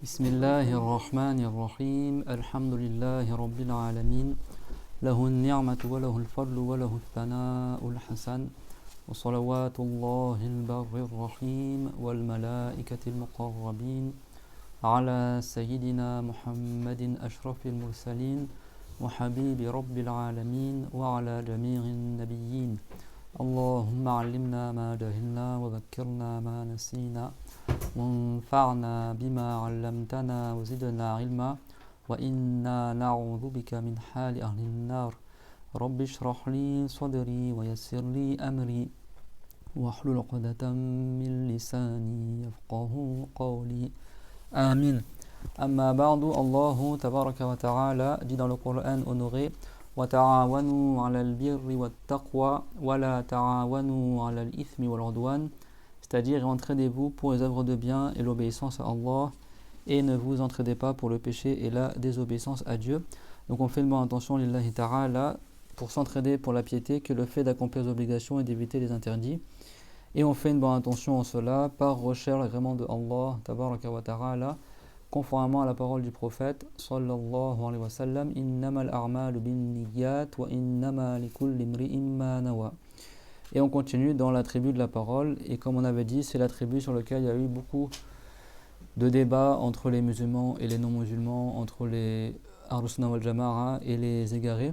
بسم الله الرحمن الرحيم الحمد لله رب العالمين له النعمة وله الفضل وله الثناء الحسن وصلوات الله البر الرحيم والملائكة المقربين على سيدنا محمد أشرف المرسلين وحبيب رب العالمين وعلى جميع النبيين اللهم علمنا ما جهلنا وذكرنا ما نسينا وانفعنا بما علمتنا وزدنا علما وإنا نعوذ بك من حال أهل النار رب اشرح لي صدري ويسر لي أمري واحلل عقدة من لساني يفقه قولي آمين أما بعد الله تبارك وتعالى dit dans le Coran honoré وتعاونوا على البر والتقوى ولا تعاونوا على الإثم والعدوان, c'est-à-dire entraidez-vous pour les œuvres de bien et l'obéissance à Allah et ne vous entraidez pas pour le péché et la désobéissance à Dieu. Donc on fait une bonne intention lillahi ta'ala pour s'entraider pour la piété que le fait d'accomplir les obligations et d'éviter les interdits, et on fait une bonne intention en cela par recherche l'agrément de Allah tabaraka wa ta'ala conformément à la parole du prophète sallallahu alayhi wa sallam, innamal a'malu binniyat wa innama likulli imri'in ma nawa. Et on continue dans la tribu de la parole, et comme on avait dit, c'est la tribu sur laquelle il y a eu beaucoup de débats entre les musulmans et les non-musulmans, entre les Ahlus Sunnah wal Jama'a et les égarés,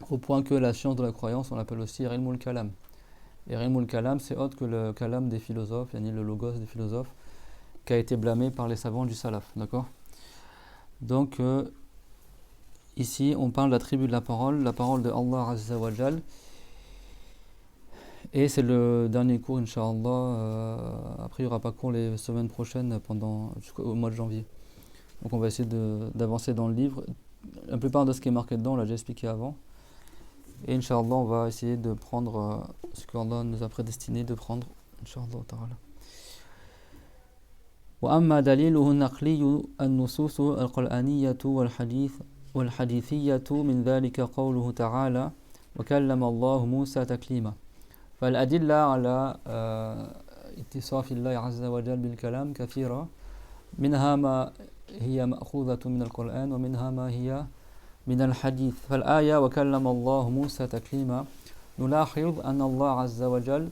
au point que la science de la croyance, on l'appelle aussi Ilmul Kalam. Et Ilmul Kalam, c'est autre que le Kalam des philosophes, yani le logos des philosophes, qui a été blâmé par les savants du Salaf, d'accord. Donc ici on parle de la tribu de la parole de Allah Azza wa Jal, et c'est le dernier cours Inch'Allah. Après il n'y aura pas cours les semaines prochaines jusqu'au mois de janvier, donc on va essayer d'avancer dans le livre. La plupart de ce qui est marqué dedans on l'a déjà expliqué avant, et Inch'Allah on va essayer de prendre ce qu'Allah nous a prédestiné de prendre, Inch'Allah ta'ala. وأما دليله النقلي النصوص القرآنية والحديثية من ذلك قوله تعالى وكلم الله موسى تكليما. فالأدلة على اتصاف الله عز وجل بالكلام كثيرة, منها ما هي مأخوذة من القرآن ومنها ما هي من الحديث. فالآية وكلم الله موسى تكليما, نلاحظ أن الله عز وجل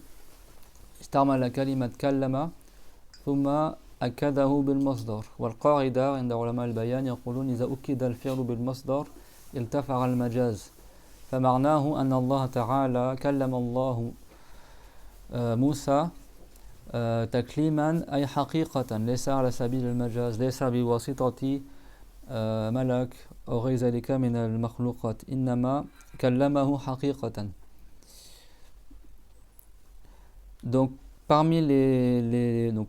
استعمل كلمة كلم ثم أكده بالمصدر, والقاعدة عند علماء البيان يقولون إذا أكد الفعل بالمصدر التفع المجاز, فمعناه أن الله تعالى كلم الله موسى تكليما أي حقيقة ليس على سبيل المجاز, ليس بواسطة ملك أو غير ذلك من المخلوقات, إنما كلمه حقيقة. Donc parmi donc,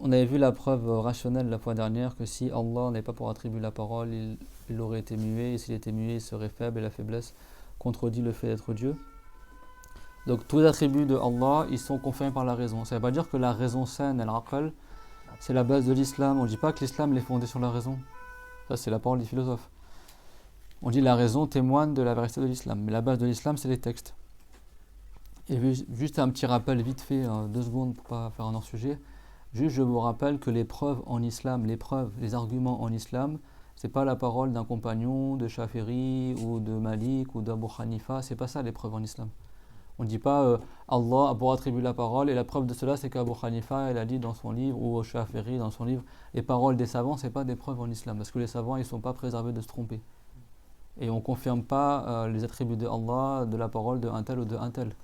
on avait vu la preuve rationnelle la fois dernière que si Allah n'avait pas pour attribuer la parole, il aurait été muet, et s'il était muet, il serait faible, et la faiblesse contredit le fait d'être Dieu. Donc tous les attributs de Allah, ils sont confirmés par la raison. Ça ne veut pas dire que la raison saine, al-aql, c'est la base de l'islam. On ne dit pas que l'islam est fondé sur la raison. Ça, c'est la parole des philosophes. On dit la raison témoigne de la vérité de l'islam. Mais la base de l'islam, c'est les textes. Et juste un petit rappel vite fait, 2 secondes pour ne pas faire un hors-sujet. Juste, je vous rappelle que les preuves en islam, les arguments en islam, c'est pas la parole d'un compagnon, de Shafiri ou de Malik ou d'Abu Hanifa, c'est pas ça les preuves en islam. On ne dit pas Allah a pour attribuer la parole, et la preuve de cela c'est qu'Abu Hanifa elle a dit dans son livre, ou Shafiri dans son livre, les paroles des savants, c'est pas des preuves en islam, parce que les savants ils sont pas préservés de se tromper. Et on confirme pas les attributs de Allah, de la parole de un tel ou de un tel.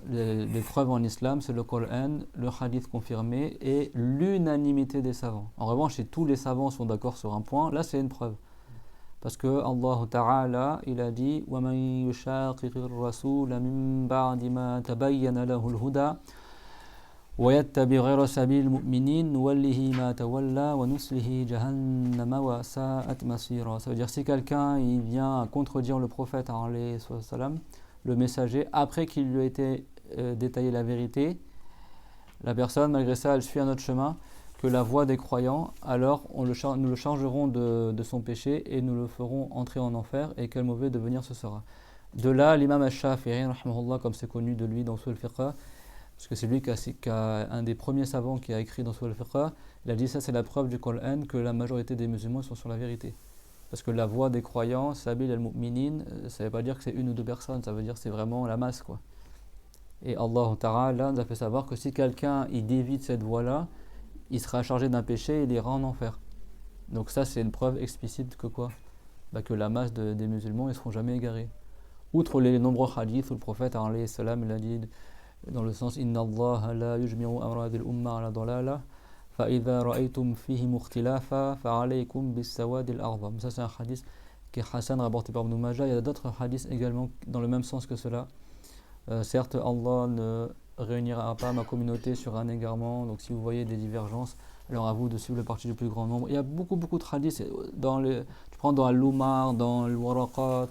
Les preuves en islam, c'est le Coran, le hadith confirmé et l'unanimité des savants. En revanche, si tous les savants sont d'accord sur un point, là c'est une preuve. Parce que Allah Ta'ala, il a dit وَمَنْ يُشَاقِقِ الرَّسُولَ مِنْ بَعْدِ مَا تَبَيَّنَ لَهُ الْهُدَى وَيَتَّبِعْ غَيْرَ سَبِيلِ الْمُؤْمِنِينَ نُوَلِّهِ مَا تَوَلَّى وَنُصْلِهِ جَهَنَّمَ وَسَاءَتْ مَصِيرًا. Ça veut dire si quelqu'un il vient contredire le prophète alayhi salam, le messager, après qu'il lui ait été détaillé la vérité, la personne malgré ça elle suit un autre chemin que la voie des croyants, alors nous le chargerons de son péché et nous le ferons entrer en enfer, et quel mauvais devenir ce sera. De là l'imam al-Shafi'i rahimahullah, comme c'est connu de lui dans Usul al-Fiqh, Parce que c'est lui un des premiers savants qui a écrit dans Usul al-Fiqh. Il a dit ça, c'est la preuve du Coran que la majorité des musulmans sont sur la vérité. Parce que la voix des croyants, Sabil al-Mu'minin, ça ne veut pas dire que c'est une ou deux personnes, ça veut dire que c'est vraiment la masse, quoi. Et Allah Ta'ala nous a fait savoir que si quelqu'un il dévie de cette voie-là, il sera chargé d'un péché et il ira en enfer. Donc ça, c'est une preuve explicite que quoi? Que la masse des musulmans, ils ne seront jamais égarés. Outre les nombreux hadiths où le prophète alayhi salam il a dit dans le sens Inna Allah la yujmi'u amradil umma ala dalala fa idha ra'aytum fihi mukhtilafa fa alaykum bis sawadil a'zam. Ça c'est un hadith qui est Hassan rapporté par Ibn Majah. Il y a d'autres hadiths également dans le même sens que cela. Certes, Allah ne réunira pas ma communauté sur un égarement. Donc si vous voyez des divergences, alors à vous de suivre le parti du plus grand nombre. Il y a beaucoup de hadiths. Tu prends dans Al-Lumar, dans Al-Waraqat,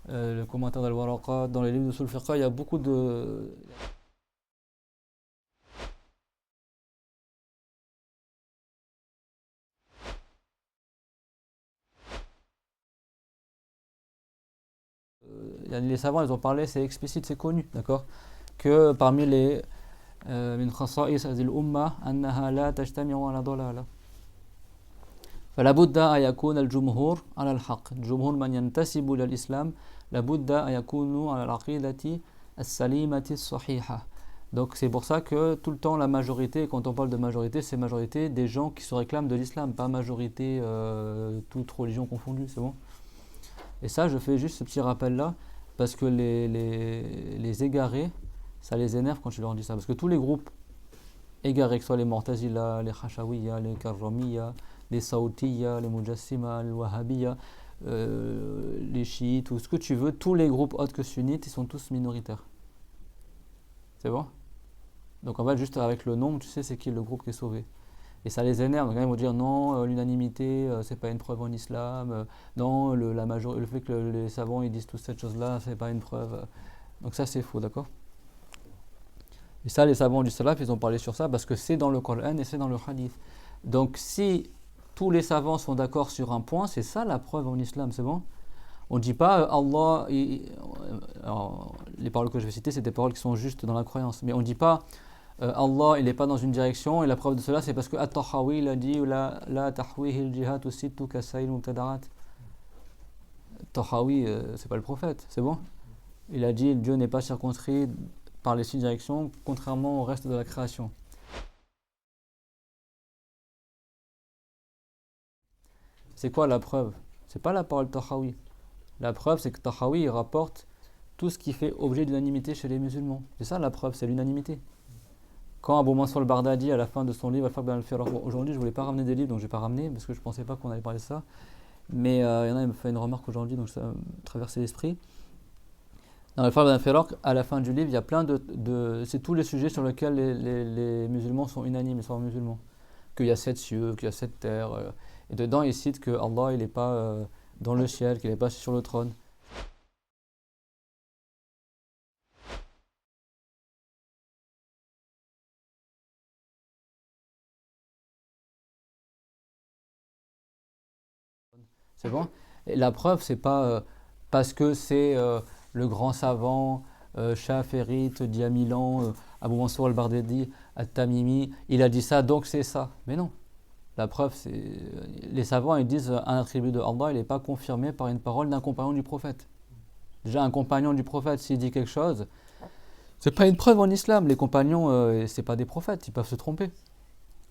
le commentaire d'Al-Waraqat, dans les livres de Usul al-Fiqh, il y a beaucoup de... les savants, ils ont parlé, c'est explicite, c'est connu, d'accord? Que parmi les من خصائص هذه الأمة أنها لا تجتمع على ضلالة فلا بد أن يكون الجمهور على الحق الجمهور من ينتسب إلى الإسلام لابد أن يكونوا على العقيدة السليمة الصحيحة. Donc c'est pour ça que tout le temps la majorité, quand on parle de majorité, c'est majorité des gens qui se réclament de l'islam, pas majorité toute religion confondue, c'est bon? Et ça, je fais juste ce petit rappel là parce que les égarés, ça les énerve quand tu leur dis ça. Parce que tous les groupes égarés, que ce soit les Mu'tazila, les Khashawiyya, les Karramiyya, les Saoutiyya, les Mujassima, les Wahhabiyya, les chiites, ou ce que tu veux, tous les groupes autres que sunnites, ils sont tous minoritaires. C'est bon? Donc en fait, juste avec le nombre, tu sais c'est qui le groupe qui est sauvé. Et ça les énerve. Donc ils vont dire non, l'unanimité, c'est pas une preuve en islam. Non, le fait que les savants ils disent toutes cette chose-là, c'est pas une preuve. Donc ça c'est faux, d'accord? Et ça, les savants du salaf, ils ont parlé sur ça parce que c'est dans le Coran et c'est dans le hadith. Donc si tous les savants sont d'accord sur un point, c'est ça la preuve en islam, c'est bon? On ne dit pas Allah, alors, les paroles que je vais citer, c'est des paroles qui sont justes dans la croyance, mais on ne dit pas Allah, il n'est pas dans une direction, et la preuve de cela, c'est parce que At-Tahawi, il a dit la tahwihi al-jihad sittu kasayl mubtadarat. Tahawi, c'est pas le prophète, c'est bon? Il a dit Dieu n'est pas circonscrit par les 6 directions, contrairement au reste de la création. C'est quoi la preuve? C'est pas la parole de Tahawi. La preuve, c'est que Tahawi il rapporte tout ce qui fait objet d'unanimité chez les musulmans. C'est ça la preuve, c'est l'unanimité. Quand Abu Mansur al-Bardadi, à la fin de son livre Al-Farq bayn al-Firaq, aujourd'hui je voulais pas ramener des livres, donc je vais pas ramener parce que je pensais pas qu'on allait parler de ça. Mais il y en a qui me fait une remarque aujourd'hui, donc ça m'a traversé l'esprit. Dans Al-Farq bayn al-Firaq, à la fin du livre, il y a plein c'est tous les sujets sur lesquels les musulmans sont unanimes, les savants musulmans. Qu'il y a 7 cieux, qu'il y a 7 terres. Et dedans, il cite que Allah, il n'est pas dans le ciel, qu'il n'est pas sur le trône. C'est bon? Et la preuve, c'est pas parce que c'est le grand savant Shaférite d'il y a 1000 ans, Abu Mansour al-Bardadi, At-Tamimi, il a dit ça, donc c'est ça. Mais non. La preuve, c'est. Les savants, ils disent un attribut de Allah, il n'est pas confirmé par une parole d'un compagnon du prophète. Déjà, un compagnon du prophète, s'il dit quelque chose, c'est pas une preuve en islam. Les compagnons, c'est pas des prophètes, ils peuvent se tromper.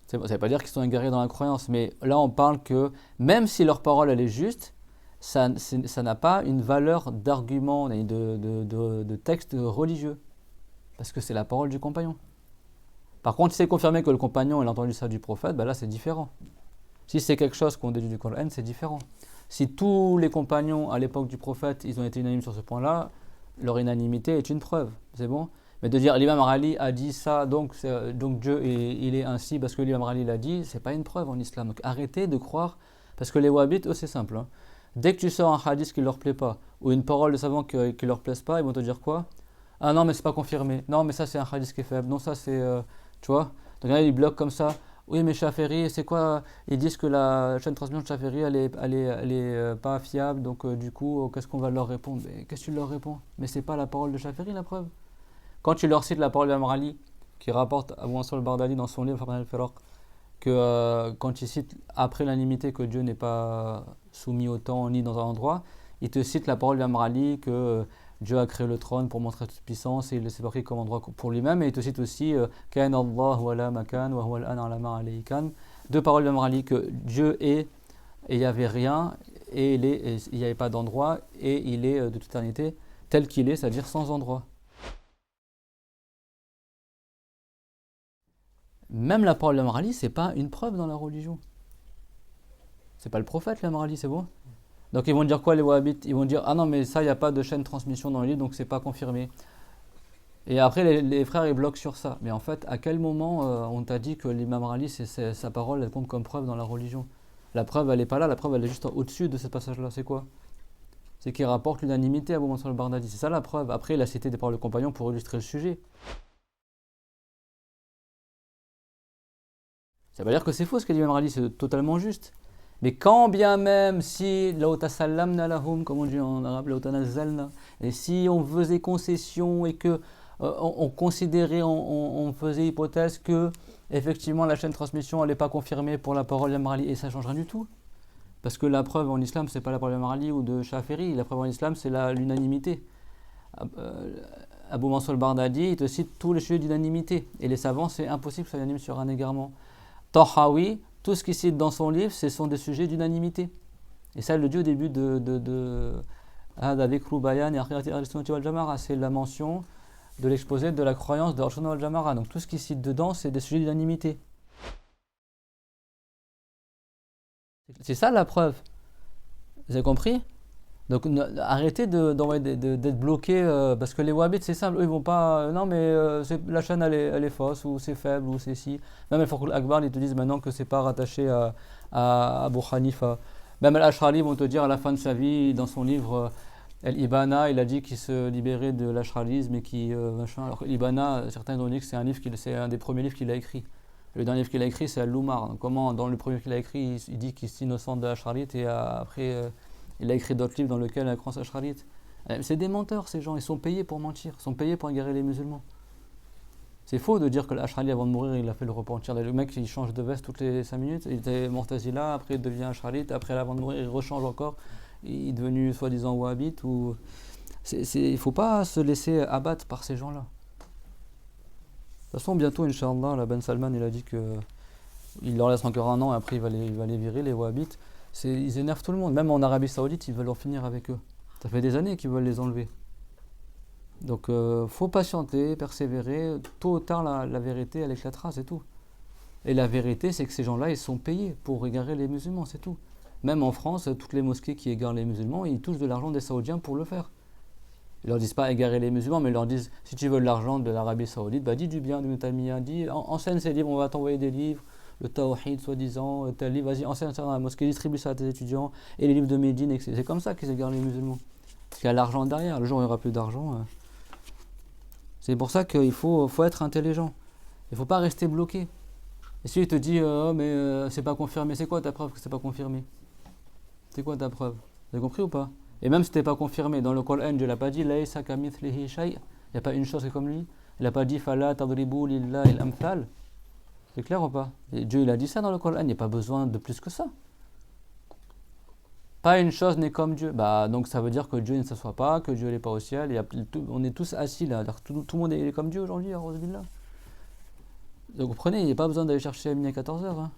Ça ne veut pas dire qu'ils sont égarés dans la croyance, mais là on parle que même si leur parole elle est juste, ça n'a pas une valeur d'argument, de texte religieux, parce que c'est la parole du compagnon. Par contre, si c'est confirmé que le compagnon il a entendu ça du prophète, ben là c'est différent. Si c'est quelque chose qu'on déduit du Coran, c'est différent. Si tous les compagnons à l'époque du prophète, ils ont été unanimes sur ce point-là, leur unanimité est une preuve, c'est bon? Mais de dire l'imam Ali a dit ça, donc Dieu il est ainsi parce que l'imam Ali l'a dit, c'est pas une preuve en islam. Donc arrêtez de croire, parce que les wahhabites, eux c'est simple. Hein. Dès que tu sors un hadith qui leur plaît pas, ou une parole de savant qui leur plaise pas, ils vont te dire quoi? Ah non mais c'est pas confirmé, non mais ça c'est un hadith qui est faible, non ça c'est... tu vois? Donc là ils bloquent comme ça. Oui mais Shaferi, c'est quoi? Ils disent que la chaîne de transmission de Shaferi elle est pas fiable, donc du coup qu'est-ce qu'on va leur répondre? Mais qu'est-ce que tu leur réponds? Mais c'est pas la parole de Shaferi la preuve. Quand tu leur cites la parole d'Imam Ali, qui rapporte Abu Mansur al-Bardali dans son livre Farq al-Firaq, que quand il cite après l'unanimité que Dieu n'est pas soumis au temps ni dans un endroit, il te cite la parole d'Imam Ali que Dieu a créé le trône pour montrer toute puissance et il ne s'est pas pris comme endroit pour lui-même, et il te cite aussi Kana Allah wa la makan wa huwa al-an ala ma alayhi kan, deux paroles d'Imam Ali que Dieu est et il n'y avait rien et il n'y avait pas d'endroit et il est de toute éternité tel qu'il est, c'est-à-dire sans endroit. Même la parole d'Imam Ali, c'est pas une preuve dans la religion. C'est pas le prophète l'Imam Ali, c'est bon. Donc ils vont dire quoi les wahhabites? Ils vont dire ah non mais ça il n'y a pas de chaîne de transmission dans le livre donc c'est pas confirmé. Et après les frères ils bloquent sur ça. Mais en fait à quel moment on t'a dit que l'imam Ali sa parole elle compte comme preuve dans la religion? La preuve elle est pas là, la preuve elle est juste au-dessus de ce passage là, c'est quoi? C'est qu'il rapporte l'unanimité à Abu Mansur al-Bardali, c'est ça la preuve. Après il a cité des paroles de compagnons pour illustrer le sujet. Ça veut dire que c'est faux ce qu'a dit l'imam Ali, c'est totalement juste. Mais quand bien même si comme on dit en arabe, et si on faisait concession et que on considérait, on faisait hypothèse que effectivement la chaîne de transmission n'est pas confirmée pour la parole d'Imam Ali, et ça ne change rien du tout. Parce que la preuve en islam, c'est pas la parole d'Imam Ali ou de Shafiri, la preuve en islam, c'est l'unanimité. Abu Mansur al-Bardali, il te cite tous les sujets d'unanimité. Et les savants, c'est impossible qu'ils soient unanimes sur un égarement. Tahawi, tout ce qu'il cite dans son livre, ce sont des sujets d'unanimité. Et ça, il le dit au début c'est la mention de l'exposé de la croyance de Al-Sunnah wal-Jama'a. Donc tout ce qu'il cite dedans, c'est des sujets d'unanimité. C'est ça la preuve. Vous avez compris? Donc arrêtez d'être bloqué, parce que les wahhabites c'est simple, eux ils vont pas, non mais la chaîne elle est fausse, ou c'est faible, ou c'est si. Même les Farq Akbar ils te disent maintenant que c'est pas rattaché à Abu Hanifa. Même Al-Ash'ari vont te dire à la fin de sa vie, dans son livre Al-Ibana, il a dit qu'il se libérait de l'ash'arisme et qui machin. Alors Ibana, certains ont dit que c'est un des premiers livres qu'il a écrit. Le dernier livre qu'il a écrit c'est Al-Lumar. Donc, comment dans le premier qu'il a écrit il dit qu'il s'innocente de l'ash'arite et après il a écrit d'autres livres dans lesquels la croyance ash'arite. C'est des menteurs ces gens, ils sont payés pour mentir, ils sont payés pour égarer les musulmans. C'est faux de dire que l'Ash'ari avant de mourir il a fait le repentir. Le mec il change de veste toutes les 5 minutes, il était Mu'tazila, après il devient Ash'arite, après avant de mourir il rechange encore, il est devenu soi-disant wahhabite. Il ne faut pas se laisser abattre par ces gens-là. De toute façon bientôt Inch'Allah, la Ben Salman il a dit qu'il leur laisse encore un an et après il va les virer les wahhabites. Ils énervent tout le monde, même en Arabie Saoudite ils veulent en finir avec eux. Ça fait des années qu'ils veulent les enlever. Donc faut patienter, persévérer, tôt ou tard la vérité elle éclatera, c'est tout. Et la vérité c'est que ces gens-là ils sont payés pour égarer les musulmans, c'est tout. Même en France, toutes les mosquées qui égarent les musulmans, ils touchent de l'argent des Saoudiens pour le faire. Ils leur disent pas égarer les musulmans, mais ils leur disent si tu veux de l'argent de l'Arabie Saoudite, dis du bien de Tamiya, enseigne ces livres, on va t'envoyer des livres. Le Tawhid, soi-disant, tel livre, vas-y, enseigne ça dans la mosquée, distribue ça à tes étudiants, et les livres de Médine, etc. C'est comme ça qu'ils égarent les musulmans. Parce qu'il y a l'argent derrière, le jour où il n'y aura plus d'argent. C'est pour ça qu'il faut être intelligent. Il ne faut pas rester bloqué. Et si il te dit, c'est pas confirmé, c'est quoi ta preuve que c'est pas confirmé? C'est quoi ta preuve? Vous avez compris ou pas? Et même si c'était pas confirmé, dans le Coran, Dieu l'a pas dit, Laysa kamithlihi shay', il n'y a pas une chose qui est comme lui. Il n'a pas dit, Fala tadribu lillahi al-amthal. C'est clair ou pas? Et Dieu il a dit ça dans le Coran, il n'y a pas besoin de plus que ça. Pas une chose n'est comme Dieu. Donc ça veut dire que Dieu ne s'assoit pas, que Dieu n'est pas au ciel. On est tous assis là. Tout le monde est comme Dieu aujourd'hui, donc vous comprenez, il n'y a pas besoin d'aller chercher à midi à 14h. Hein.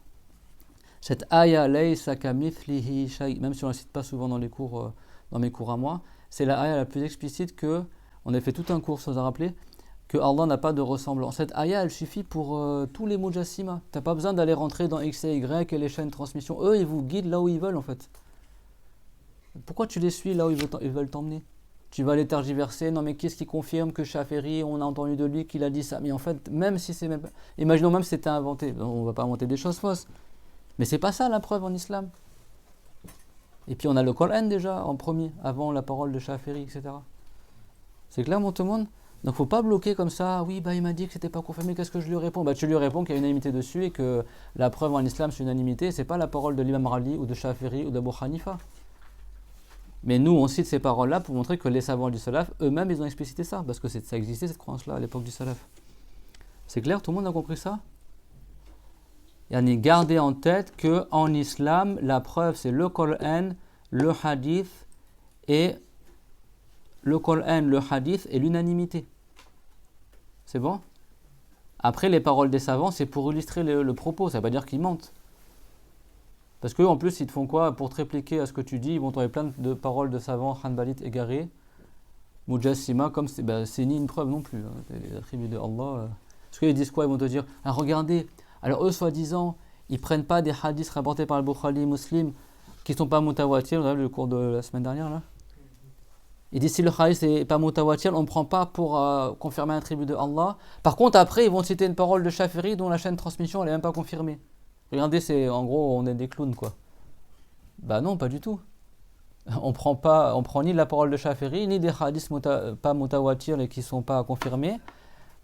Cette aya, laysa kamithlihi shay', même si on ne la cite pas souvent dans les cours, dans mes cours à moi, c'est la aya la plus explicite que, on a fait tout un cours, ça vous a rappelé, que Allah n'a pas de ressemblance. Cette aya, elle suffit pour tous les mujassima. Tu n'as pas besoin d'aller rentrer dans X et Y et les chaînes de transmission. Eux, ils vous guident là où ils veulent en fait. Pourquoi tu les suis là où ils veulent t'emmener? Tu vas les tergiverser. Non mais qu'est-ce qui confirme que Shafiri, on a entendu de lui qu'il a dit ça? Mais en fait, même si c'est même... Imaginons même si c'était inventé. On ne va pas inventer des choses fausses. Mais c'est pas ça la preuve en islam. Et puis on a le Coran déjà en premier, avant la parole de Shafiri, etc. C'est clair, mon tout le monde? Donc faut pas bloquer comme ça, oui il m'a dit que c'était pas confirmé, qu'est-ce que je lui réponds? Tu lui réponds qu'il y a une unanimité dessus et que la preuve en islam c'est une unanimité, c'est pas la parole de l'imam Ali ou de Shafiri ou d'Abu Hanifa. Mais nous on cite ces paroles-là pour montrer que les savants du salaf, eux-mêmes ils ont explicité ça, parce que ça existait cette croyance-là à l'époque du salaf. C'est clair, tout le monde a compris ça? Yani, gardez en tête qu'en islam, la preuve c'est le Coran, le hadith et l'unanimité. C'est bon? Après, les paroles des savants, c'est pour illustrer le propos, ça ne veut pas dire qu'ils mentent. Parce qu'eux, en plus, ils te font quoi? Pour te répliquer à ce que tu dis, ils vont trouver plein de paroles de savants, hanbalites égarés, mujassima, comme c'est ni une preuve non plus. Hein, les attributs de Allah. Parce qu'ils disent quoi? Ils vont te dire, ah, regardez, alors eux, soi-disant, ils ne prennent pas des hadiths rapportés par le Bukhari Muslim qui ne sont pas mutawatir, vous avez le cours de la semaine dernière là. Ils disent si le hadith n'est pas mutawatir, on ne prend pas pour confirmer un attribut de Allah. Par contre, après, ils vont citer une parole de Shafi'i dont la chaîne de transmission n'est même pas confirmée. Regardez, en gros, on est des clowns quoi. Bah non, pas du tout. On prend ni la parole de Shafi'i, ni des hadiths pas mutawatir et qui ne sont pas confirmés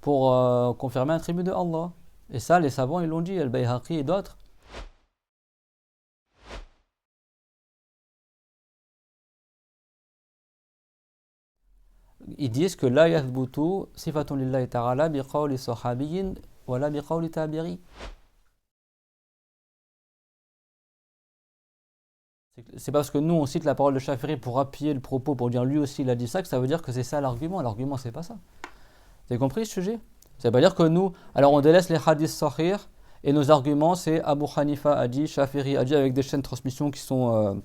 pour confirmer un attribut de Allah. Et ça, les savants, ils l'ont dit, Al-Bayhaqi et d'autres. Ils disent que la yathbutu sifatun lillahi ta'ala biqawli sahabiyyin wala biqawli tabi'i. C'est parce que nous on cite la parole de Shafi'i pour appuyer le propos, pour dire lui aussi il a dit ça, que ça veut dire que c'est ça l'argument. L'argument c'est pas ça. Vous avez compris ce sujet? Ça veut pas dire que nous, alors on délaisse les hadiths sahih et nos arguments c'est Abu Hanifa a dit, Shafi'i a dit avec des chaînes de transmission qui sont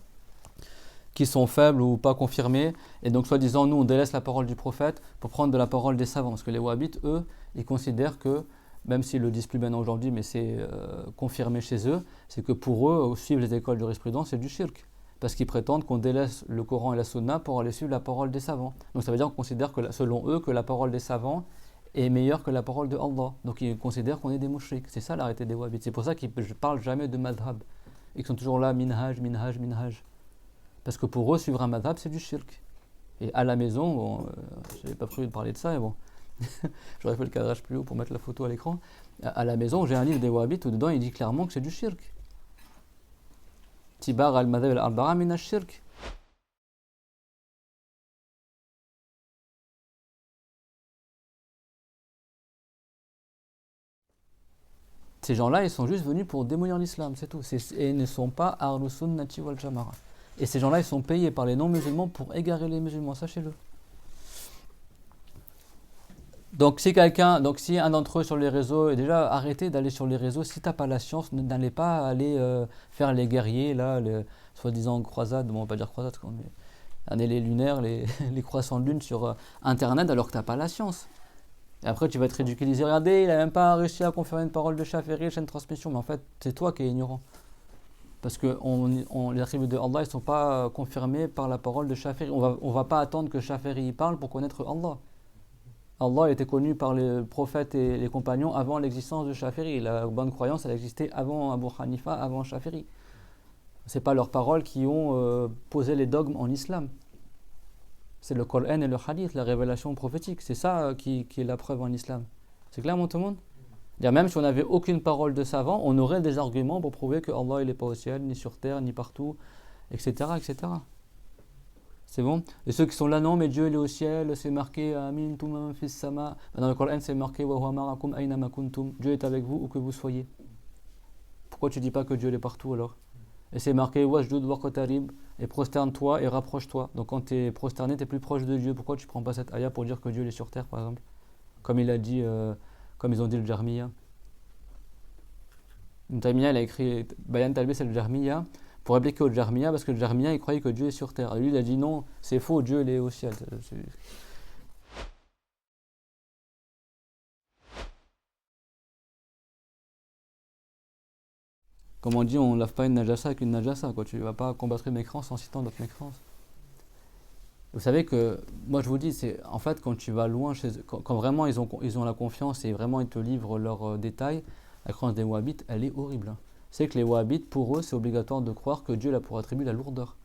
faibles ou pas confirmées. Et donc soi-disant nous on délaisse la parole du prophète pour prendre de la parole des savants. Parce que les wahhabites eux, ils considèrent que, même s'ils le disent plus maintenant aujourd'hui, mais c'est confirmé chez eux, c'est que pour eux, suivre les écoles de jurisprudence, c'est du shirk. Parce qu'ils prétendent qu'on délaisse le Coran et la Sunna pour aller suivre la parole des savants. Donc ça veut dire qu'on considère, que, selon eux, que la parole des savants est meilleure que la parole de Allah. Donc ils considèrent qu'on est des mouchriks. C'est ça l'arrêté des wahhabites. C'est pour ça qu'ils ne parlent jamais de madhab. Ils sont toujours là, minhaj, minhaj, minhaj. Parce que pour eux, suivre un madhab, c'est du shirk. Et à la maison, bon, je n'avais pas prévu de parler de ça, mais bon, j'aurais fait le cadrage plus haut pour mettre la photo à l'écran. À la maison, j'ai un livre des wahhabites où dedans il dit clairement que c'est du shirk. Tibar al-madhab al-arbara min ash-shirk. Ces gens-là, ils sont juste venus pour démolir l'islam, c'est tout. Et ils ne sont pas Ahlus Sunnati wal Jama'a. Et ces gens-là, ils sont payés par les non-musulmans pour égarer les musulmans, sachez-le. Donc si un d'entre eux sur les réseaux, et déjà arrêtez d'aller sur les réseaux, si t'as pas la science, n'allez pas aller faire les guerriers, là, soi-disant croisades, bon on va pas dire croisades, mais aller les lunaires, les croissants de lune sur internet alors que t'as pas la science. Et après tu vas être ridiculisé, regardez, il a même pas réussi à confirmer une parole de Shafi'i, chaîne de transmission, mais en fait c'est toi qui es ignorant. Parce que les attributs de Allah ne sont pas confirmés par la parole de Shafi'i. On va pas attendre que Shafi'i parle pour connaître Allah. Allah était connu par les prophètes et les compagnons avant l'existence de Shafi'i. La bonne croyance, elle existait avant Abu Hanifa, avant Shafi'i. Ce n'est pas leurs paroles qui ont posé les dogmes en islam. C'est le Coran et le hadith, la révélation prophétique. C'est ça qui est la preuve en islam. C'est clair, tout le monde? Même si on n'avait aucune parole de savant, on aurait des arguments pour prouver que Allah n'est pas au ciel, ni sur terre, ni partout, etc. etc. C'est bon? Et ceux qui sont là, non, mais Dieu il est au ciel, c'est marqué Amin tumam fis sama. Dans le Coran, c'est marqué Wa huwa ma'akum aina ma kuntum. Dieu est avec vous où que vous soyez. Pourquoi tu dis pas que Dieu est partout alors? Et c'est marqué Wasjud wa qatarib, et prosterne-toi et rapproche-toi. Donc quand tu es prosterné, tu es plus proche de Dieu. Pourquoi tu prends pas cette ayah pour dire que Dieu est sur terre, par exemple? Comme il a dit, comme ils ont dit le Jahmiya. Ibn Taymiyyah, il a écrit Bayan Talbis el Jahmiya pour répliquer au Jahmiya, parce que le Jahmiya il croyait que Dieu est sur terre. Et lui il a dit non, c'est faux, Dieu il est au ciel. Comme on dit, on ne lave pas une najasa avec une najasa, quoi. Tu ne vas pas combattre une mécrance en citant d'autres mécrances. Vous savez que, moi je vous dis, c'est en fait quand tu vas loin chez eux, quand vraiment ils ont la confiance et vraiment ils te livrent leurs détails, la croyance des wahhabites, elle est horrible. C'est que les wahhabites, pour eux, c'est obligatoire de croire que Dieu a pour attribuer la lourdeur.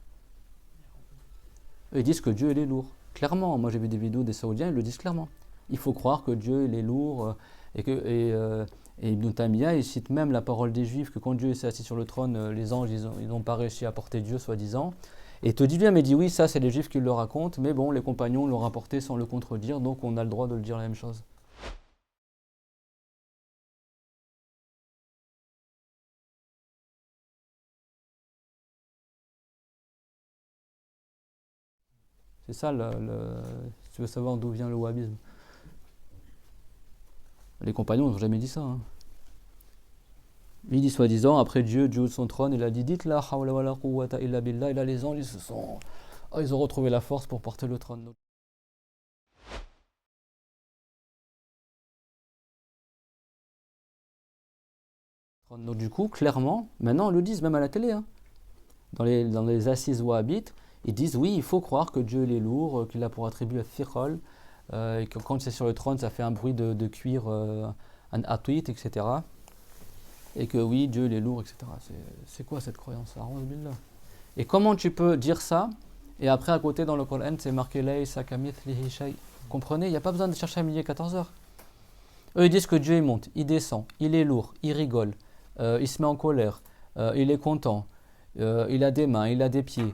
Eux, ils disent que Dieu il est lourd. Clairement, moi j'ai vu des vidéos des Saoudiens, ils le disent clairement. Il faut croire que Dieu il est lourd et Ibn Taymiyyah, il cite même la parole des Juifs que quand Dieu s'est assis sur le trône, les anges ils n'ont pas réussi à porter Dieu, soi-disant. Et te dit bien, mais dit oui, ça c'est les Juifs qui le racontent, mais bon, les compagnons l'ont rapporté sans le contredire, donc on a le droit de le dire la même chose. C'est ça, si tu veux savoir d'où vient le wahhabisme. Les compagnons n'ont jamais dit ça. Hein. Il dit soi-disant, après Dieu de son trône, il a dit dites la hawla wa la quwwata illa billah. Et là, les anges, ils ont retrouvé la force pour porter le trône. Donc, du coup, clairement, maintenant, ils le disent même à la télé. Hein. Dans les assises wahhabites, ils disent oui, il faut croire que Dieu il est lourd, qu'il a pour attribut à thiqal, et que quand c'est sur le trône, ça fait un bruit de cuir, un atwit, etc. Et que oui, Dieu il est lourd, etc. C'est quoi cette croyance? Et comment tu peux dire ça? Et après, à côté, dans le Coran, c'est marqué Laysa kamithlihi shay. Comprenez? Il n'y a pas besoin de chercher à midi 14 heures. Eux, ils disent que Dieu il monte, il descend, il est lourd, il rigole, il se met en colère, il est content. Il a des mains, il a des pieds.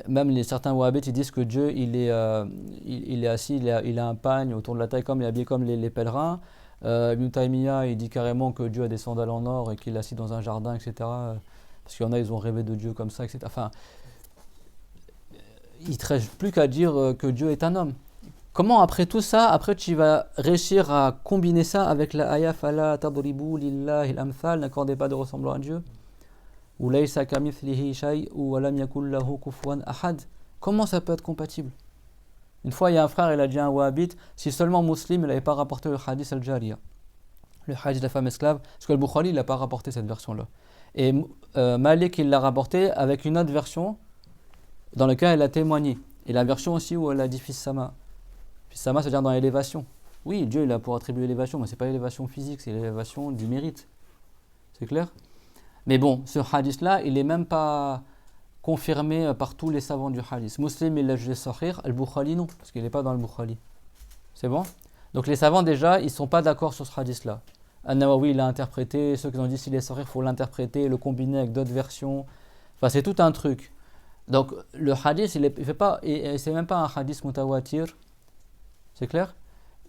Même certains wahhabites ils disent que Dieu il est assis, il a un pagne autour de la taille, comme il est habillé comme les pèlerins. Ibn Taymiyyah il dit carrément que Dieu a des sandales en or et qu'il est assis dans un jardin, etc. Parce qu'il y en a, ils ont rêvé de Dieu comme ça, etc. Enfin, il ne te reste plus qu'à dire que Dieu est un homme. Comment après tout ça, après tu vas réussir à combiner ça avec la ayah fala tadribu lillahi al-amthal, n'accordez pas de ressemblant à Dieu? Ou laysa kamithlihi shay ou lam yakul lahu kufuwan ahad. Comment ça peut être compatible? Une fois, il y a un frère, il a dit à un wahhabite, si seulement Muslim, il n'avait pas rapporté le hadith al-Jariya, le hadith de la femme esclave, parce que le Bukhari, il n'a pas rapporté cette version-là. Et Malik, il l'a rapporté avec une autre version, dans laquelle elle a témoigné. Et la version aussi où elle a dit fils Sama. Fils Sama, c'est-à-dire dans l'élévation. Oui, Dieu, il a pour attribuer l'élévation, mais ce n'est pas l'élévation physique, c'est l'élévation du mérite. C'est clair? Mais bon, ce hadith-là, il n'est même pas confirmé par tous les savants du hadith. Muslim, il l'a jugé sahih, al-Bukhari non, parce qu'il n'est pas dans le Bukhari. C'est bon? Donc les savants déjà, ils ne sont pas d'accord sur ce hadith-là. An-Nawawi, il l'a interprété, ceux qui ont dit s'il est sahih, il faut l'interpréter, le combiner avec d'autres versions. Enfin, c'est tout un truc. Donc le hadith, il fait pas, et c'est même pas un hadith mutawatir, c'est clair?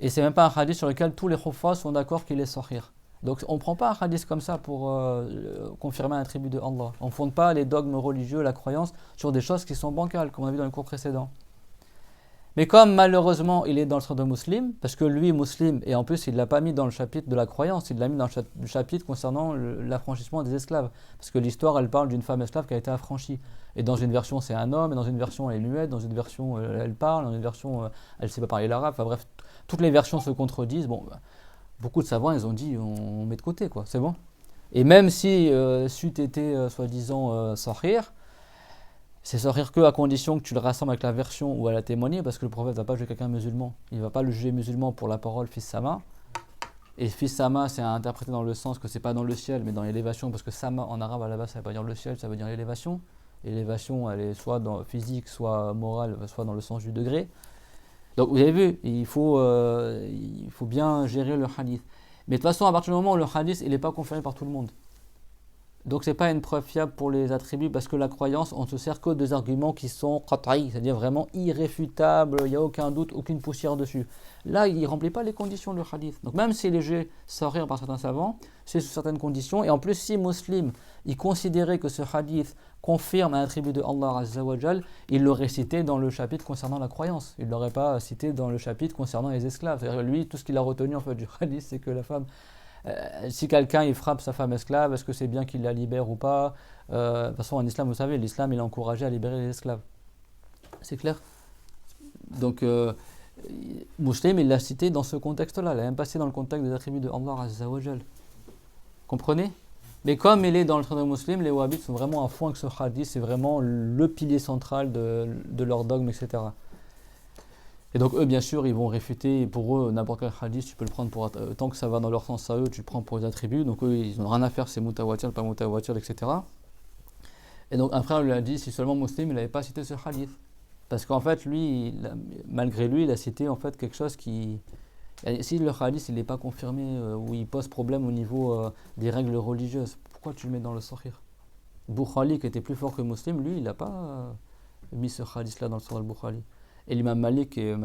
Et c'est même pas un hadith sur lequel tous les huffaz sont d'accord qu'il est sahih. Donc on ne prend pas un hadith comme ça pour confirmer un attribut de Allah. On ne fonde pas les dogmes religieux, la croyance, sur des choses qui sont bancales, comme on a vu dans le cours précédent. Mais comme malheureusement il est dans le sort de Muslim, parce que lui, Muslim, et en plus il ne l'a pas mis dans le chapitre de la croyance, il l'a mis dans le chapitre concernant l'affranchissement des esclaves. Parce que l'histoire, elle parle d'une femme esclave qui a été affranchie. Et dans une version, c'est un homme, et dans une version, elle est muette, dans une version, elle parle, dans une version, elle ne sait pas parler l'arabe. Enfin bref, toutes les versions se contredisent. Bon, beaucoup de savants, ils ont dit, on met de côté, quoi, c'est bon. Et même si c'eût été soi-disant sahih, c'est sahih que à condition que tu le rassembles avec la version où elle a témoigné, parce que le prophète ne va pas juger quelqu'un musulman. Il ne va pas le juger musulman pour la parole fils Sama. Et fils Sama, c'est interprété dans le sens que c'est pas dans le ciel, mais dans l'élévation, parce que Sama en arabe à la base, ça ne veut pas dire le ciel, ça veut dire l'élévation. L'élévation, elle est soit dans physique, soit morale, soit dans le sens du degré. Donc vous avez vu, il faut bien gérer le hadith. Mais de toute façon, à partir du moment où le hadith il n'est pas confirmé par tout le monde, donc ce n'est pas une preuve fiable pour les attributs, parce que la croyance, on ne se sert que des arguments qui sont qat'i, c'est-à-dire vraiment irréfutables, il n'y a aucun doute, aucune poussière dessus. Là, il ne remplit pas les conditions du hadith. Donc même s'il est jugé sahih par certains savants, c'est sous certaines conditions. Et en plus, si Muslim, il considérait que ce hadith confirme un attribut de Allah Azza wa Jal, il l'aurait cité dans le chapitre concernant la croyance. Il ne l'aurait pas cité dans le chapitre concernant les esclaves. C'est-à-dire lui, tout ce qu'il a retenu en fait du hadith, c'est que la femme... si quelqu'un il frappe sa femme esclave, est-ce que c'est bien qu'il la libère ou pas? De toute façon, en islam, vous savez, l'islam il a encouragé à libérer les esclaves. C'est clair? Donc, Muslim, il l'a cité dans ce contexte-là. Il l'a même passé dans le contexte des attributs de Allah Azza wa Jal. Comprenez? Mais comme il est dans le train de Muslim, les wahhabites sont vraiment à fond avec ce hadith. C'est vraiment le pilier central de leur dogme, etc. Et donc eux, bien sûr, ils vont réfuter. Pour eux, n'importe quel hadith, tu peux le prendre pour... tant que ça va dans leur sens à eux, tu le prends pour les attributs. Donc eux, ils n'ont rien à faire, c'est mutawatir, pas mutawatir, etc. Et donc un frère lui a dit, si seulement Muslim, il n'avait pas cité ce hadith. Parce qu'en fait, lui, malgré lui, il a cité en fait quelque chose qui... Si le hadith il n'est pas confirmé, ou il pose problème au niveau des règles religieuses, pourquoi tu le mets dans le sahih? Bukhari, qui était plus fort que Muslim, lui, il n'a pas mis ce hadith-là dans le sahih al-Bukhari. Et l'imam Malik, qui est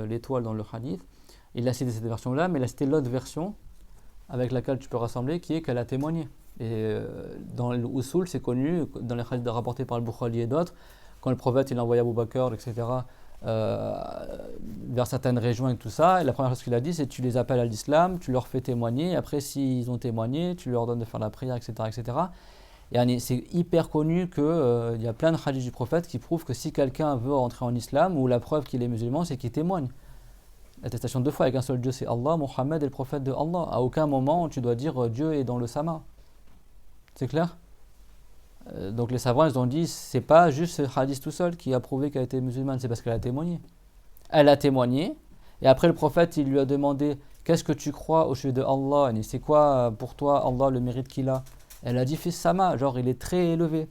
l'étoile dans le hadith, il a cité cette version-là, mais il a cité l'autre version avec laquelle tu peux rassembler, qui est qu'elle a témoigné. Et dans l'Usul, c'est connu, dans les hadiths rapportés par le Bukhari et d'autres, quand le prophète il a envoyé Abu Bakr, etc., vers certaines régions et tout ça. Et la première chose qu'il a dit, c'est tu les appelles à l'islam, tu leur fais témoigner. Et après, s'ils ont témoigné, tu leur donnes de faire la prière, etc., etc. Et c'est hyper connu qu'il y a plein de hadiths du prophète qui prouvent que si quelqu'un veut rentrer en islam, ou la preuve qu'il est musulman, c'est qu'il témoigne. L'attestation de foi avec un seul Dieu, c'est Allah, Mohammed est le prophète de Allah. À aucun moment, tu dois dire Dieu est dans le sama. C'est clair? Donc les savants, ils ont dit, c'est pas juste ce hadith tout seul qui a prouvé qu'elle était musulmane, c'est parce qu'elle a témoigné. Elle a témoigné, et après le prophète, il lui a demandé, qu'est-ce que tu crois au sujet de Allah? Et c'est quoi pour toi Allah le mérite qu'il a? Elle a dit fils sama, genre il est très élevé.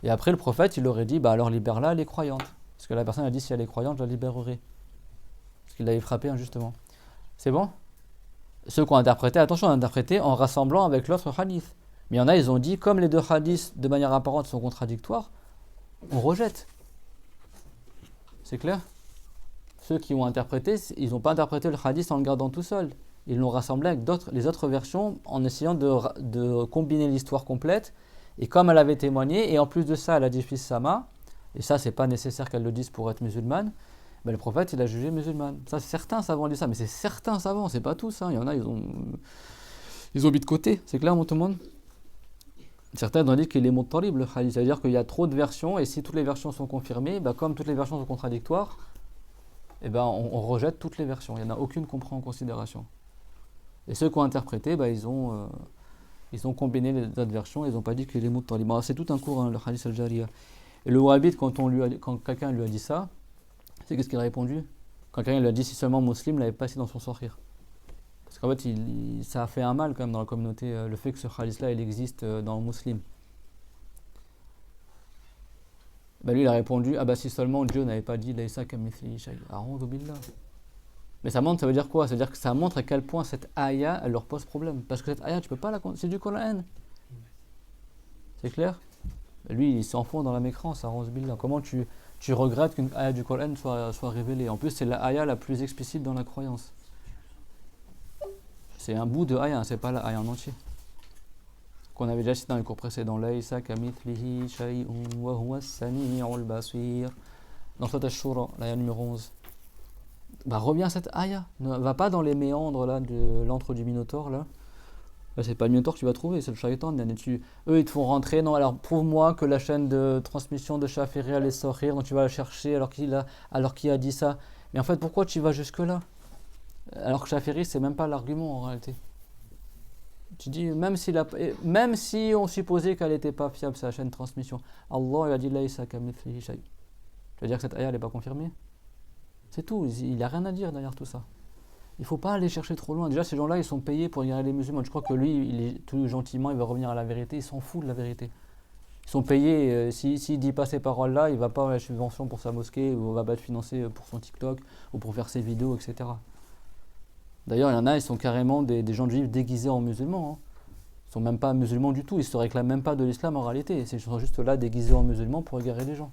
Et après le prophète, il aurait dit, bah alors libère-la, elle est croyante. Parce que la personne a dit, si elle est croyante, je la libérerai. Parce qu'il l'avait frappé injustement. C'est bon? Ceux qui ont interprété, attention, ont interprété en rassemblant avec l'autre hadith. Mais il y en a, ils ont dit, comme les deux hadiths de manière apparente sont contradictoires, on rejette. C'est clair? Ceux qui ont interprété, ils n'ont pas interprété le hadith en le gardant tout seul. Ils l'ont rassemblé avec les autres versions en essayant de combiner l'histoire complète. Et comme elle avait témoigné, et en plus de ça, elle a dit fils sama, et ça, c'est pas nécessaire qu'elle le dise pour être musulmane, ben, le prophète, il a jugé musulmane. Ça, certains savants disent ça, mais c'est certains savants, c'est pas tous. Hein. Il y en a, ils ont mis de côté. C'est clair, tout le monde? Certains ont dit qu'il est muttarib le hadith, c'est-à-dire qu'il y a trop de versions, et si toutes les versions sont confirmées, ben, comme toutes les versions sont contradictoires, eh ben, on rejette toutes les versions. Il n'y en a aucune qu'on prend en considération. Et ceux qui ont interprété, bah, ils ont combiné les autres versions, ils n'ont pas dit qu'il est muttalib. Bon, c'est tout un cours, hein, le hadith al-Jariya. Et le wahhabite, quand quelqu'un lui a dit ça, c'est qu'est-ce qu'il a répondu? Quand quelqu'un lui a dit si seulement Muslim l'avait pas dans son sahih. Parce qu'en fait, ça a fait un mal quand même dans la communauté, le fait que ce hadith-là, il existe dans le Muslim. Bah, lui, il a répondu, ah bah si seulement Dieu n'avait pas dit Laysa kamithlihi shay. A'udhu billah. Mais ça veut dire quoi? Ça veut dire que ça montre à quel point cette ayah, elle leur pose problème. Parce que cette ayah, tu peux pas c'est du Coran. C'est clair? Lui, il s'enfonce dans la mécrance, a'udhu billah. Comment tu regrettes qu'une ayah du Coran soit révélée? En plus, c'est la ayah la plus explicite dans la croyance. C'est un bout de ayah, c'est pas la ayah en entier. Qu'on avait déjà cité dans les cours précédents. Laysa kamithlihi shay'un wa huwa as-sami'ul basir. Dans Sourate Ash-Shura, l'ayah numéro 11. Bah reviens à cette ayah, ne va pas dans les méandres là de l'antre du Minotaure là. Là c'est pas le Minotaure que tu vas trouver, c'est le Shaitan. Eux ils te font rentrer, non alors prouve-moi que la chaîne de transmission de Shafiri allait sortir, donc tu vas la chercher alors qui a dit ça. Mais en fait pourquoi tu vas jusque là? Alors que Shafiri c'est même pas l'argument en réalité. Tu dis même si on supposait qu'elle n'était pas fiable sa chaîne de transmission, Allah il a dit Laysa kamithlihi shay. Tu veux dire que cette ayah elle n'est pas confirmée? C'est tout, il n'y a rien à dire derrière tout ça. Il ne faut pas aller chercher trop loin. Déjà, ces gens-là, ils sont payés pour égarer les musulmans. Je crois que lui, tout gentiment, il va revenir à la vérité. Il s'en fout de la vérité. Ils sont payés. S'il ne dit pas ces paroles-là, il ne va pas avoir la subvention pour sa mosquée, ou il ne va pas être financé pour son TikTok, ou pour faire ses vidéos, etc. D'ailleurs, il y en a, ils sont carrément des gens juifs déguisés en musulmans. Hein. Ils ne sont même pas musulmans du tout. Ils ne se réclament même pas de l'islam en réalité. Ils sont juste là déguisés en musulmans pour égarer les gens.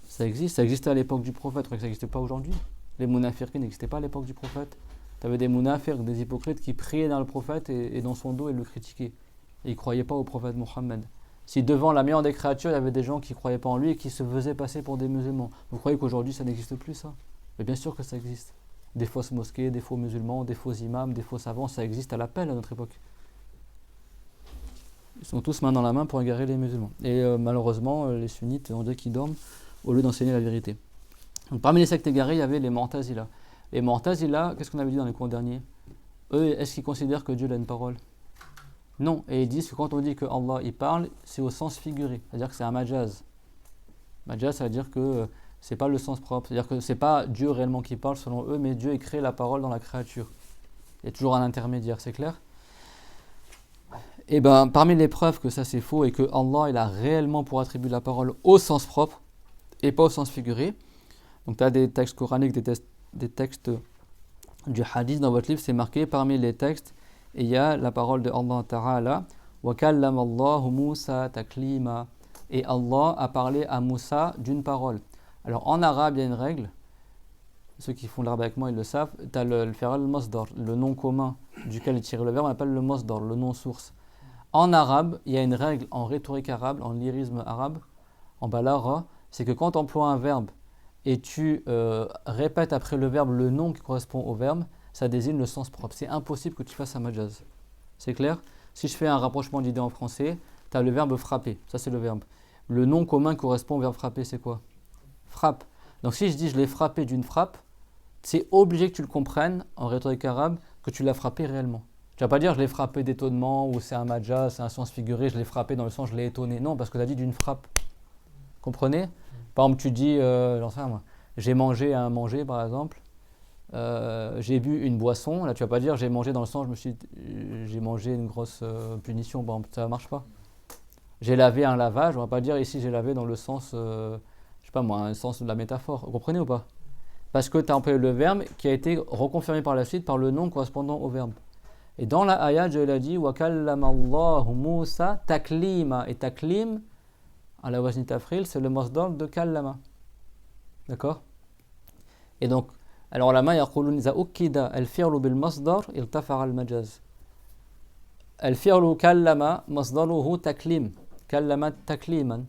Ça existait à l'époque du prophète, je crois que ça n'existe pas aujourd'hui. Les munafiqs n'existaient pas à l'époque du prophète. Tu avais des munafiqs, des hypocrites qui priaient dans le prophète et dans son dos, ils le critiquaient. Et ils ne croyaient pas au prophète Mohammed. Si devant la meilleure des créatures, il y avait des gens qui ne croyaient pas en lui et qui se faisaient passer pour des musulmans, vous croyez qu'aujourd'hui ça n'existe plus ça? Mais bien sûr que ça existe. Des fausses mosquées, des faux musulmans, des faux imams, des faux savants, ça existe à l'appel à notre époque. Ils sont tous main dans la main pour égarer les musulmans. Et malheureusement, les sunnites, on dirait qu'ils dorment au lieu d'enseigner la vérité. Donc, parmi les sectes égarées, il y avait les Mu'tazila. Les Mu'tazila, qu'est-ce qu'on avait dit dans les cours derniers? Eux, est-ce qu'ils considèrent que Dieu a une parole? Non. Et ils disent que quand on dit que Allah il parle, c'est au sens figuré. C'est-à-dire que c'est un majaz. Majaz, ça veut dire que c'est pas le sens propre. C'est-à-dire que c'est pas Dieu réellement qui parle selon eux, mais Dieu il crée la parole dans la créature. Il y a toujours un intermédiaire, c'est clair? Et ben, parmi les preuves que ça c'est faux et que Allah il a réellement pour attribuer la parole au sens propre, et pas au sens figuré. Donc tu as des textes coraniques, des textes du hadith dans votre livre, c'est marqué parmi les textes, et il y a la parole de Allah Ta'ala, wa kallama Allahu Musa taklima, et Allah a parlé à Moussa d'une parole. Alors en arabe, il y a une règle, ceux qui font l'arabe avec moi, ils le savent, tu as le fi'al masdar, le nom commun duquel est tiré le verbe, on appelle le masdar, le nom source. En arabe, il y a une règle en rhétorique arabe, en lyrisme arabe, en balagha, c'est que quand on emploie un verbe et tu répètes après le verbe le nom qui correspond au verbe, ça désigne le sens propre. C'est impossible que tu fasses un majaz. C'est clair? Si je fais un rapprochement d'idée en français, tu as le verbe frapper, ça c'est le verbe. Le nom commun qui correspond au verbe frapper, c'est quoi? Frappe. Donc si je dis je l'ai frappé d'une frappe, c'est obligé que tu le comprennes en rhétorique arabe que tu l'as frappé réellement. Tu vas pas dire je l'ai frappé d'étonnement ou c'est un majaz, c'est un sens figuré, je l'ai frappé dans le sens je l'ai étonné. Non, parce que tu as dit d'une frappe. Comprenez? Par exemple, tu dis, j'en sais rien moi, j'ai mangé à manger par exemple, j'ai bu une boisson. Là, tu vas pas dire j'ai mangé dans le sens j'ai mangé une grosse punition. Bon, ça marche pas. J'ai lavé un lavage. On va pas dire ici j'ai lavé dans le sens, je sais pas moi, un sens de la métaphore. Vous comprenez ou pas? Parce que tu as employé le verbe qui a été reconfirmé par la suite par le nom correspondant au verbe. Et dans la ayat, Dieu l'a dit, wa kallama Allahu Musa taklima. Et taklim, à la wazni tafril, c'est le masdar de kallama. D'accord? Et donc, alors la main yaqulun iza ukkida al-fi'lu bil masdar iltafara al-majaz. Al-fi'lu kallama masdaruhu taklim. Kallama takliman.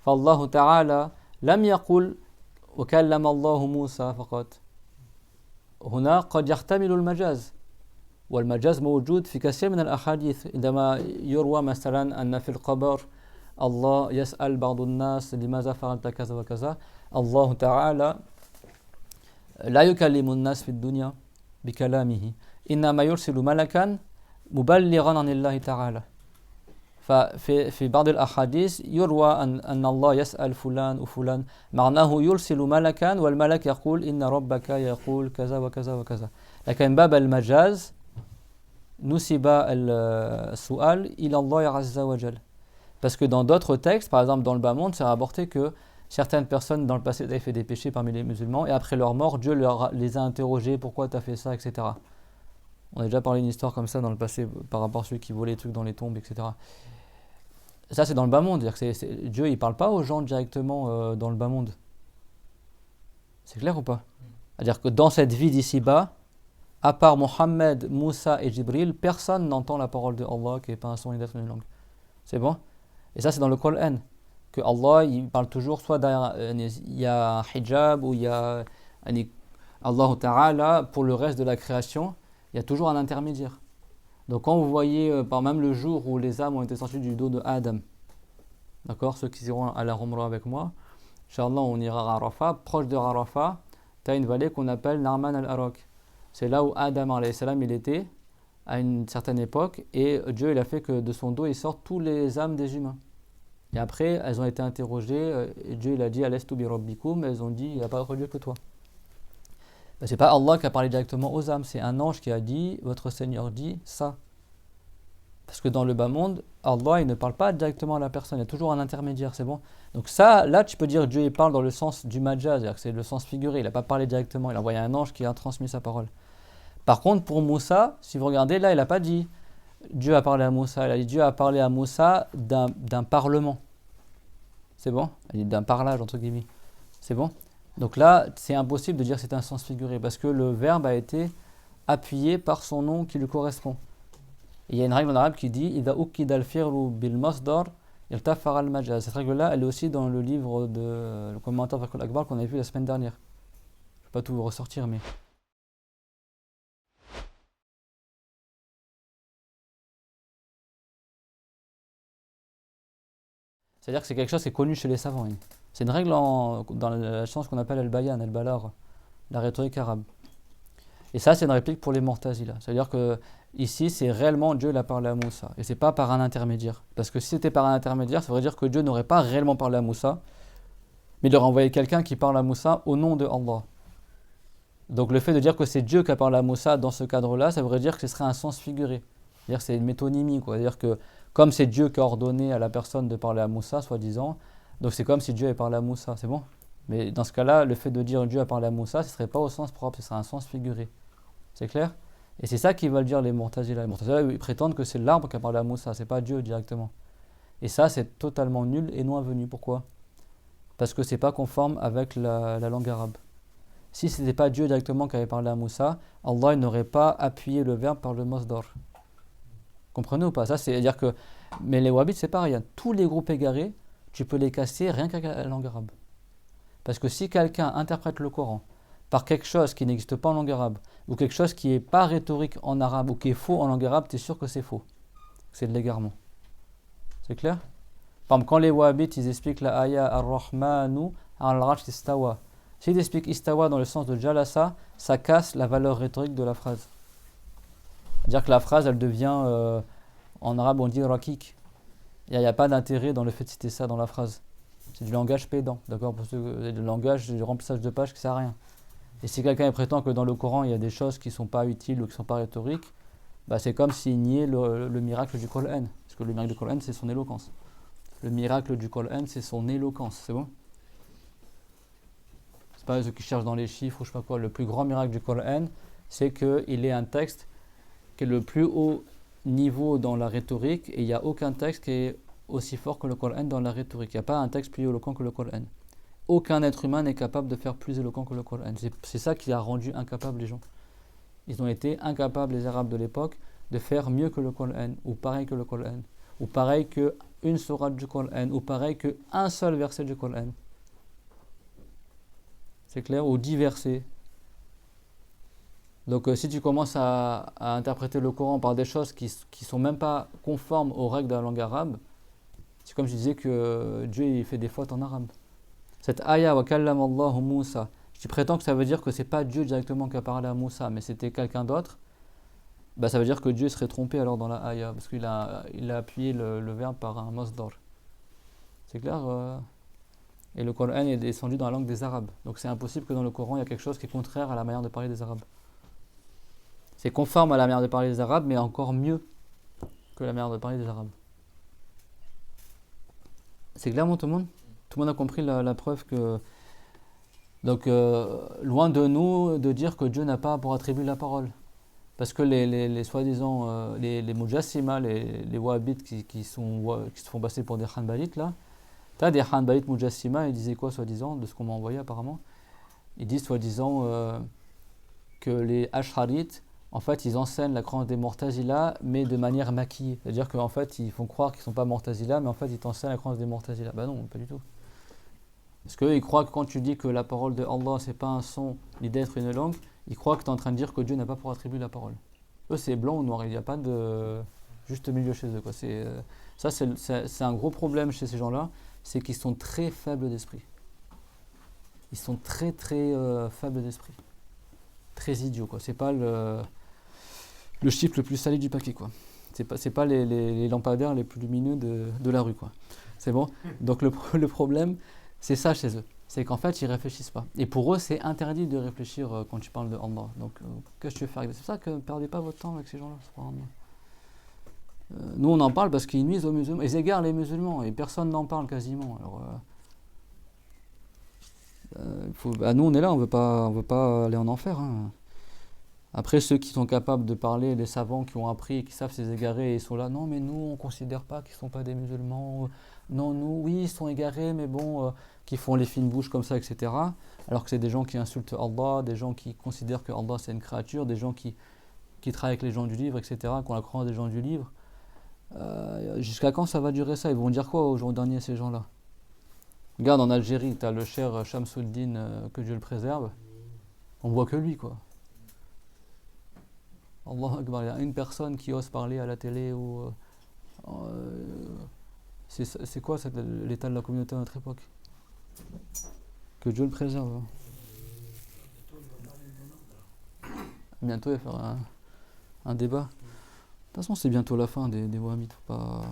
فالله تعالى لم يقل وكلم الله موسى فقط. هنا قد يحتمل المجاز. والمجاز موجود في كثير من الأحاديث عندما يروى مثلا أن في القبر الله يسأل بعض الناس لماذا فعلت كذا وكذا. الله تعالى لا يكلم الناس في الدنيا بكلامه إنما يرسل ملكا مبلغا عن الله تعالى. ففي بعض الأحاديث يروى أن الله يسأل فلان وفلان معناه يرسل ملكا والملك يقول إن ربك يقول كذا وكذا وكذا. لكن باب المجاز نسب السؤال إلى الله عز وجل. Parce que dans d'autres textes, par exemple dans le bas monde, c'est rapporté que certaines personnes dans le passé avaient fait des péchés parmi les musulmans et après leur mort, Dieu les a interrogés, pourquoi tu as fait ça, etc. On a déjà parlé d'une histoire comme ça dans le passé par rapport à ceux qui volaient des trucs dans les tombes, etc. Ça c'est dans le bas monde, c'est-à-dire que Dieu il parle pas aux gens directement dans le bas monde. C'est clair ou pas? C'est-à-dire que dans cette vie d'ici-bas, à part Mohammed, Moussa et Jibril, personne n'entend la parole de Allah qui n'est pas un son et d'être une langue. C'est bon? Et ça c'est dans le Coran, que Allah il parle toujours soit derrière, il y a un hijab ou il y a Allah Ta'ala, pour le reste de la création, il y a toujours un intermédiaire. Donc quand vous voyez, par même le jour où les âmes ont été sorties du dos de Adam, d'accord, ceux qui iront à la Umrah avec moi, Inch'Allah on ira à Arafat, proche de Arafat, tu as une vallée qu'on appelle Narman al-Arak. C'est là où Adam alayhi salam il était à une certaine époque et Dieu il a fait que de son dos il sortent tous les âmes des humains. Et après elles ont été interrogées et Dieu il a dit Alastu bi rabbikum, elles ont dit il n'y a pas d'autre Dieu que toi. Ben, c'est pas Allah qui a parlé directement aux âmes, c'est un ange qui a dit votre Seigneur dit ça. Parce que dans le bas monde, Allah il ne parle pas directement à la personne, il y a toujours un intermédiaire, c'est bon. Donc ça, là tu peux dire Dieu il parle dans le sens du majaz, c'est-à-dire que c'est le sens figuré, il n'a pas parlé directement, il a envoyé un ange qui a transmis sa parole. Par contre pour Moussa, si vous regardez là il n'a pas dit Dieu a parlé à Moussa, il a dit Dieu a parlé à Moussa d'un parlement. C'est bon? Il dit d'un parlage entre guillemets. C'est bon? Donc là c'est impossible de dire que c'est un sens figuré parce que le verbe a été appuyé par son nom qui lui correspond. Et il y a une règle en arabe qui dit Ida ukkida al-fi'lu bil masdar iltafara al-majaz. Cette règle-là, elle est aussi dans le livre de le commentaire Fiqh al-Akbar qu'on a vu la semaine dernière. Je ne vais pas tout vous ressortir, mais. C'est-à-dire que c'est quelque chose qui est connu chez les savants. C'est une règle dans la science qu'on appelle al-bayan, al-balar, la rhétorique arabe. Et ça, c'est une réplique pour les Mu'tazila. C'est-à-dire que ici, c'est réellement Dieu l'a parlé à Moussa. Et c'est pas par un intermédiaire. Parce que si c'était par un intermédiaire, ça voudrait dire que Dieu n'aurait pas réellement parlé à Moussa, mais il aurait envoyé quelqu'un qui parle à Moussa au nom de Allah. Donc le fait de dire que c'est Dieu qui a parlé à Moussa dans ce cadre-là, ça voudrait dire que ce serait un sens figuré. C'est-à-dire que c'est une métonymie, quoi. C'est-à-dire que comme c'est Dieu qui a ordonné à la personne de parler à Moussa, soi-disant, donc c'est comme si Dieu avait parlé à Moussa, c'est bon? Mais dans ce cas-là, le fait de dire Dieu a parlé à Moussa, ce ne serait pas au sens propre, ce serait un sens figuré. C'est clair? Et c'est ça qu'ils veulent dire les Mu'tazila. Les Mu'tazila, ils prétendent que c'est l'arbre qui a parlé à Moussa, c'est pas Dieu directement. Et ça, c'est totalement nul et non avenu. Pourquoi? Parce que c'est pas conforme avec la langue arabe. Si ce n'était pas Dieu directement qui avait parlé à Moussa, Allah n'aurait pas appuyé le verbe par le masdar. Comprenez ou pas? Ça, c'est-à-dire que. Mais les wahhabites, c'est pareil. Tous les groupes égarés, tu peux les casser rien qu'avec la langue arabe. Parce que si quelqu'un interprète le Coran par quelque chose qui n'existe pas en langue arabe, ou quelque chose qui n'est pas rhétorique en arabe, ou qui est faux en langue arabe, tu es sûr que c'est faux. C'est de l'égarement. C'est clair? Par exemple, quand les wahhabites, ils expliquent la ayah ar-Rahmanu al-Arsh istawa. S'ils expliquent istawa dans le sens de jalasa, ça casse la valeur rhétorique de la phrase. C'est-à-dire que la phrase, elle devient, en arabe, on dit rakik. Il n'y a pas d'intérêt dans le fait de citer ça dans la phrase. C'est du langage pédant, d'accord? Parce que du langage, du remplissage de pages qui ne sert à rien. Et si quelqu'un prétend que dans le Coran, il y a des choses qui ne sont pas utiles ou qui ne sont pas rhétoriques, bah c'est comme s'il niait le miracle du Coran. Parce que le miracle du Coran, c'est son éloquence. Le miracle du Coran, c'est son éloquence, c'est bon? C'est pas ceux qui cherchent dans les chiffres ou je sais pas quoi. Le plus grand miracle du Coran, c'est qu'il est un texte qui est le plus haut niveau dans la rhétorique et il n'y a aucun texte qui est aussi fort que le Coran dans la rhétorique. Il n'y a pas un texte plus éloquent que le Coran. Aucun être humain n'est capable de faire plus éloquent que le Coran. C'est ça qui a rendu incapables les gens. Ils ont été incapables, les Arabes de l'époque, de faire mieux que le Coran, ou pareil que le Coran, ou pareil qu'une sourate du Coran, ou pareil qu'un seul verset du Coran. C'est clair? Ou 10 versets. Donc si tu commences à interpréter le Coran par des choses qui ne sont même pas conformes aux règles de la langue arabe, c'est comme je disais que Dieu il fait des fautes en arabe. Cette ayah wa kallama Allahu Musa, je prétends que ça veut dire que c'est pas Dieu directement qui a parlé à Moussa, mais c'était quelqu'un d'autre. Bah ça veut dire que Dieu serait trompé alors dans la ayah, parce qu'il a appuyé le verbe par un masdar. C'est clair? Et le Coran est descendu dans la langue des Arabes. Donc c'est impossible que dans le Coran il y a quelque chose qui est contraire à la manière de parler des Arabes. C'est conforme à la manière de parler des Arabes, mais encore mieux que la manière de parler des Arabes. C'est clair, tout le monde? Tout le monde a compris la preuve que... Donc, loin de nous de dire que Dieu n'a pas pour attribuer la parole. Parce que les soi-disant, les mujassima, les wahhabites qui se font passer pour des hanbalites, là, tu as des hanbalites mujassima, ils disaient quoi, soi-disant, de ce qu'on m'a envoyé apparemment? Ils disent, soi-disant, que les asharites, en fait, ils enseignent la croyance des Mu'tazila, mais de manière maquillée. C'est-à-dire qu'en fait, ils font croire qu'ils ne sont pas Mu'tazila, mais en fait, ils t'enseignent la croyance des Mu'tazila. Bah non, pas du tout. Parce qu'ils croient que quand tu dis que la parole de Allah, c'est pas un son, ni d'être une langue, ils croient que tu es en train de dire que Dieu n'a pas pour attribuer la parole. Eux, c'est blanc ou noir, il n'y a pas de juste milieu chez eux, quoi. Ça, c'est un gros problème chez ces gens-là, c'est qu'ils sont très faibles d'esprit. Ils sont très, très faibles d'esprit. Très idiots, quoi. C'est pas le chiffre le plus salé du paquet, quoi. C'est pas les lampadaires les plus lumineux de la rue, quoi. C'est bon? Donc le problème, c'est ça chez eux. C'est qu'en fait, ils réfléchissent pas. Et pour eux, c'est interdit de réfléchir quand tu parles de Allah. Donc, qu'est-ce que tu veux faire? C'est pour ça que ne perdez pas votre temps avec ces gens-là. Nous, on en parle parce qu'ils nuisent aux musulmans. Ils égarent les musulmans et personne n'en parle quasiment. Alors, nous, on est là, on veut pas aller en enfer. Hein. Après, ceux qui sont capables de parler, les savants qui ont appris et qui savent ces égarés, ils sont là. Non, mais nous, on ne considère pas qu'ils ne sont pas des musulmans. Non, nous, oui, ils sont égarés, mais bon, qui font les fines bouches comme ça, etc. Alors que c'est des gens qui insultent Allah, des gens qui considèrent que Allah c'est une créature, des gens qui travaillent avec les gens du livre, etc., qui ont la croyance des gens du livre. Jusqu'à quand ça va durer ça? Ils vont dire quoi au jour dernier, ces gens-là? Regarde, en Algérie, tu as le cher Shamsuddin, que Dieu le préserve. On voit que lui, quoi. Allah Akbar, il y a une personne qui ose parler à la télé ou... c'est quoi l'état de la communauté à notre époque? Que Dieu le préserve. Hein. Bientôt, il va faire un débat. De toute façon, c'est bientôt la fin des wahhabites. Faut pas...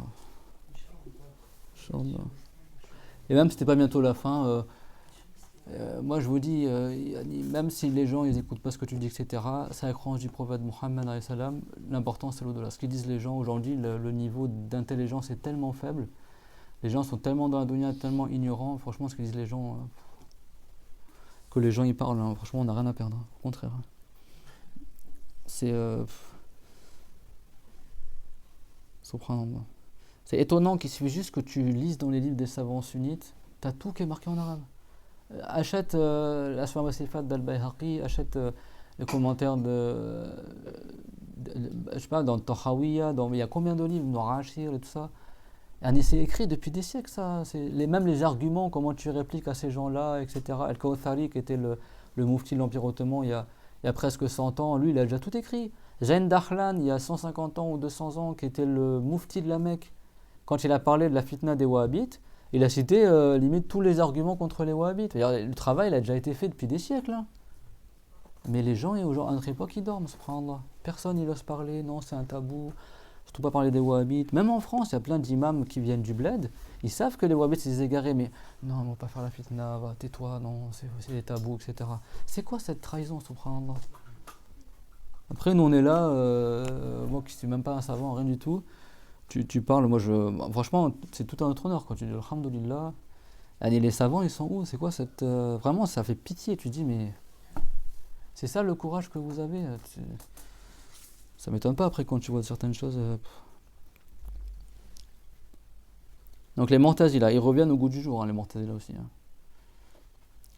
Et même si c'était pas bientôt la fin, moi je vous dis, même si les gens ils n'écoutent pas ce que tu dis, etc., c'est la croyance du prophète Mohammed, l'important c'est l'au-delà. Ce qu'ils disent les gens aujourd'hui, le niveau d'intelligence est tellement faible, les gens sont tellement dans la dunya, tellement ignorants, franchement ce qu'ils disent les gens, que les gens y parlent, hein, franchement on n'a rien à perdre, hein, au contraire. Hein. C'est... Subhanallah. C'est étonnant qu'il suffit juste que tu lises dans les livres des savants sunnites, t'as tout qui est marqué en arabe. Achète l'Asma wa Sifat d'Al-Bayhaqi, achète les commentaires je sais pas, dans Tahawiya, il y a combien de livres, dans Ashir et tout ça. C'est écrit depuis des siècles, ça. Même les arguments, comment tu répliques à ces gens-là, etc. Al-Kawthari, qui était le mufti de l'Empire ottoman il y a presque 100 ans, lui, il a déjà tout écrit. Zayn Dahlan, il y a 150 ans ou 200 ans, qui était le mufti de la Mecque, quand il a parlé de la fitna des Wahhabites, il a cité limite tous les arguments contre les Wahhabites. Le travail il a déjà été fait depuis des siècles. Hein. Mais les gens, à notre époque, ils dorment, subhanallah. Personne n'ose parler, non, c'est un tabou. Surtout pas parler des Wahhabites. Même en France, il y a plein d'imams qui viennent du bled. Ils savent que les Wahhabites, c'est des égarés, mais non, on ne va pas faire la fitna, va, tais-toi, non, c'est des tabous, etc. C'est quoi cette trahison, subhanallah? Après, nous, on est là, moi qui ne suis même pas un savant, rien du tout. Tu parles, franchement, c'est tout un autre honneur quand tu dis alhamdoulilah. Allez, les savants, ils sont où? C'est quoi cette. Vraiment, ça fait pitié. Tu dis, mais. C'est ça le courage que vous avez. Ça m'étonne pas après quand tu vois certaines choses. Donc, les Mu'tazila, ils reviennent au goût du jour, hein, les Mu'tazila aussi. Hein.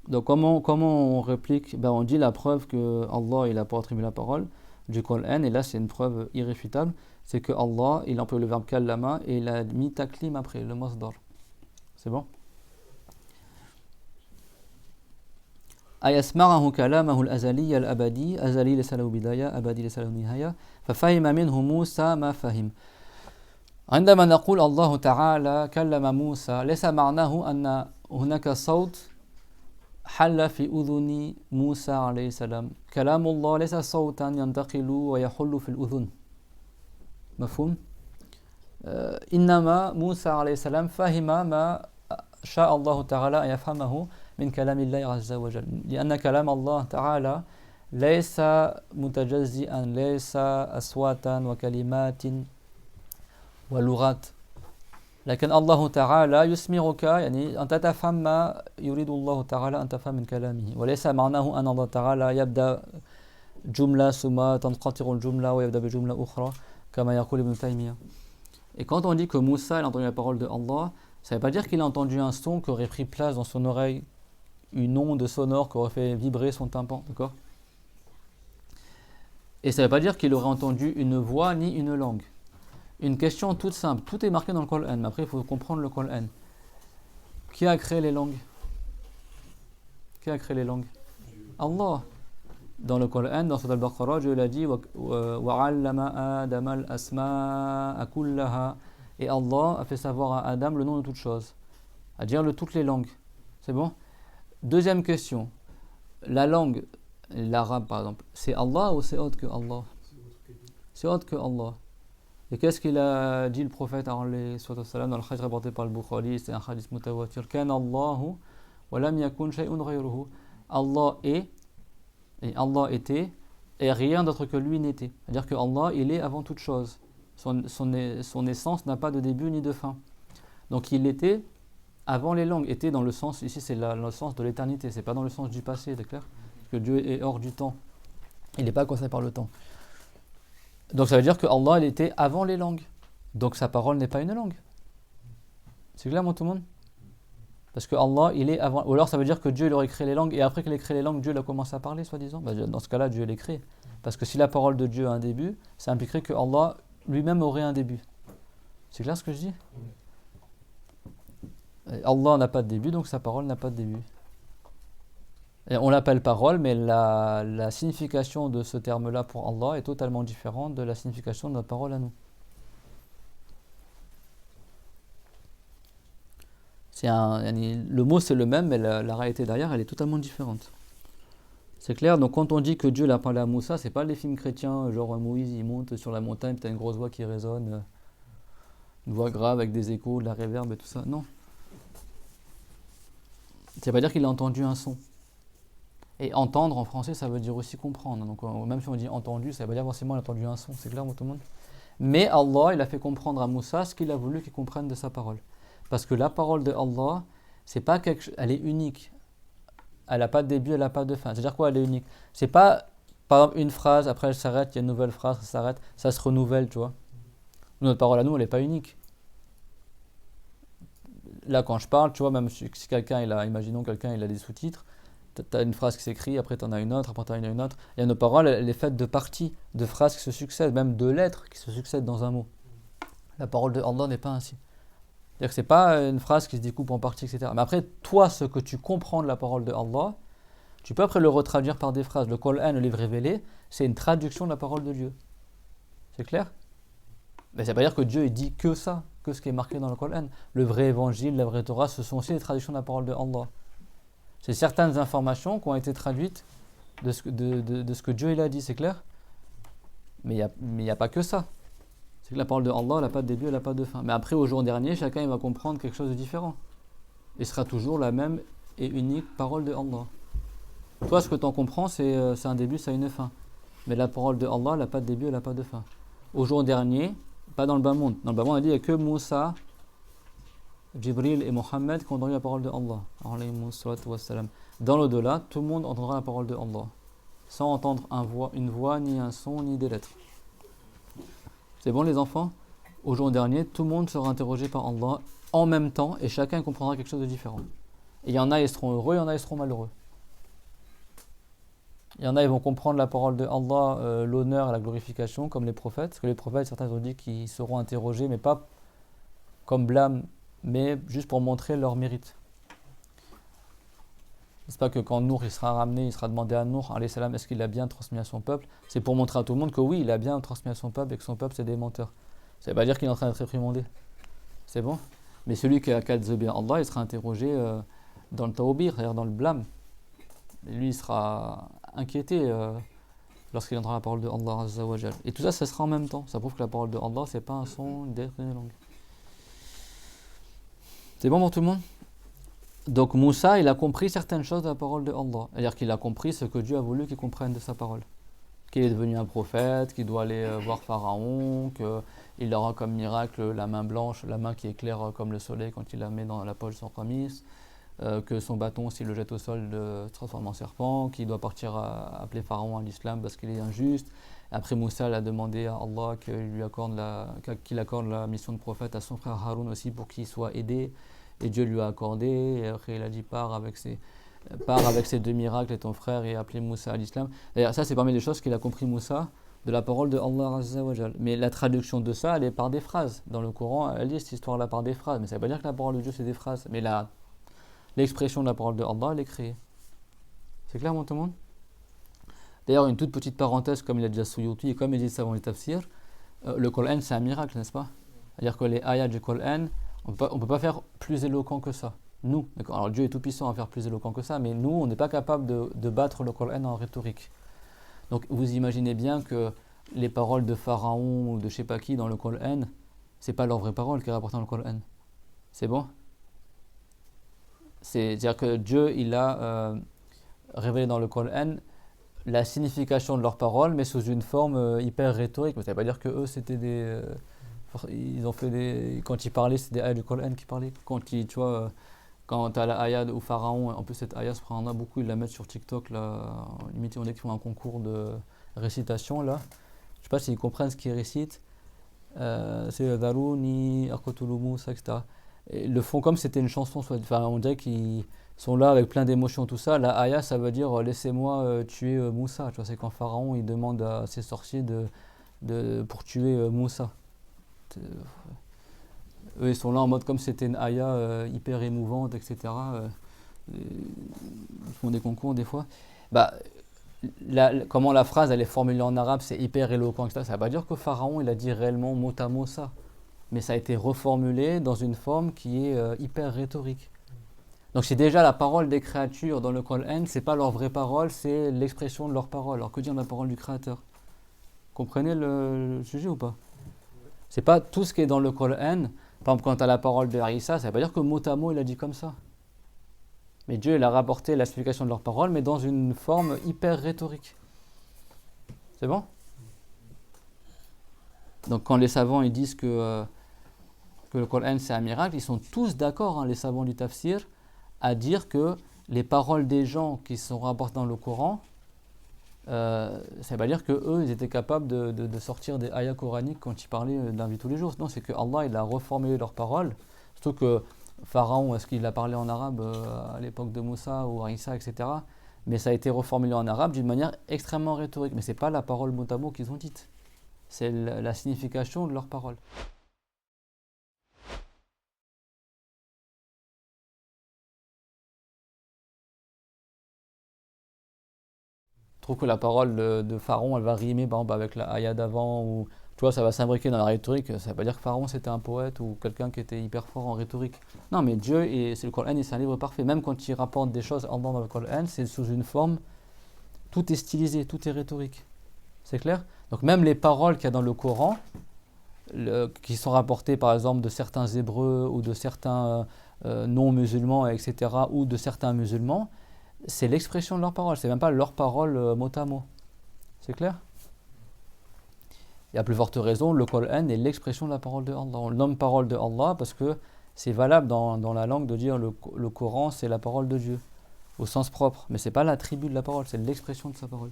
Donc, comment on réplique? On dit la preuve que Allah, il a pas attribué la parole du Coran, et là, c'est une preuve irréfutable. C'est que Allah, il emploie le verbe kallama et il a mis taklim après, le masdar. C'est bon? أيسمعه كلامه الأزلي الأبدي أزلي ليس له بداية أبدي ليس له نهاية ففهم منه موسى ما فهم عندما نقول الله تعالى كلم موسى ليس معناه أن هناك صوت حل في أذن موسى عليه السلام كلام الله ليس صوتا ينتقل ويحل في الأذن مفهوم؟ إنما موسى عليه السلام فهم ما شاء الله تعالى أن يفهمه من كلام الله عز وجل لأن كلام الله تعالى ليس متجزئا ليس أصواتا وكلمات ولغات لكن الله تعالى يسمعك يعني أنت تفهم ما يريد الله تعالى أن تفهم من كلامه وليس معناه أن الله تعالى يبدأ جملة ثم تنقطع الجملة ويبدأ بجملة أخرى كما يقول ابن تيمية. Et quand on dit que Moussa a entendu la parole de Allah, ça ne veut pas dire qu'il a entendu un son qui aurait pris place dans son oreille, une onde sonore qui aurait fait vibrer son tympan, d'accord? Et ça ne veut pas dire qu'il aurait entendu une voix ni une langue. Une question toute simple, tout est marqué dans le Coran, mais après il faut comprendre le Coran. Qui a créé les langues? Qui a créé les langues? Allah. Dans le Coran, dans Sourate Al-Baqarah, Dieu l'a dit وَعَلَّمَ آدَمَ الْأَسْمَاءَ كُلَّهَا. Et Allah a fait savoir à Adam le nom de toutes choses, à dire toutes les langues. C'est bon? Deuxième question, la langue, l'arabe par exemple, c'est Allah ou c'est autre que Allah? C'est autre que Allah. Et qu'est-ce qu'il a dit le prophète dans le hadith rapporté par le Bukhari? C'est un hadith mutawatir. Kana Allahu wa lam yakun shay'un ghayruhu. Allah est, et Allah était, et rien d'autre que lui n'était. C'est-à-dire que Allah, il est avant toute chose. Son essence n'a pas de début ni de fin. Donc il était avant les langues. Était dans le sens, ici c'est le sens de l'éternité, c'est pas dans le sens du passé, c'est clair? Parce que Dieu est hors du temps. Il n'est pas concerné par le temps. Donc ça veut dire que Allah, il était avant les langues. Donc sa parole n'est pas une langue. C'est clair, tout le monde? Parce que Allah, il est avant. Ou alors ça veut dire que Dieu, il aurait créé les langues, et après qu'il ait créé les langues, Dieu il a commencé à parler, soi-disant. Dans ce cas-là, Dieu les crée. Parce que si la parole de Dieu a un début, ça impliquerait que Allah lui-même aurait un début. C'est clair ce que je dis? Allah n'a pas de début, donc sa parole n'a pas de début. Et on l'appelle parole, mais la signification de ce terme-là pour Allah est totalement différente de la signification de notre parole à nous. Le mot c'est le même, mais la réalité derrière elle est totalement différente. C'est clair? Donc quand on dit que Dieu l'a parlé à Moussa, c'est pas les films chrétiens, genre Moïse il monte sur la montagne, puis t'as une grosse voix qui résonne, une voix grave avec des échos, de la réverb et tout ça. Non. Ça veut pas dire qu'il a entendu un son. Et entendre en français, ça veut dire aussi comprendre. Donc même si on dit entendu, ça veut pas dire forcément qu'il a entendu un son. C'est clair, tout le monde? Mais Allah, il a fait comprendre à Moussa ce qu'il a voulu qu'il comprenne de sa parole. Parce que la parole de Allah, c'est pas quelque chose, elle est unique. Elle n'a pas de début, elle n'a pas de fin. C'est-à-dire quoi, elle est unique? C'est pas, par exemple, une phrase, après elle s'arrête, il y a une nouvelle phrase, ça s'arrête, ça se renouvelle, tu vois. Notre parole à nous, elle n'est pas unique. Là, quand je parle, tu vois, même si quelqu'un, imaginons quelqu'un, il a des sous-titres, tu as une phrase qui s'écrit, après tu en as une autre, après tu en as une autre. Et nos paroles, elle est faite de parties, de phrases qui se succèdent, même de lettres qui se succèdent dans un mot. La parole de Allah n'est pas ainsi. C'est-à-dire que ce n'est pas une phrase qui se découpe en parties, etc. Mais après, toi, ce que tu comprends de la parole de Allah, tu peux après le retraduire par des phrases. Le Coran, le livre révélé, c'est une traduction de la parole de Dieu. C'est clair? Mais ça ne veut pas dire que Dieu il dit que ça, que ce qui est marqué dans le Coran. Le vrai évangile, la vraie Torah, ce sont aussi des traductions de la parole de Allah. C'est certaines informations qui ont été traduites de ce que Dieu il a dit, c'est clair? Mais il n'y a pas que ça. C'est que la parole de Allah, elle n'a pas de début, elle n'a pas de fin. Mais après, au jour dernier, chacun il va comprendre quelque chose de différent. Et ce sera toujours la même et unique parole de Allah. Toi, ce que tu en comprends, c'est un début, c'est une fin. Mais la parole de Allah, elle n'a pas de début, elle n'a pas de fin. Au jour dernier, pas dans le bas monde. Dans le bas monde, on a dit qu'il n'y a que Moussa, Jibril et Mohammed qui ont entendu la parole de Allah. Dans l'au-delà, tout le monde entendra la parole de Allah. Sans entendre une voix, ni un son, ni des lettres. C'est bon les enfants? Au jour dernier, tout le monde sera interrogé par Allah en même temps et chacun comprendra quelque chose de différent. Et il y en a, ils seront heureux, il y en a, ils seront malheureux. Il y en a, ils vont comprendre la parole de Allah, l'honneur et la glorification, comme les prophètes. Parce que les prophètes, certains ont dit qu'ils seront interrogés, mais pas comme blâme, mais juste pour montrer leur mérite. C'est pas que quand Nour il sera ramené, il sera demandé à Nour, alayhi salam, est-ce qu'il a bien transmis à son peuple? C'est pour montrer à tout le monde que oui, il a bien transmis à son peuple et que son peuple c'est des menteurs. Ça ne veut pas dire qu'il est en train d'être réprimandé. C'est bon? Mais celui qui a désobéi à Allah, il sera interrogé dans le tawbir, c'est-à-dire dans le blâme. Et lui, il sera inquiété lorsqu'il entendra la parole de Allah Azza wa Jal. Et tout ça, ça sera en même temps. Ça prouve que la parole de Allah, c'est pas un son derrière une langue. C'est bon pour tout le monde? Donc Moussa, il a compris certaines choses de la parole de Allah. C'est-à-dire qu'il a compris ce que Dieu a voulu qu'il comprenne de sa parole. Qu'il est devenu un prophète, qu'il doit aller voir Pharaon, qu'il aura comme miracle la main blanche, la main qui éclaire comme le soleil quand il la met dans la poche de son qamis, que son bâton, s'il le jette au sol, se transforme en serpent, qu'il doit partir appeler Pharaon à l'islam parce qu'il est injuste. Après Moussa, il a demandé à Allah qu'il accorde la mission de prophète à son frère Haroun aussi pour qu'il soit aidé. Et Dieu lui a accordé, et après il a dit pars avec ces deux miracles et ton frère et appelez Moussa à l'islam. D'ailleurs ça c'est parmi les choses qu'il a compris Moussa de la parole de Allah Azza wa Jal. Mais la traduction de ça elle est par des phrases. Dans le Coran elle dit cette histoire là par des phrases. Mais ça ne veut pas dire que la parole de Dieu c'est des phrases. Mais l'expression de la parole de Allah elle est créée. C'est clair tout le monde? D'ailleurs une toute petite parenthèse comme il a dit à Suyuti et comme il dit avant les tafsirs, le Coran c'est un miracle n'est-ce pas? C'est-à-dire que les ayats du Coran on ne peut pas faire plus éloquent que ça. Nous, d'accord. Alors Dieu est tout puissant à faire plus éloquent que ça, mais nous, on n'est pas capable de battre le Coran en rhétorique. Donc vous imaginez bien que les paroles de Pharaon ou de je sais pas qui dans le Coran, c'est pas leur vraie parole qui est rapportée dans le Coran. C'est bon? C'est-à-dire que Dieu, il a révélé dans le Coran la signification de leurs paroles, mais sous une forme hyper rhétorique. Ça ne veut pas dire que eux, c'était des... ils ont fait quand ils parlaient, c'était des ayats du Coran qui parlaient. Quand tu vois, quand tu as la ayat au Pharaon, en plus cette ayat, on a beaucoup, ils la mettent sur TikTok, là, limite on dit qu'ils font un concours de récitation, là. Je sais pas s'ils comprennent ce qu'ils récitent. C'est Daruni, Akotulumu, etc. Et le font comme si c'était une chanson, enfin on dirait qu'ils sont là avec plein d'émotions, tout ça. La ayat, ça veut dire laissez-moi tuer Moussa. Tu vois, c'est quand Pharaon il demande à ses sorciers pour tuer Moussa. Eux ils sont là en mode comme c'était une ayah hyper émouvante, etc. Ils font des concours des fois. Bah, comment la phrase elle est formulée en arabe, c'est hyper éloquent, etc. Ça ne veut pas dire que Pharaon il a dit réellement mot à mot ça, mais ça a été reformulé dans une forme qui est hyper rhétorique. Donc c'est déjà la parole des créatures dans le Coran, c'est pas leur vraie parole, c'est l'expression de leur parole. Alors que dire de la parole du Créateur? Comprenez le sujet ou pas? C'est pas tout ce qui est dans le Coran. Par exemple, quand tu as la parole de Isa, ça ne veut pas dire que mot à mot il a dit comme ça. Mais Dieu il a rapporté l'explication de leur parole, mais dans une forme hyper rhétorique. C'est bon? Donc quand les savants ils disent que le Coran c'est un miracle, ils sont tous d'accord, les savants du tafsir, à dire que les paroles des gens qui sont rapportées dans le Coran, ça ne veut pas dire qu'eux, ils étaient capables de sortir des ayats coraniques quand ils parlaient de la vie tous les jours. Non, c'est que Allah, il a reformulé leurs paroles. Surtout que Pharaon, est-ce qu'il a parlé en arabe à l'époque de Moussa ou Isa, etc. Mais ça a été reformulé en arabe d'une manière extrêmement rhétorique. Mais ce n'est pas la parole mot à mot qu'ils ont dite. C'est la signification de leurs paroles. trouve que la parole de Pharaon, elle va rimer par exemple avec la ayah d'avant, ou tu vois, ça va s'imbriquer dans la rhétorique. Ça ne veut pas dire que Pharaon c'était un poète ou quelqu'un qui était hyper fort en rhétorique. Non, mais Dieu, c'est le Coran, c'est un livre parfait. Même quand il rapporte des choses dans le Coran, c'est sous une forme, tout est stylisé, tout est rhétorique. C'est clair? Donc même les paroles qu'il y a dans le Coran, qui sont rapportées par exemple de certains Hébreux ou de certains non-musulmans, etc., ou de certains musulmans, c'est l'expression de leurs paroles, c'est même pas leurs paroles mot à mot. C'est clair? Et à plus forte raison, le Coran est l'expression de la parole de Allah. On le nomme parole de Allah parce que c'est valable dans la langue de dire le Coran c'est la parole de Dieu, au sens propre. Mais c'est pas l'attribut de la parole, c'est l'expression de sa parole.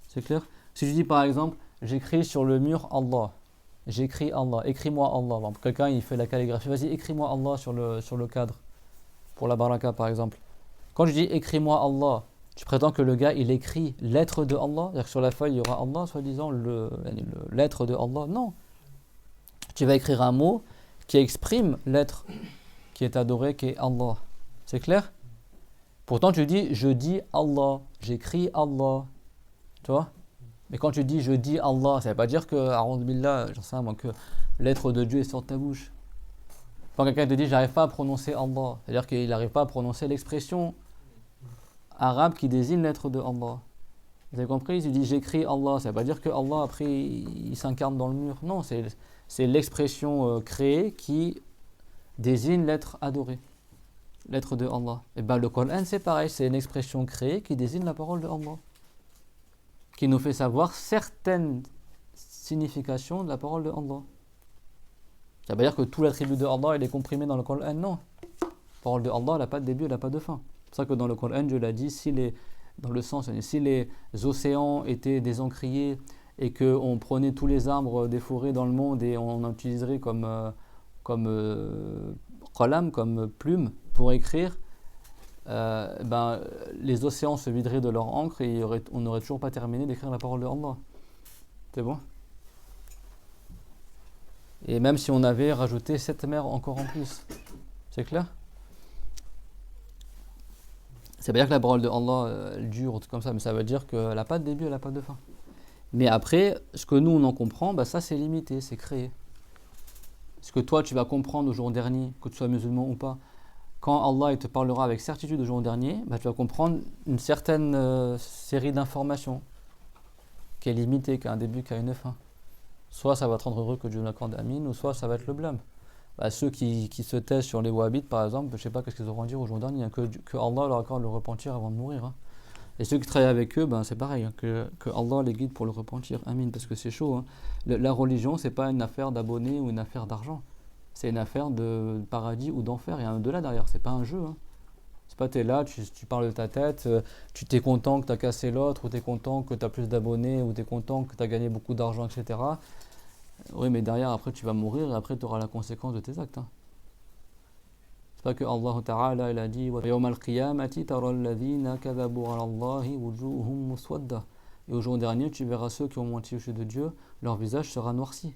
C'est clair? Si je dis par exemple, j'écris sur le mur Allah, j'écris Allah, écris-moi Allah. Bon, quelqu'un il fait la calligraphie, vas-y écris-moi Allah sur le cadre, pour la baraka par exemple. Quand je dis écris-moi Allah, tu prétends que le gars il écrit l'être de Allah, c'est-à-dire que sur la feuille il y aura Allah, soi-disant l'être de Allah. Non. Tu vas écrire un mot qui exprime l'être qui est adoré, qui est Allah. C'est clair? Pourtant tu dis je dis Allah, j'écris Allah. Tu vois? Mais quand tu dis je dis Allah, ça ne veut pas dire que, a'oudhu billah, j'en sais moi, que l'être de Dieu est sur ta bouche. Quand quelqu'un te dit j'arrive pas à prononcer Allah, c'est-à-dire qu'il n'arrive pas à prononcer l'expression arabe qui désigne l'être de Allah. Vous avez compris? Il dit j'écris Allah, ça ne veut pas dire que Allah après il s'incarne dans le mur. Non, c'est l'expression créée qui désigne l'être adoré, l'être de Allah. Et bien le Coran c'est pareil, c'est une expression créée qui désigne la parole de Allah, qui nous fait savoir certaines significations de la parole de Allah. Ça veut pas dire que tout l'attribut de Allah il est comprimé dans le Coran, non. La parole de Allah, elle n'a pas de début, elle n'a pas de fin. C'est pour ça que dans le Coran, Dieu l'a dit, si les océans étaient désencriés et qu'on prenait tous les arbres des forêts dans le monde et on en utiliserait comme qalam, comme plume pour écrire, les océans se videraient de leur encre et on n'aurait toujours pas terminé d'écrire la parole de Allah. C'est bon? Et même si on avait rajouté 7 mers encore en plus. C'est clair? Ça veut dire que la parole de Allah elle dure, tout comme ça, mais ça veut dire qu'elle n'a pas de début, elle n'a pas de fin. Mais après, ce que nous on en comprend, ça c'est limité, c'est créé. Ce que toi tu vas comprendre au jour dernier, que tu sois musulman ou pas, quand Allah il te parlera avec certitude au jour dernier, tu vas comprendre une certaine série d'informations qui est limitée, qui a un début, qui a une fin. Soit ça va te rendre heureux que Dieu l'accorde Amin, ou soit ça va être le blâme. Ceux qui se taisent sur les wahhabites par exemple, je ne sais pas qu'est-ce qu'ils auront à dire au jour dernier, que Allah leur accorde le repentir avant de mourir. Et ceux qui travaillent avec eux, c'est pareil, que Allah les guide pour le repentir. Amin, parce que c'est chaud. La religion, c'est pas une affaire d'abonnés ou une affaire d'argent. C'est une affaire de paradis ou d'enfer. Il y a un au-delà derrière, c'est pas un jeu. C'est pas t'es là, tu parles de ta tête, tu t'es content que tu as cassé l'autre, ou tu es content que tu as plus d'abonnés, ou tu es content que tu as gagné beaucoup d'argent, etc. Oui, mais derrière, après, tu vas mourir et après, tu auras la conséquence de tes actes. C'est pas que Allah Ta'ala, il a dit وَيَوْمَ الْقِيَامَةِ تَرَى الَّذِينَ كَذَبُوا عَلَى اللَّهِ وُجُوهُمْ مُسْوَدَّةٌ. Et au jour dernier, tu verras ceux qui ont menti au sujet de Dieu, leur visage sera noirci.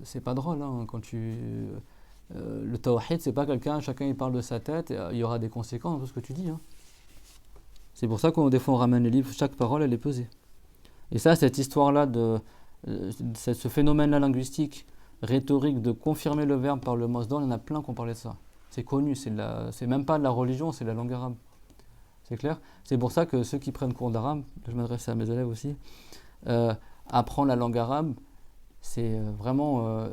C'est pas drôle, quand le tawhid, c'est pas chacun il parle de sa tête, il y aura des conséquences dans tout ce que tu dis. C'est pour ça qu'on des fois on ramène les livres, chaque parole elle est pesée. Et ça, cette histoire-là ce phénomène-là linguistique, rhétorique, de confirmer le verbe par le masdar, il y en a plein qui ont parlé de ça. C'est connu, c'est même pas de la religion, c'est de la langue arabe. C'est clair? C'est pour ça que ceux qui prennent cours d'arabe, je m'adresse à mes élèves aussi, apprendre la langue arabe, c'est vraiment...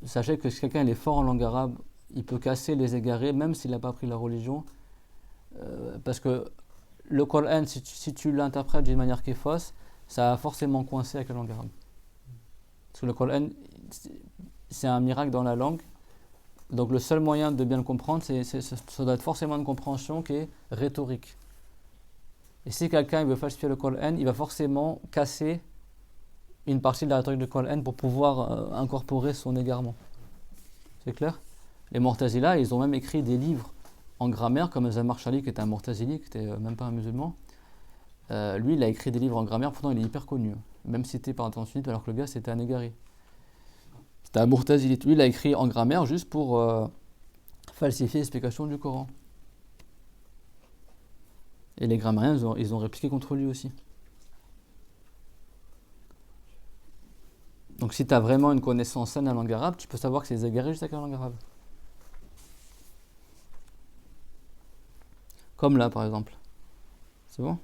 sachez que si quelqu'un est fort en langue arabe, il peut casser les égarés, même s'il n'a pas appris la religion, parce que le Coran, si tu l'interprètes d'une manière qui est fausse, ça va forcément coincer avec la langue arabe. Parce que le Coran, c'est un miracle dans la langue. Donc le seul moyen de bien le comprendre, ça doit être forcément une compréhension qui est rhétorique. Et si quelqu'un veut falsifier le Coran, il va forcément casser une partie de la rhétorique du Coran pour pouvoir incorporer son égarement. C'est clair? Les Mu'tazila, ils ont même écrit des livres en grammaire, comme Zamarshali, qui était un Mu'tazili, qui n'était même pas un musulman. Lui, il a écrit des livres en grammaire, pourtant il est hyper connu, même cité par un sunnite, alors que le gars c'était un égaré. C'était un Mu'tazili. Lui, il a écrit en grammaire juste pour falsifier l'explication du Coran. Et les grammairiens, ils ont répliqué contre lui aussi. Donc si tu as vraiment une connaissance saine de la langue arabe, tu peux savoir que c'est les égarés juste avec la langue arabe. Comme là, par exemple. C'est bon?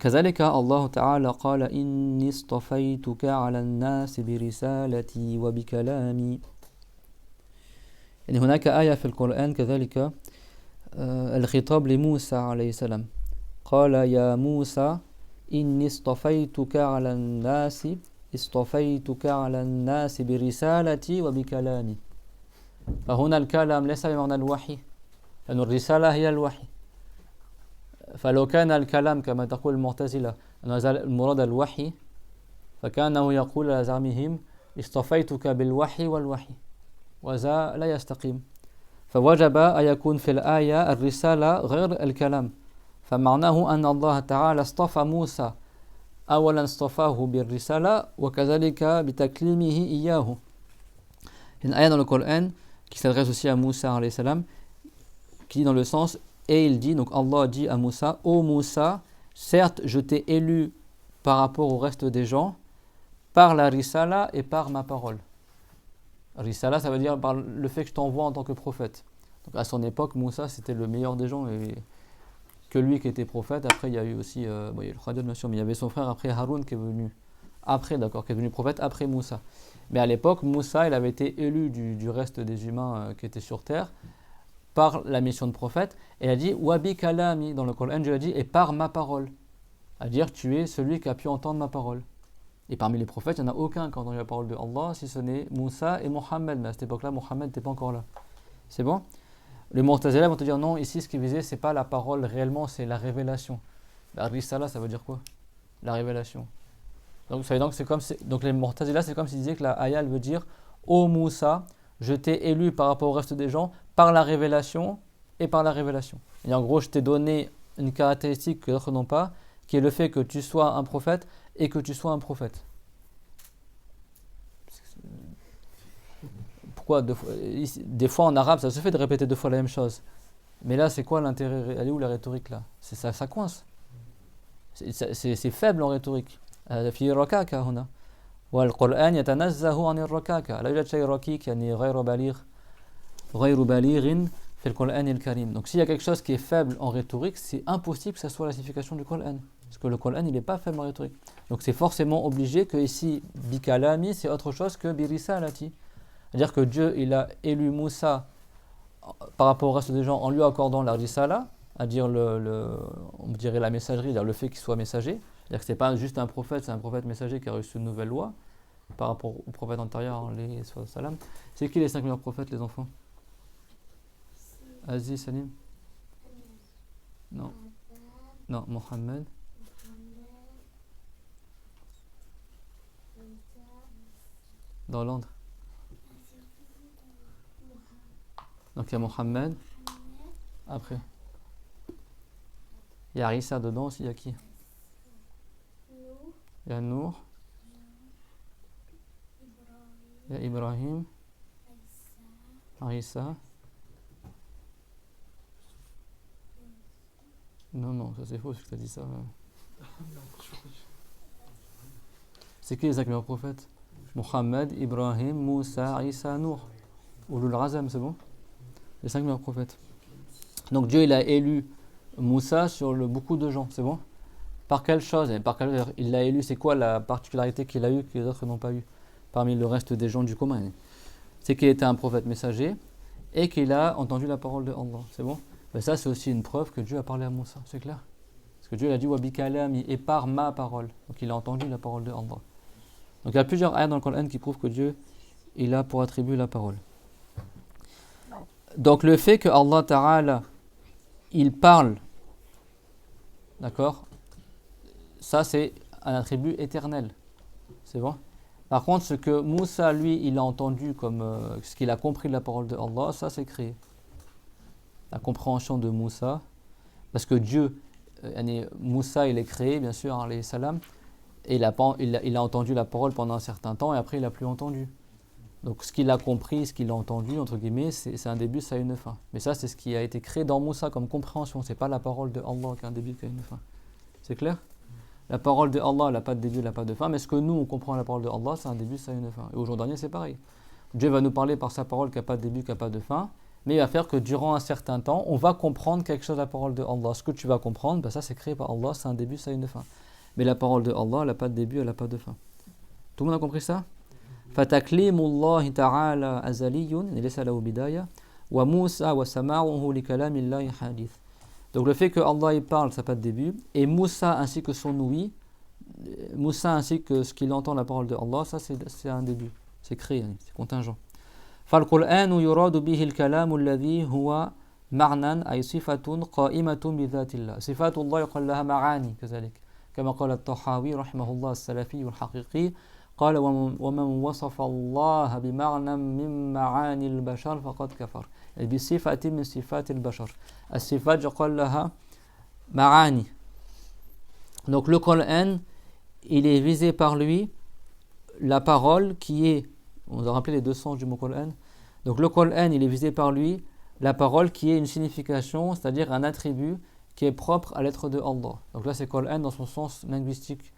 كذلك الله تعالى قال إني اصطفيتك على الناس برسالتي وبكلامي. يعني هناك آية في القرآن كذلك الخطاب لموسى عليه السلام قال يا موسى إني اصطفيتك على الناس برسالتي وبكلامي. فهنا الكلام ليس بمعنى الوحي لأن الرسالة هي الوحي. فلو كان الكلام كما تقول المعتزلة أن المراد الوحي فكانه يقول على زعمهم اصطفيتك بالوحي والوحي وذا لا يستقيم. فوجب أن يكون في الآية الرسالة غير الكلام. فمعناه أن الله تعالى اصطفى موسى أولا اصطفاه بالرسالة وكذلك بتكليمه إياه. Une ayah dans le Coran qui s'adresse aussi à Moussa alayhi salam qui dit dans le sens et il dit, donc Allah dit à Moussa, ô Moussa, certes je t'ai élu par rapport au reste des gens par la risala et par ma parole. Risala, ça veut dire par le fait que je t'envoie en tant que prophète. Donc à son époque, Moussa c'était le meilleur des gens et que lui qui était prophète. Après il y a eu aussi il y a le Khadir bien sûr, mais il y avait son frère après Haroun qui est venu après, d'accord, qui est devenu prophète après Moussa. Mais à l'époque, Moussa il avait été élu du reste des humains qui étaient sur terre par la mission de prophète, et il a dit Wabi kalami dans le Coran, Dieu a dit et par ma parole, à dire tu es celui qui a pu entendre ma parole. Et parmi les prophètes, il n'y en a aucun qui a entendu la parole de Allah, si ce n'est Moussa et Mohammed. Mais à cette époque-là, Mohammed n'était pas encore là. C'est bon? Les Mu'tazila vont te dire non, ici ce qui est visé, c'est pas la parole réellement, c'est la révélation. La risala, ça veut dire quoi? La révélation. Donc les Mu'tazila, c'est comme s'ils disaient que la ayah veut dire ô Moussa, je t'ai élu par rapport au reste des gens par la révélation et par la révélation. Et en gros, je t'ai donné une caractéristique que d'autres n'ont pas, qui est le fait que tu sois un prophète et que tu sois un prophète. Pourquoi des fois en arabe, ça se fait de répéter deux fois la même chose. Mais là, c'est quoi l'intérêt? Elle est où la rhétorique là? Ça coince. C'est faible en rhétorique. في ركاكة هنا. والقرآن يتنزه عن الركاكة. لا يوجد شيء ركيك يعني غير بالغ في القرآن الكريم. Donc s'il y a quelque chose qui est faible en rhétorique, c'est impossible que ça soit la signification du Coran. Parce que le Coran, il n'est pas faible en rhétorique. Donc c'est forcément obligé que ici, bikalami, c'est autre chose que birisalati. C'est-à-dire que Dieu, il a élu Moussa par rapport au reste des gens en lui accordant la risala, à dire on dirait la messagerie, c'est-à-dire le fait qu'il soit messager. C'est-à-dire que ce n'est pas juste un prophète, c'est un prophète messager qui a reçu une nouvelle loi par rapport au prophète antérieur, les salam. C'est qui les 5 meilleurs prophètes, les enfants? Aziz, Salim? Non. Non, Mohammed. Dans Londres. Donc il y a Mohammed. Après. Il y a Isa dedans aussi, il y a qui? Il y a Nour. Il y a Ibrahim. Isa. Non, ça c'est faux, ce que tu as dit ça. C'est qui les 5 meilleurs prophètes? Mohammed, Ibrahim, Moussa, Isa, Nour. Ulul Azam, c'est bon? Les 5 meilleurs prophètes. Donc Dieu, il a élu Moussa sur beaucoup de gens, c'est bon? Par quelle chose? Il l'a élu, c'est quoi la particularité qu'il a eue que les autres n'ont pas eu parmi le reste des gens du commun? C'est qu'il était un prophète messager et qu'il a entendu la parole de Allah, c'est bon? Ben ça, c'est aussi une preuve que Dieu a parlé à Moussa, c'est clair? Parce que Dieu a dit Wa bikalami, et par ma parole. Donc il a entendu la parole de Allah. Donc il y a plusieurs ayats dans le Coran qui prouvent que Dieu, il a pour attribut la parole. Donc le fait que Allah Ta'ala, il parle, d'accord, ça c'est un attribut éternel, c'est bon. Par contre, ce que Moussa, lui, il a entendu comme ce qu'il a compris de la parole de Allah, ça c'est créé. La compréhension de Moussa, parce que Dieu, Moussa, il est créé, bien sûr, alayhi salam, et il a entendu la parole pendant un certain temps, et après il n'a plus entendu. Donc ce qu'il a compris, ce qu'il a entendu, entre guillemets, c'est un début, ça a une fin. Mais ça, c'est ce qui a été créé dans Moussa comme compréhension. C'est pas la parole de Allah qui a un début, qui a une fin. C'est clair? La parole de Allah, elle n'a pas de début, elle n'a pas de fin. Mais ce que nous, on comprend la parole de Allah, c'est un début, ça a une fin. Et au jour dernier, c'est pareil. Dieu va nous parler par sa parole qui n'a pas de début, qui n'a pas de fin. Mais il va faire que durant un certain temps, on va comprendre quelque chose de la parole de Allah. Ce que tu vas comprendre, ben ça, c'est créé par Allah, c'est un début, ça a une fin. Mais la parole de Allah, elle n'a pas de début, elle n'a pas de fin. Tout le monde a compris ça? فَتَكْلِيمُ اللَّهِ تَعَالَى أَزَلِيٌّ لَيْسَ لَهُ بِدَايَةٌ وَمُوسَى وَسَمَاعُهُ لِكَلَامِ اللَّهِ حَادِثٌ. Donc le fait que Allah il parle, ça n'a pas de début, et Moussa ainsi que son ouïe, Moussa ainsi que ce qu'il entend la parole de Allah, ça c'est un début, c'est créé, c'est contingent. فَالْقُرْآنُ يُرَادُ بِهِ الْكَلَامُ الَّذِي هُوَ معنى أي صفة قائمة بذات الله. صفات الله يقال لها معاني كذلك كما قال الطحاوي رحمه الله السلفي والحقيقي قال ومن وصف الله بمعنى من معاني البشر فقد كفر بصفة من صفات البشر. الصفات يقال لها معاني. Donc le Coran, il est visé par lui la parole qui est, on a rappelé les deux sens du mot Coran. Donc le Coran, il est visé par lui la parole qui est une signification, c'est-à-dire un attribut qui est propre à l'être de Allah. Donc là c'est Coran dans son sens linguistique,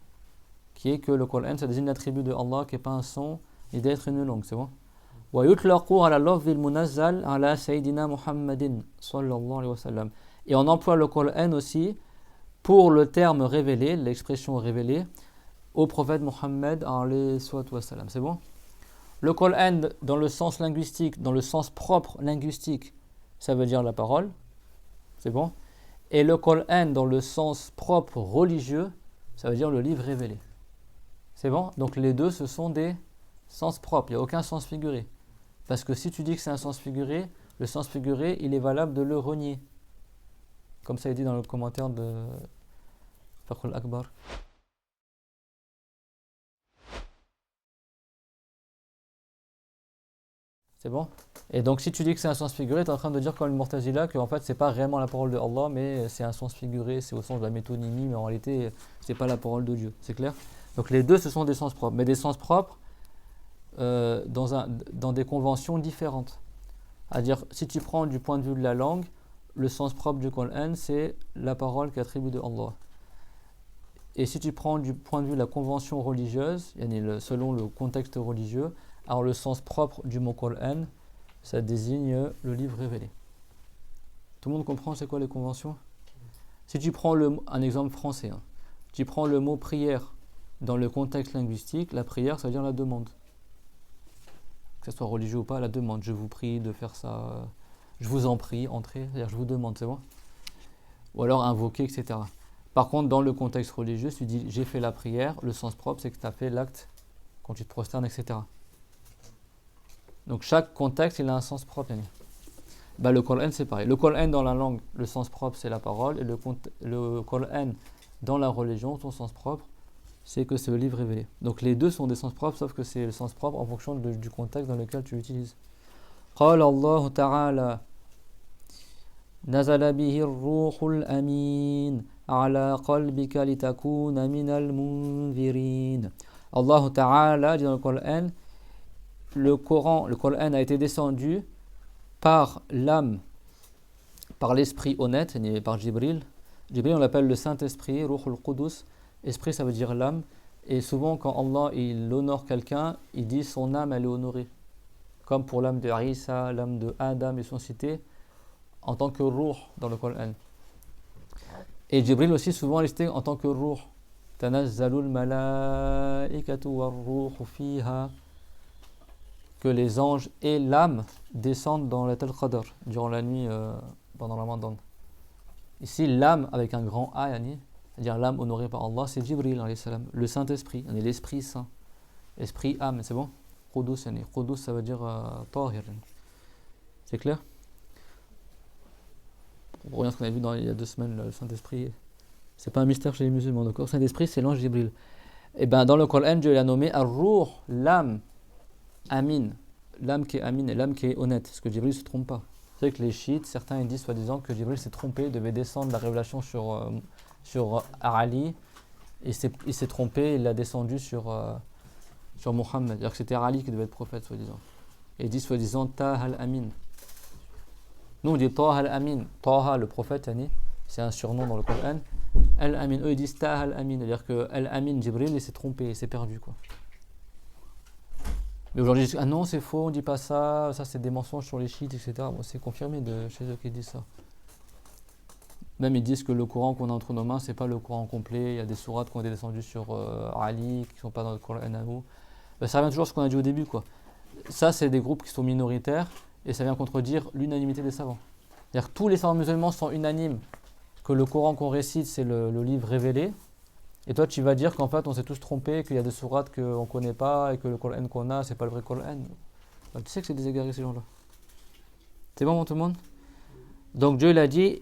qui est que le Coran ça désigne l'attribut de Allah qui n'est pas un son et d'être une langue, c'est bon. وَيُطْلَقُ عَلَى اللَّفْظِ الْمُنَزَّلِ عَلَى سَيِّدِنَا مُحَمَّدٍ صَلَّى اللَّهُ عَلَيْهِ وَسَلَّمَ. Et on emploie le Coran aussi pour le terme révélé, l'expression révélée, au prophète Mohammed alayhi wa sallam. C'est bon? Le Coran dans le sens linguistique, dans le sens propre linguistique, ça veut dire la parole, c'est bon? Et le Coran dans le sens propre religieux, ça veut dire le livre révélé. C'est bon? Donc les deux, ce sont des sens propres, il n'y a aucun sens figuré. Parce que si tu dis que c'est un sens figuré, le sens figuré, il est valable de le renier. Comme ça est dit dans le commentaire de Fakhr al-Akbar. C'est bon? Et donc si tu dis que c'est un sens figuré, tu es en train de dire comme le Mu'tazila que en fait c'est pas réellement la parole de Allah, mais c'est un sens figuré, c'est au sens de la métonymie, mais en réalité c'est pas la parole de Dieu. C'est clair? Donc les deux ce sont des sens propres, mais des sens propres dans des conventions différentes. C'est-à-dire si tu prends du point de vue de la langue, le sens propre du Coran c'est la parole qui est attribue de Allah. Et si tu prends du point de vue de la convention religieuse, selon le contexte religieux, alors le sens propre du mot Coran, ça désigne le livre révélé. Tout le monde comprend c'est quoi les conventions? Si tu prends un exemple français, tu prends le mot prière dans le contexte linguistique, la prière ça veut dire la demande. Que ce soit religieux ou pas, la demande. Je vous prie de faire ça, je vous en prie, entrez, c'est-à-dire je vous demande, c'est bon? Ou alors invoquer, etc. Par contre, dans le contexte religieux, si tu dis j'ai fait la prière, le sens propre c'est que tu as fait l'acte quand tu te prosternes, etc. Donc chaque contexte il a un sens propre. Le Coran c'est pareil. Le Coran dans la langue, le sens propre c'est la parole, et le Coran dans la religion, son sens propre, c'est que c'est le livre révélé. Donc les deux sont des sens propres, sauf que c'est le sens propre en fonction du contexte dans lequel tu l'utilises. قال الله تعالى نزل به الروح الأمين على قلبك لتكون من المنذرين. Allah Ta'ala dit dans le Coran, le Coran a été descendu par l'âme, par l'esprit honnête, par Jibril. Jibril on l'appelle le Saint-Esprit, Ruhul Qudus. Esprit ça veut dire l'âme. Et souvent quand Allah il honore quelqu'un, il dit son âme elle est honorée. Comme pour l'âme de Isa, l'âme de Adam, ils sont cités en tant que Ruh dans le Coran. Et Jibril aussi souvent listé en tant que Ruh. Tanazzalul malaikatu war-ruhu fiha. Que les anges et l'âme descendent dans la Laylatul Qadr durant la nuit pendant le Ramadan. Ici l'âme avec un grand A, c'est-à-dire l'âme honorée par Allah, c'est Jibril alayhi salam, le Saint-Esprit, l'Esprit Saint, Esprit âme, c'est bon? Qudus, Qudus ça veut dire Tahir. C'est clair? Pour regarder ce qu'on a vu il y a 2 semaines, le Saint-Esprit, c'est pas un mystère chez les musulmans, d'accord? Saint-Esprit c'est l'ange Jibril. Et dans le Coran, Dieu l'a nommé Ar-Ruh, l'âme Amin, l'âme qui est Amin et l'âme qui est honnête, parce que Jibril ne se trompe pas. C'est vrai que les chiites, certains ils disent soi-disant que Jibril s'est trompé, devait descendre la révélation sur Ali, il s'est trompé, il l'a descendu sur Muhammad, c'est-à-dire que c'était Ali qui devait être prophète soi-disant. et disent soi-disant Taha al-Amin. Nous on dit Taha al-Amin. Taha, le prophète, c'est un surnom dans le Coran. Al-Amin, eux ils disent Taha al-Amin, c'est-à-dire que Al-Amin, Jibril, il s'est trompé, il s'est perdu, quoi. Mais aujourd'hui, ils disent, ah non, c'est faux, on dit pas ça, ça c'est des mensonges sur les chiites, etc. Bon, c'est confirmé de chez eux qu'ils disent ça. Même ils disent que le Coran qu'on a entre nos mains, c'est pas le Coran complet, il y a des sourates qui ont été descendues sur Ali, qui sont pas dans le Coran à nous. Ben, ça revient toujours à ce qu'on a dit au début, quoi. Ça, c'est des groupes qui sont minoritaires, et ça vient contredire l'unanimité des savants. C'est-à-dire que tous les savants musulmans sont unanimes que le Coran qu'on récite, c'est le livre révélé. Et toi, tu vas dire qu'en fait, on s'est tous trompés, qu'il y a des sourates qu'on ne connaît pas, et que le Coran qu'on a, c'est pas le vrai Coran. Ben, tu sais que c'est des égarés, ces gens-là. C'est bon, tout le monde? Donc Dieu l'a dit,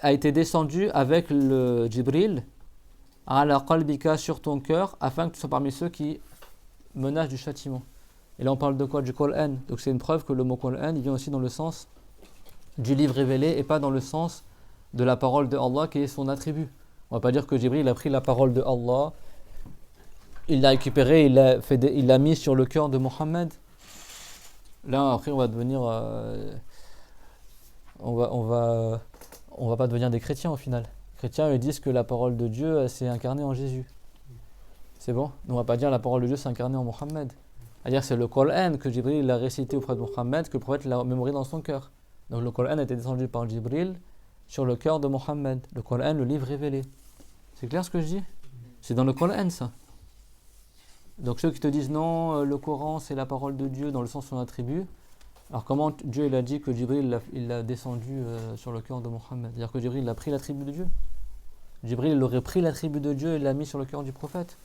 a été descendu avec le Jibril ala qalbika sur ton cœur, afin que tu sois parmi ceux qui menacent du châtiment. Et là, on parle de quoi? Du Coran. Donc c'est une preuve que le mot Coran, il vient aussi dans le sens du livre révélé, et pas dans le sens de la parole de Allah qui est son attribut. On ne va pas dire que Jibril a pris la parole de Allah, il l'a récupéré, il l'a mis sur le cœur de Mohammed. Là, après, on va devenir... on va pas devenir des chrétiens au final. Les chrétiens, ils disent que la parole de Dieu s'est incarnée en Jésus. C'est bon? On ne va pas dire la parole de Dieu s'est incarnée en Mohammed. C'est-à-dire que c'est le Coran que Jibril a récité auprès de Mohammed, que le prophète l'a mémorisé dans son cœur. Donc le Coran a été descendu par Jibril sur le cœur de Mohammed. Le Coran, le livre révélé. C'est clair ce que je dis? C'est dans le Coran, ça. Donc ceux qui te disent non, le Coran c'est la parole de Dieu dans le sens de son attribut. Alors comment Dieu il a dit que Jibril il l'a descendu sur le cœur de Mohammed? C'est-à-dire que Jibril il a pris l'attribut de Dieu? Jibril il aurait pris l'attribut de Dieu et l'a mis sur le cœur du prophète?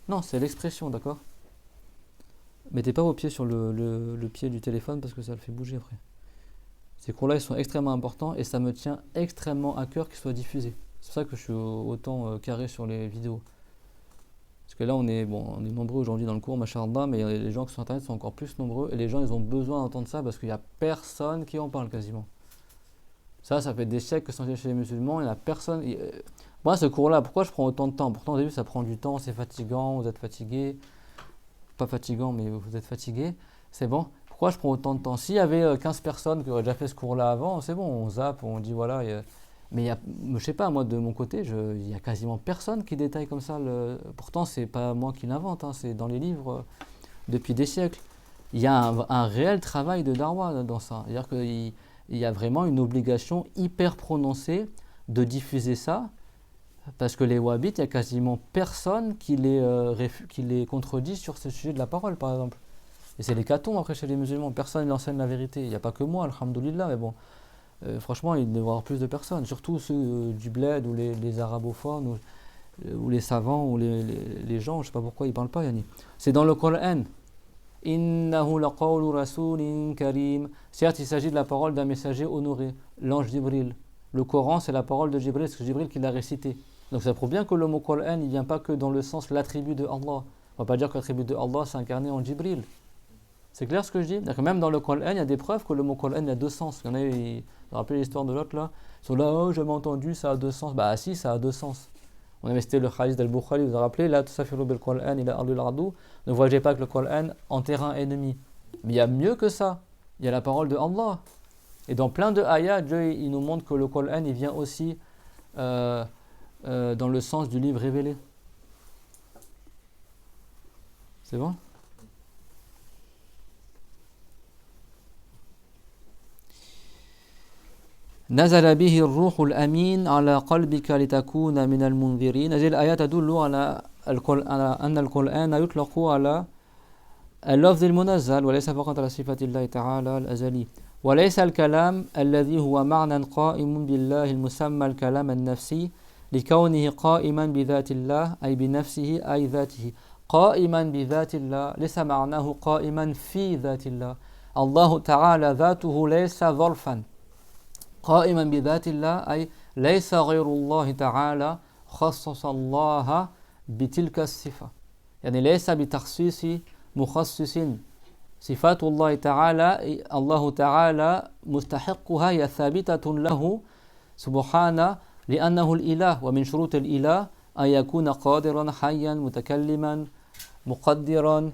Non, c'est l'expression, d'accord? Mettez pas vos pieds sur le pied du téléphone parce que ça le fait bouger après. Ces cours-là ils sont extrêmement importants et ça me tient extrêmement à cœur qu'ils soient diffusés. C'est pour ça que je suis autant carré sur les vidéos. Parce que là on est nombreux aujourd'hui dans le cours, machallah, mais les gens qui sont sur internet sont encore plus nombreux et les gens ils ont besoin d'entendre ça parce qu'il n'y a personne qui en parle quasiment. Ça fait des siècles que c'est chez les musulmans, il n'y a personne. Moi ce cours-là, pourquoi je prends autant de temps? Pourtant au début ça prend du temps, c'est fatigant, vous êtes fatigué. Pas fatigant mais vous êtes fatigué, c'est bon. Pourquoi je prends autant de temps? S'il y avait 15 personnes qui auraient déjà fait ce cours-là avant, c'est bon, on zappe, on dit voilà. Mais je sais pas, moi de mon côté, il y a quasiment personne qui détaille comme ça. Pourtant, c'est pas moi qui l'invente, hein, c'est dans les livres depuis des siècles. Il y a un réel travail de Darwa dans ça. C'est-à-dire qu'il y a vraiment une obligation hyper prononcée de diffuser ça, parce que les wahhabites, il y a quasiment personne qui les contredit sur ce sujet de la parole, par exemple. Et c'est l'hécatombe après chez les musulmans, personne n'enseigne la vérité. Il n'y a pas que moi, alhamdoulilah, mais bon. Franchement, il devrait y avoir plus de personnes, surtout ceux du bled ou les arabophones ou les savants ou les gens, je ne sais pas pourquoi ils ne parlent pas, Yani. C'est dans le Coran. Innahu laqawlu rasulin karim. Certes, il s'agit de la parole d'un messager honoré, l'ange Jibril. Le Coran, c'est la parole de Jibril, c'est Jibril qui l'a récité. Donc ça prouve bien que le mot Coran, il ne vient pas que dans le sens l'attribut de Allah. On ne va pas dire que l'attribut de Allah s'est incarné en Jibril. C'est clair ce que je dis? C'est-à-dire que même dans le Coran, il y a des preuves que le mot Coran a deux sens. Il y en a, vous vous rappelez l'histoire de l'autre là? Ils sont là, oh, j'ai entendu, ça a deux sens. Bah si, ça a deux sens. On avait cité le hadith d'Al-Bukhari, vous vous rappelez? Là, tusafiru bil Coran ila ardil ardu. Ne voyagez pas avec le Coran en terrain ennemi. Mais il y a mieux que ça. Il y a la parole de Allah. Et dans plein de ayats, Dieu il nous montre que le Coran il vient aussi dans le sens du livre révélé. C'est bon? نزل به الروح الأمين على قلبك لتكون من المنذرين. هذه الآيات تدل على أن القرآن يطلق على اللفظ المنزل وليس فقط على صفة الله تعالى الأزلي، وليس الكلام الذي هو معنى قائم بالله المسمى الكلام النفسي لكونه قائما بذات الله أي بنفسه أي ذاته. قائما بذات الله ليس معناه قائما في ذات الله. الله تعالى ذاته ليس ظرفا. قائما بذات الله أي ليس غير الله تعالى خصص الله بتلك الصفة، يعني ليس بتخصيص مخصص. صفات الله تعالى الله تعالى مستحقها هي ثابتة له سبحانه لأنه الإله، ومن شروط الإله أن يكون قادرا حيا متكلما مقدرا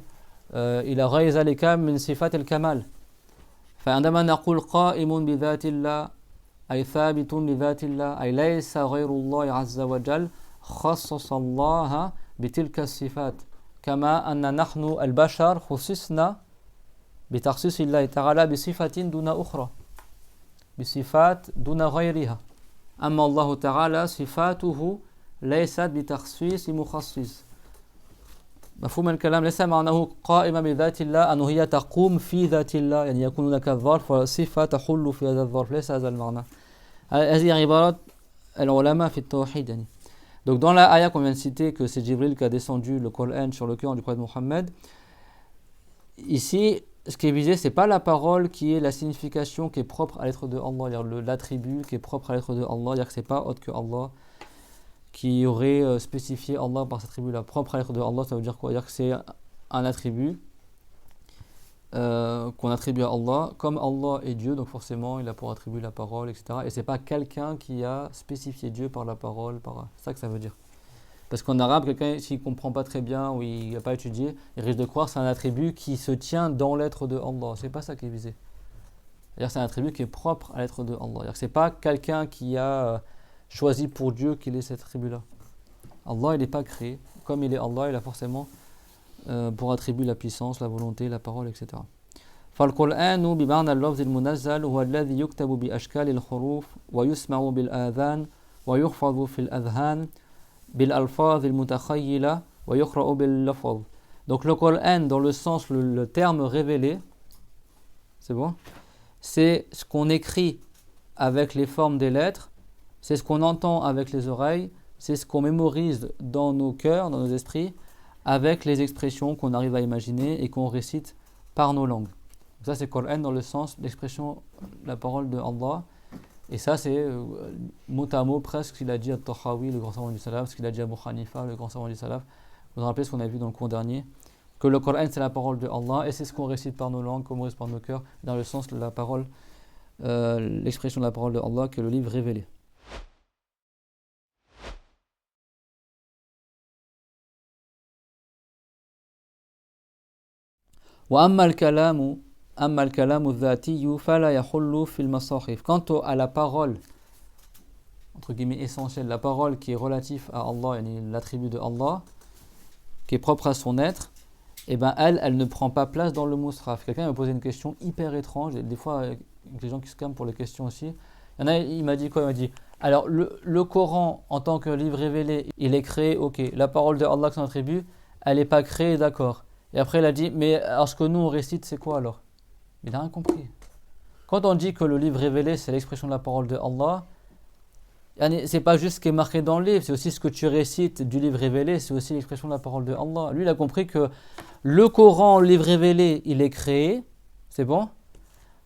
إلى غير ذلك من صفات الكمال. فعندما نقول قائم بذات الله أي ثابت لذات الله أي ليس غير الله عز وجل خصص الله بتلك الصفات كما أن نحن البشر خصصنا بتخصيص الله تعالى بصفة دون أخرى بصفات دون غيرها. أما الله تعالى صفاته ليست بتخصيص مخصص. مفهوم الكلام؟ ليس معناه قائمة بذات الله أنه هي تقوم في ذات الله يعني يكون هناك ظرف وصفة تحل في هذا الظرف. ليس هذا المعنى. هذه عبارات العلماء في التوحيد يعني. Donc dans la ayah qu'on vient de citer que c'est Jibril qui a descendu le Coran sur le cœur du prophète Mohammed, ici ce qui est visé c'est pas la parole qui est la signification qui est propre à l'être de Allah, l'attribut qui est propre à l'être de Allah, c'est-à-dire que c'est pas autre que Allah qui aurait spécifié Allah par cet attribut-là. Propre à l'être de Allah, ça veut dire quoi? C'est-à-dire que c'est un attribut qu'on attribue à Allah, comme Allah est Dieu, donc forcément il a pour attribut la parole, etc. Et c'est pas quelqu'un qui a spécifié Dieu par la parole, c'est ça que ça veut dire. Parce qu'en arabe, quelqu'un s'il comprend pas très bien ou il n'a pas étudié, il risque de croire que c'est un attribut qui se tient dans l'être de Allah. C'est pas ça qui est visé. C'est-à-dire que c'est un attribut qui est propre à l'être de Allah. C'est-à-dire que c'est pas quelqu'un qui a choisi pour Dieu qu'il ait cet attribut-là. Allah, il n'est pas créé. Comme il est Allah, il a forcément pour attribut la puissance, la volonté, la parole, etc. فالقرآن بمعنى اللفظ المنزل هو الذي يكتب بأشكال الحروف ويسمع بالآذان ويحفظ في الأذهان بالألفاظ المتخيلة ويقرأ باللفظ. Donc le Coran dans le sens, le terme révélé, c'est bon, c'est ce qu'on écrit avec les formes des lettres, c'est ce qu'on entend avec les oreilles, c'est ce qu'on mémorise dans nos cœurs, dans nos esprits, avec les expressions qu'on arrive à imaginer et qu'on récite par nos langues. Donc ça c'est Coran dans le sens l'expression, la parole de Allah. Et ça c'est mot à mot presque ce qu'il a dit à Tahawi, le grand savant du Salaf, ce qu'il a dit à Abu Hanifa, le grand savant du Salaf. Vous vous rappelez ce qu'on a vu dans le cours dernier, que le Coran c'est la parole de Allah et c'est ce qu'on récite par nos langues, qu'on récite par nos cœurs, dans le sens de la parole, l'expression de la parole de Allah, que le livre révélé. وأما الكلام الذاتي فلا يحل في المصاحف. Quant à la parole entre guillemets essentielle, la parole qui est relative à Allah, l'attribut de Allah qui est propre à son être, et ben elle ne prend pas place dans le musraf. Quelqu'un m'a posé une question hyper étrange, et des fois avec les gens qui se calment pour les questions aussi. Il y en a, il m'a dit quoi? Il m'a dit alors le Coran en tant que livre révélé, il est créé, ok. La parole de Allah qui est son attribut, elle n'est pas créée, d'accord. Et après il a dit mais alors ce que nous on récite c'est quoi alors? Il n'a rien compris. Quand on dit que le livre révélé c'est l'expression de la parole de Allah, c'est pas juste ce qui est marqué dans le livre, c'est aussi ce que tu récites du livre révélé, c'est aussi l'expression de la parole de Allah. Lui il a compris que le Coran, le livre révélé, il est créé, c'est bon.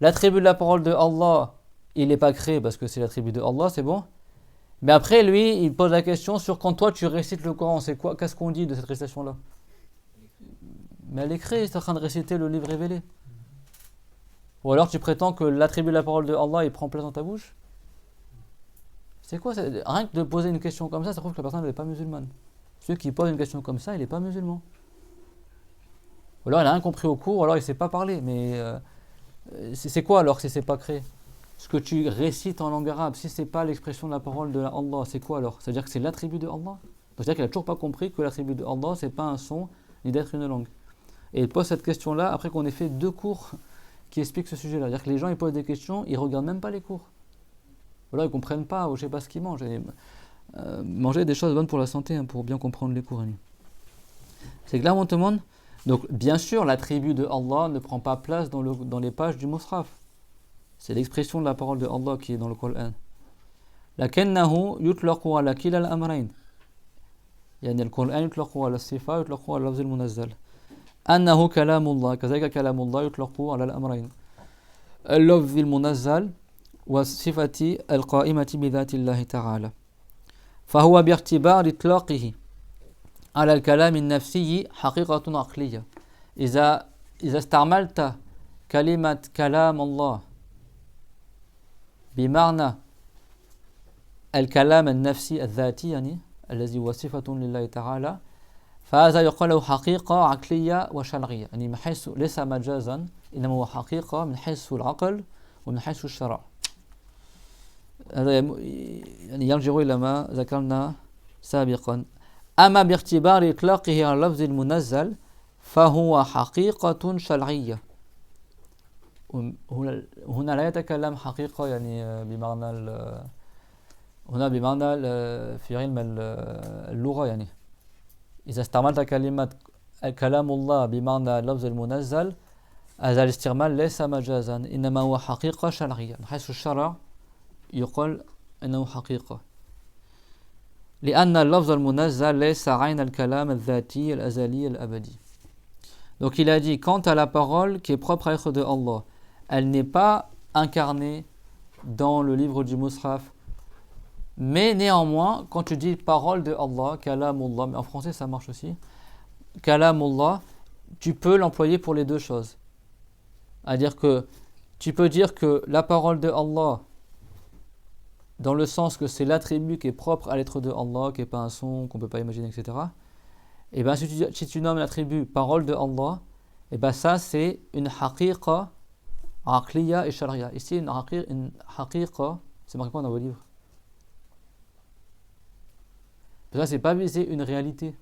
L'attribut de la parole de Allah, il n'est pas créé parce que c'est l'attribut de Allah, c'est bon. Mais après lui il pose la question sur quand toi tu récites le Coran, c'est quoi? Qu'est-ce qu'on dit de cette récitation là? Mais elle est créée, tu es en train de réciter le livre révélé. Ou alors tu prétends que l'attribut de la parole de Allah il prend place dans ta bouche? C'est quoi? Rien que de poser une question comme ça prouve que la personne n'est pas musulmane. Celui qui pose une question comme ça, il n'est pas musulman. Ou alors il n'a rien compris au cours, ou alors il ne sait pas parler. Mais c'est quoi alors si c'est pas créé? Ce que tu récites en langue arabe, si c'est pas l'expression de la parole de Allah, c'est quoi alors? C'est-à-dire que c'est l'attribut de Allah. Donc c'est-à-dire qu'il n'a toujours pas compris que l'attribut de Allah, c'est pas un son, ni d'être une langue. Et il pose cette question-là après qu'on ait fait 2 cours qui expliquent ce sujet-là. C'est-à-dire que les gens ils posent des questions, ils regardent même pas les cours. Ou alors ils comprennent pas, ou je sais pas ce qu'ils mangent. Manger des choses bonnes pour la santé, hein, pour bien comprendre les cours. C'est clair, mon tout le monde? Donc bien sûr, l'attribut de Allah ne prend pas place dans les pages du Musraf. C'est l'expression de la parole de Allah qui est dans le Coran. لكنه يطلق على كلا الأمرين. يعني القرآن يطلق على الصفة ويطلق على اللفظ المنزل. أنه كلام الله كذلك كلام الله يطلق على الأمرين. اللفظ المنزل والصفة القائمة بذات الله تعالى. فهو باعتبار إطلاقه على الكلام النفسي حقيقة عقلية. إذا استعملت كلمة كلام الله بمعنى الكلام النفسي الذاتي الذي هو صفة لله تعالى فهذا يقال له حقيقة عقلية وشرعية يعني من حيث ليس مجازا إنما هو حقيقة من حيث العقل ومن حيث الشرع. هذا يعني يرجع إلى ما ذكرنا سابقا. أما باعتبار إطلاقه على لفظ المنزل فهو حقيقة شرعية. هنا لا يتكلم حقيقة يعني بمعنى هنا بمعنى في علم اللغة يعني إذا استعملت كلمة كلام الله بمعنى لفظ المنزل هذا الاستعمال ليس مجازا إنما هو حقيقة شرعية من حيث الشرع يقال أنه حقيقة لأن اللفظ المنزل ليس عين الكلام الذاتي الأزلي الأبدي. Donc il a dit quant à la parole qui est propre à être de Allah, elle n'est pas incarnée dans le livre du Mus'haf. Mais néanmoins, quand tu dis parole de Allah, kalamullah, mais en français ça marche aussi, kalamullah, tu peux l'employer pour les deux choses. C'est-à-dire que tu peux dire que la parole de Allah, dans le sens que c'est l'attribut qui est propre à l'être de Allah, qui n'est pas un son qu'on ne peut pas imaginer, etc. Et bien si tu nommes l'attribut parole de Allah, et bien ça c'est une haqiqa, aqliya et sharia. Ici une haqiqa, c'est marqué quoi dans vos livres? Ça c'est pas viser une réalité.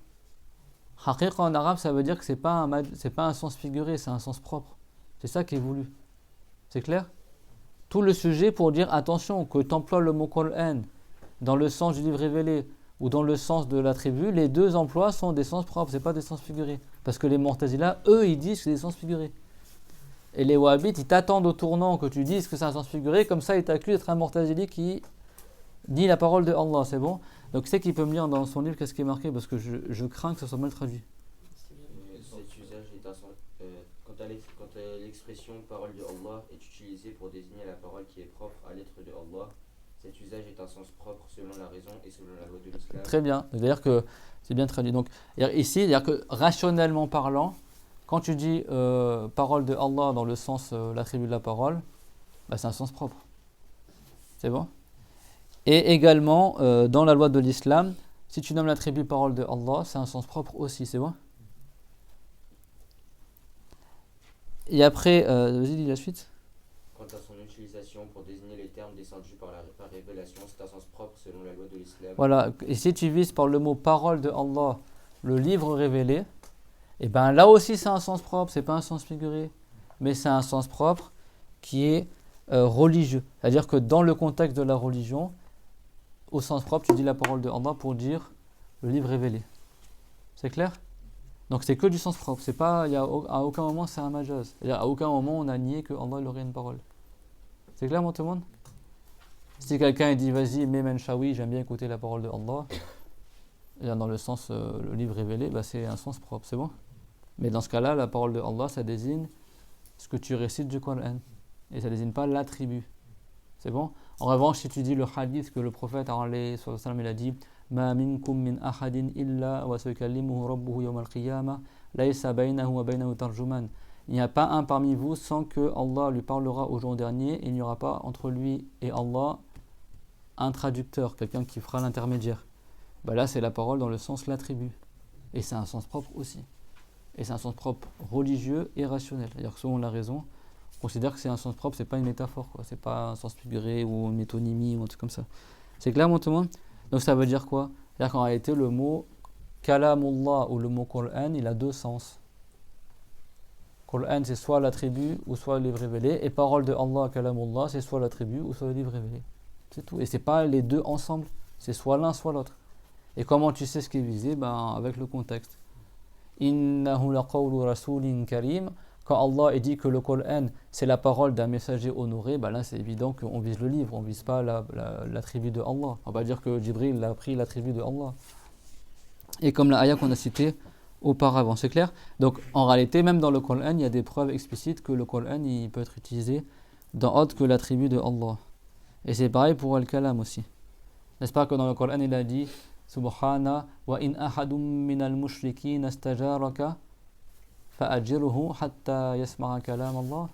Haqiqa en arabe ça veut dire que c'est pas un sens figuré, c'est un sens propre. C'est ça qui est voulu. C'est clair? Tout le sujet pour dire attention que tu emploies le mot Qur'an dans le sens du livre révélé ou dans le sens de l'attribut, les deux emplois sont des sens propres, c'est pas des sens figurés. Parce que les Mu'tazila, eux, ils disent que c'est des sens figurés. Et les Wahhabites, ils t'attendent au tournant que tu dises que c'est un sens figuré, comme ça ils t'accusent d'être un Mu'tazili qui nie la parole de Allah, c'est bon? Donc c'est qui peut me lire dans son livre qu'est-ce qui est marqué parce que je crains que ce soit mal traduit. Cet usage quand l'expression parole de Allah est utilisée pour désigner la parole qui est propre à l'être de Allah, cet usage est un sens propre selon la raison et selon la loi de l'islam. Très bien, c'est-à-dire que c'est bien traduit. Donc ici, c'est-à-dire que rationnellement parlant, quand tu dis parole de Allah dans le sens l'attribut de la parole, bah, c'est un sens propre. C'est bon? Et également, dans la loi de l'islam, si tu nommes l'attribut parole de Allah, c'est un sens propre aussi, c'est bon? Et après, vas-y, dis la suite. Quant à son utilisation pour désigner les termes descendus par révélation, c'est un sens propre selon la loi de l'islam. Voilà, et si tu vises par le mot parole de Allah, le livre révélé, et bien là aussi c'est un sens propre, c'est pas un sens figuré, mais c'est un sens propre qui est religieux. C'est-à-dire que dans le contexte de la religion, au sens propre, tu dis la parole de Allah pour dire le livre révélé. C'est clair? Donc c'est que du sens propre. C'est pas, à aucun moment c'est un majaz. C'est-à-dire à aucun moment on a nié que Allah aurait une parole. C'est clair, mon tout le monde? Si quelqu'un dit vas-y, mais Menshawi, j'aime bien écouter la parole de Allah, dans le sens le livre révélé, bah, c'est un sens propre, c'est bon? Mais dans ce cas-là, la parole de Allah, ça désigne ce que tu récites du Coran. Et ça désigne pas l'attribut. C'est bon? En revanche, si tu dis le hadith que le prophète il a dit Ma minkum min ahadin illa wa sayukallimuhu rabbuhu yawm al-qiyamah laysa baynahu wa baynahu tarjuman. Il n'y a pas un parmi vous sans que Allah lui parlera au jour dernier et il n'y aura pas entre lui et Allah un traducteur, quelqu'un qui fera l'intermédiaire. Bah là, c'est la parole dans le sens l'attribut. Et c'est un sens propre aussi. Et c'est un sens propre religieux et rationnel. C'est-à-dire que selon la raison, on considère que c'est un sens propre, c'est pas une métaphore, quoi. C'est pas un sens figuré ou une métonymie ou un truc comme ça. C'est clair, mon tout le monde? Donc ça veut dire quoi? C'est-à-dire qu'en réalité, le mot kalamullah ou le mot Qur'an, il a deux sens. Qur'an, c'est soit l'attribut ou soit le livre révélé. Et parole de Allah, kalamullah, c'est soit l'attribut ou soit le livre révélé. C'est tout. Et c'est pas les deux ensemble. C'est soit l'un, soit l'autre. Et comment tu sais ce qui est visé? Ben, avec le contexte. Innahu laqawlu rasulin karim. Quand Allah dit que le Coran c'est la parole d'un messager honoré, ben là c'est évident qu'on vise le livre, on ne vise pas l'attribut de Allah. On va dire que Jibril a pris l'attribut de Allah. Et comme la ayah qu'on a citée auparavant, c'est clair? Donc en réalité, même dans le Coran, il y a des preuves explicites que le Coran il peut être utilisé dans autre que l'attribut de Allah. Et c'est pareil pour Al-Kalam aussi. N'est-ce pas que dans le Coran il a dit Subhana wa in ahadum minal mushrikin astajaraka fa'ajirhu hatta yasma'a kalam Allah.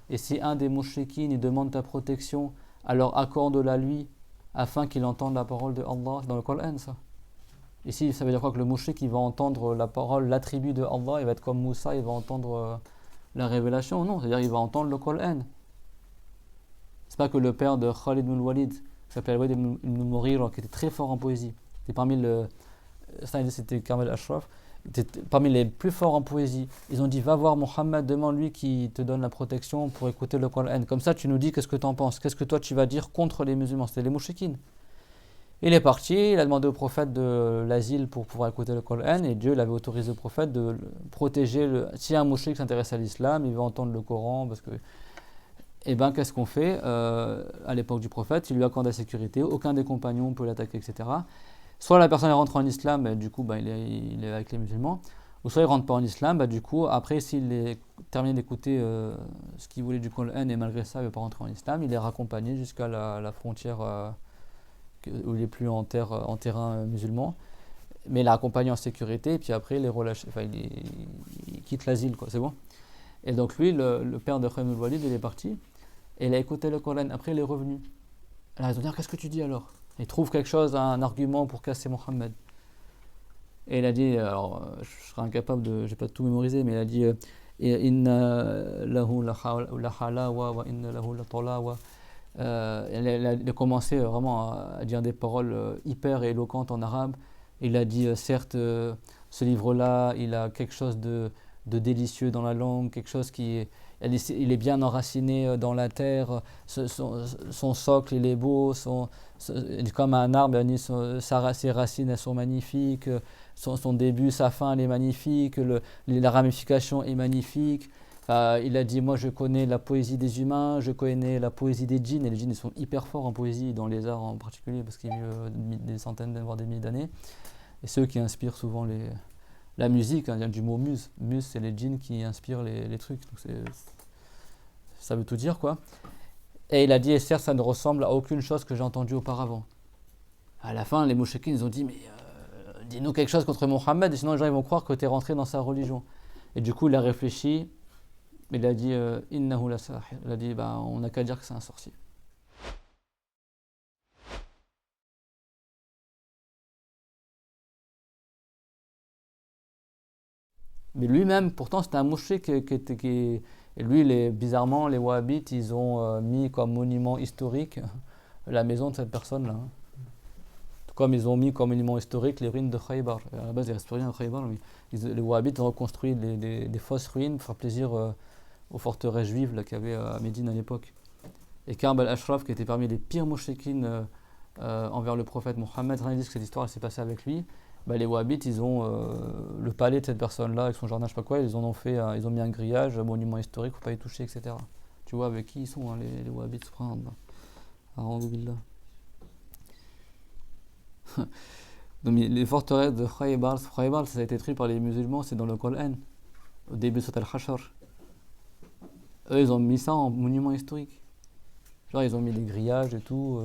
Et si un des mouchriquines demande ta protection, alors accorde-la lui afin qu'il entende la parole de Allah. Dans le Coran, ça. Ici, ça veut dire quoi? Que le mouchrik, il va entendre la parole, l'attribut de Allah, il va être comme Moussa, il va entendre la révélation. Non, c'est-à-dire il va entendre le Coran. C'est pas que le père de Khalid ibn Walid, qui s'appelait Walid ibn Mughira, qui était très fort en poésie. C'était parmi le. Ça, c'était Kamel Ashraf. Il était parmi les plus forts en poésie. Ils ont dit va voir Mohammed, demande-lui qui te donne la protection pour écouter le Coran. Comme ça, tu nous dis qu'est-ce que tu en penses. Qu'est-ce que toi tu vas dire contre les musulmans? C'était les mouchikines. Il est parti, il a demandé au prophète de l'asile pour pouvoir écouter le Coran et Dieu l'avait autorisé au prophète de protéger. Si un mouchrik s'intéresse à l'islam, il veut entendre le Coran parce que. Et bien, qu'est-ce qu'on fait à l'époque du prophète? Il lui accorde la sécurité, aucun des compagnons peut l'attaquer, etc. Soit la personne rentre en islam, et du coup il est avec les musulmans, ou soit il rentre pas en islam, du coup après s'il est terminé d'écouter ce qu'il voulait du Coran et malgré ça il ne veut pas rentrer en islam, il est raccompagné jusqu'à la frontière où il n'est plus en terrain musulman, mais il est accompagné en sécurité et puis après il est relâché, enfin il quitte l'asile quoi, c'est bon. Et donc lui, le père de Khalid ibn Walid, il est parti et il a écouté le Coran, après il est revenu. Alors ils ont dit qu'est-ce que tu dis alors? Il trouve quelque chose, un argument pour casser Mohammed. Et il a dit, alors je serais incapable de, j'ai pas tout mémorisé, mais il a dit Inna lahu la halawa wa inna lahu la talawa. Il a commencé vraiment à dire des paroles hyper éloquentes en arabe. Il a dit certes, ce livre-là, il a quelque chose de délicieux dans la langue, quelque chose il est bien enraciné dans la terre, son socle il est beau, comme un arbre, ses racines elles sont magnifiques, son début, sa fin elle est magnifique, la ramification est magnifique. Il a dit moi je connais la poésie des humains, je connais la poésie des djinns, et les djinns ils sont hyper forts en poésie, dans les arts en particulier, parce qu'ils vivent des centaines voire des milliers d'années, et ceux qui inspirent souvent la musique, vient du mot muse. Muse, c'est les djinns qui inspirent les trucs. Donc ça veut tout dire, quoi. Et il a dit, et certes, ça ne ressemble à aucune chose que j'ai entendue auparavant. À la fin, les mouchikines, ils ont dit, mais dis-nous quelque chose contre Mohammed, sinon les gens ils vont croire que tu es rentré dans sa religion. Et du coup, il a réfléchi, il a dit, innahu la sahir. Il a dit, on n'a qu'à dire que c'est un sorcier. Mais lui-même, pourtant, c'était un mouchrik et lui, bizarrement, les Wahhabites, ils ont mis comme monument historique la maison de cette personne-là. Comme ils ont mis comme monument historique les ruines de Khaybar. À la base, il ne reste plus rien à Khaybar, mais les Wahhabites ont reconstruit des fausses ruines pour faire plaisir aux forteresses juives qu'il y avait à Médine à l'époque. Et Ka'b al-Ashraf, qui était parmi les pires mouchriquines envers le prophète Mohammed, ils disent que cette histoire s'est passée avec lui. Les Wahhabites, ils ont le palais de cette personne-là, avec son jardin, je sais pas quoi, ils ont mis un grillage, un monument historique, faut pas y toucher, etc. Tu vois avec qui ils sont, les Wahhabites, subhanallah. A'udhu billah. Donc, les forteresses de Khaybar, ça a été détruit par les musulmans, c'est dans le Coran, au début de Surat al-Hashar. Eux, ils ont mis ça en monument historique. Genre, ils ont mis des grillages et tout,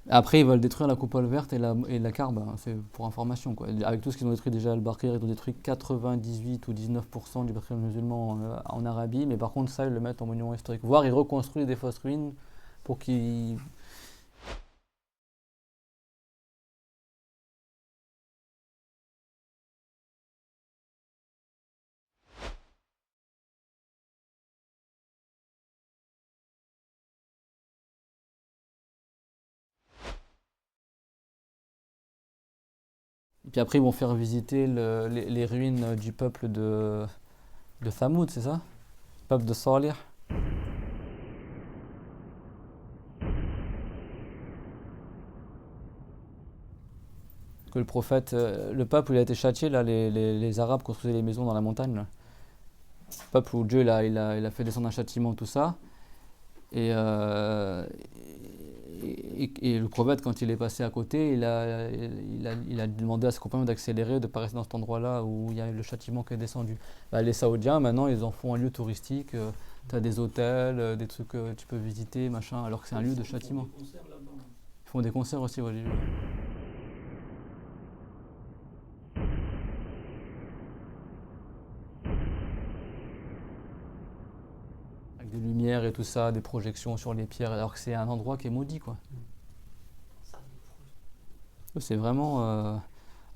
Après, ils veulent détruire la coupole verte et la Kaaba, c'est pour information, quoi. Avec tout ce qu'ils ont détruit déjà, Al-Baqir, ils ont détruit 98 ou 19% du patrimoine musulman en Arabie, mais par contre, ça, ils le mettent en monument historique. Voire, ils reconstruisent des fausses ruines pour qu'ils. Et puis après, ils vont faire visiter les ruines du peuple de Thamoud, c'est ça? Le peuple de Salih. Que le prophète, le peuple où il a été châtié, là, les Arabes construisaient les maisons dans la montagne. Là. Le peuple où Dieu il a fait descendre un châtiment, tout ça. Et le prophète, quand il est passé à côté, il a demandé à ses compagnons d'accélérer, de ne pas rester dans cet endroit-là où il y a le châtiment qui est descendu. Les Saoudiens, maintenant, ils en font un lieu touristique. Tu as des hôtels, des trucs que tu peux visiter, machin, alors que c'est un lieu de châtiment. Ils font des concerts aussi, ouais, j'ai vu. Avec des lumières et tout ça, des projections sur les pierres, alors que c'est un endroit qui est maudit, quoi. Eux, c'est vraiment.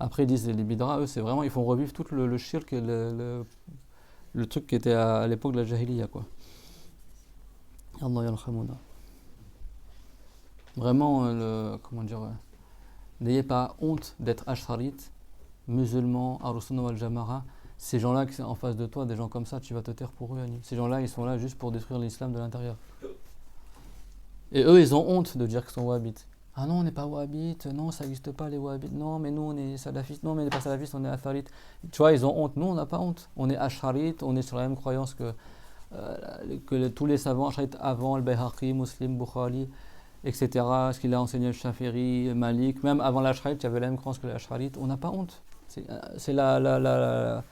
Après, ils disent les bidras, eux, c'est vraiment. Ils font revivre tout le shirk et le truc qui était à l'époque de la Jahiliya, quoi. Allah yarhamuna. Vraiment, comment dire. N'ayez pas honte d'être asharite, musulman, Ahlus-Sunnah wal Jama'a. Ces gens-là qui sont en face de toi, des gens comme ça, tu vas te taire pour eux, Annie. Ces gens-là, ils sont là juste pour détruire l'islam de l'intérieur. Et eux, ils ont honte de dire qu'ils sont wahhabites. Ah non, on n'est pas wahhabites, non, ça n'existe pas les wahhabites, non, mais nous, on est salafistes, non, mais on n'est pas salafistes, on est atharites. Tu vois, ils ont honte. Nous, on n'a pas honte. On est asharites, on est sur la même croyance que tous les savants asharites avant, le Bayhaqi, Muslim, Bukhari, etc., ce qu'il a enseigné le Shafiri, Malik, même avant l'Asharite, il y avait la même croyance que l'Asharite, on n'a pas honte. C'est la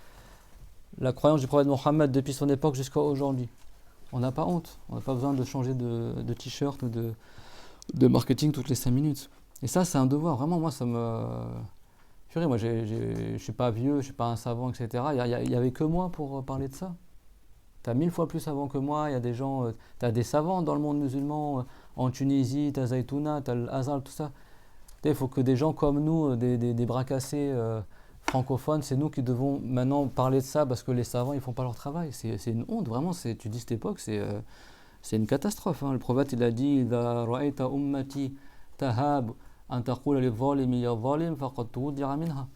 croyance du prophète Mohammed depuis son époque jusqu'à aujourd'hui. On n'a pas honte, on n'a pas besoin de changer de t-shirt ou de marketing toutes les 5 minutes. Et ça, c'est un devoir, vraiment, moi, ça me... Purée, moi, je suis pas vieux, je suis pas un savant, etc. Il y avait que moi pour parler de ça. T'as 1000 fois plus savants que moi, il y a des gens, t'as des savants dans le monde musulman, en Tunisie, t'as Zaytouna, t'as l'Azhar, tout ça. Il faut que des gens comme nous, des bras cassés francophones, c'est nous qui devons maintenant parler de ça parce que les savants, ils font pas leur travail. C'est une honte, vraiment, tu dis cette époque, c'est une catastrophe. Hein. Le prophète, il a dit « إِذَا رَأَيْتَ أُمَّتِي تَهَابُ أَنْ تَقُولَ لِلظَّالِمِ يَا ظَالِمْ فَقَدْ تُوَدِّرَ مِنْهَا »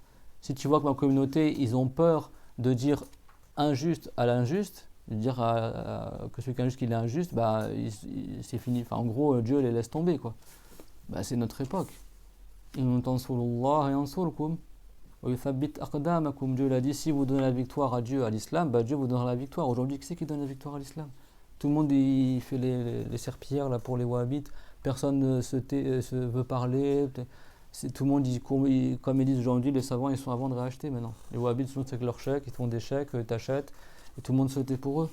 Si tu vois que ma communauté, ils ont peur de dire injuste à l'injuste, de dire que celui qui est injuste qu'il est injuste, bah, c'est fini. Enfin, en gros, Dieu les laisse tomber, quoi. Bah, c'est notre époque. In tansurullah yansurkum wa yuthabbit aqdamakum. Dieu l'a dit, si vous donnez la victoire à Dieu, à l'islam, bah, Dieu vous donnera la victoire. Aujourd'hui, qui c'est qui donne la victoire à l'islam? Tout le monde il fait les serpillères là, pour les wahhabites. Personne ne se veut parler. Tout le monde dit, comme ils disent aujourd'hui, les savants ils sont avant de réacheter maintenant. Les wahhabites, c'est que leur chèque, ils font des chèques, ils t'achètent. Et tout le monde se tait pour eux.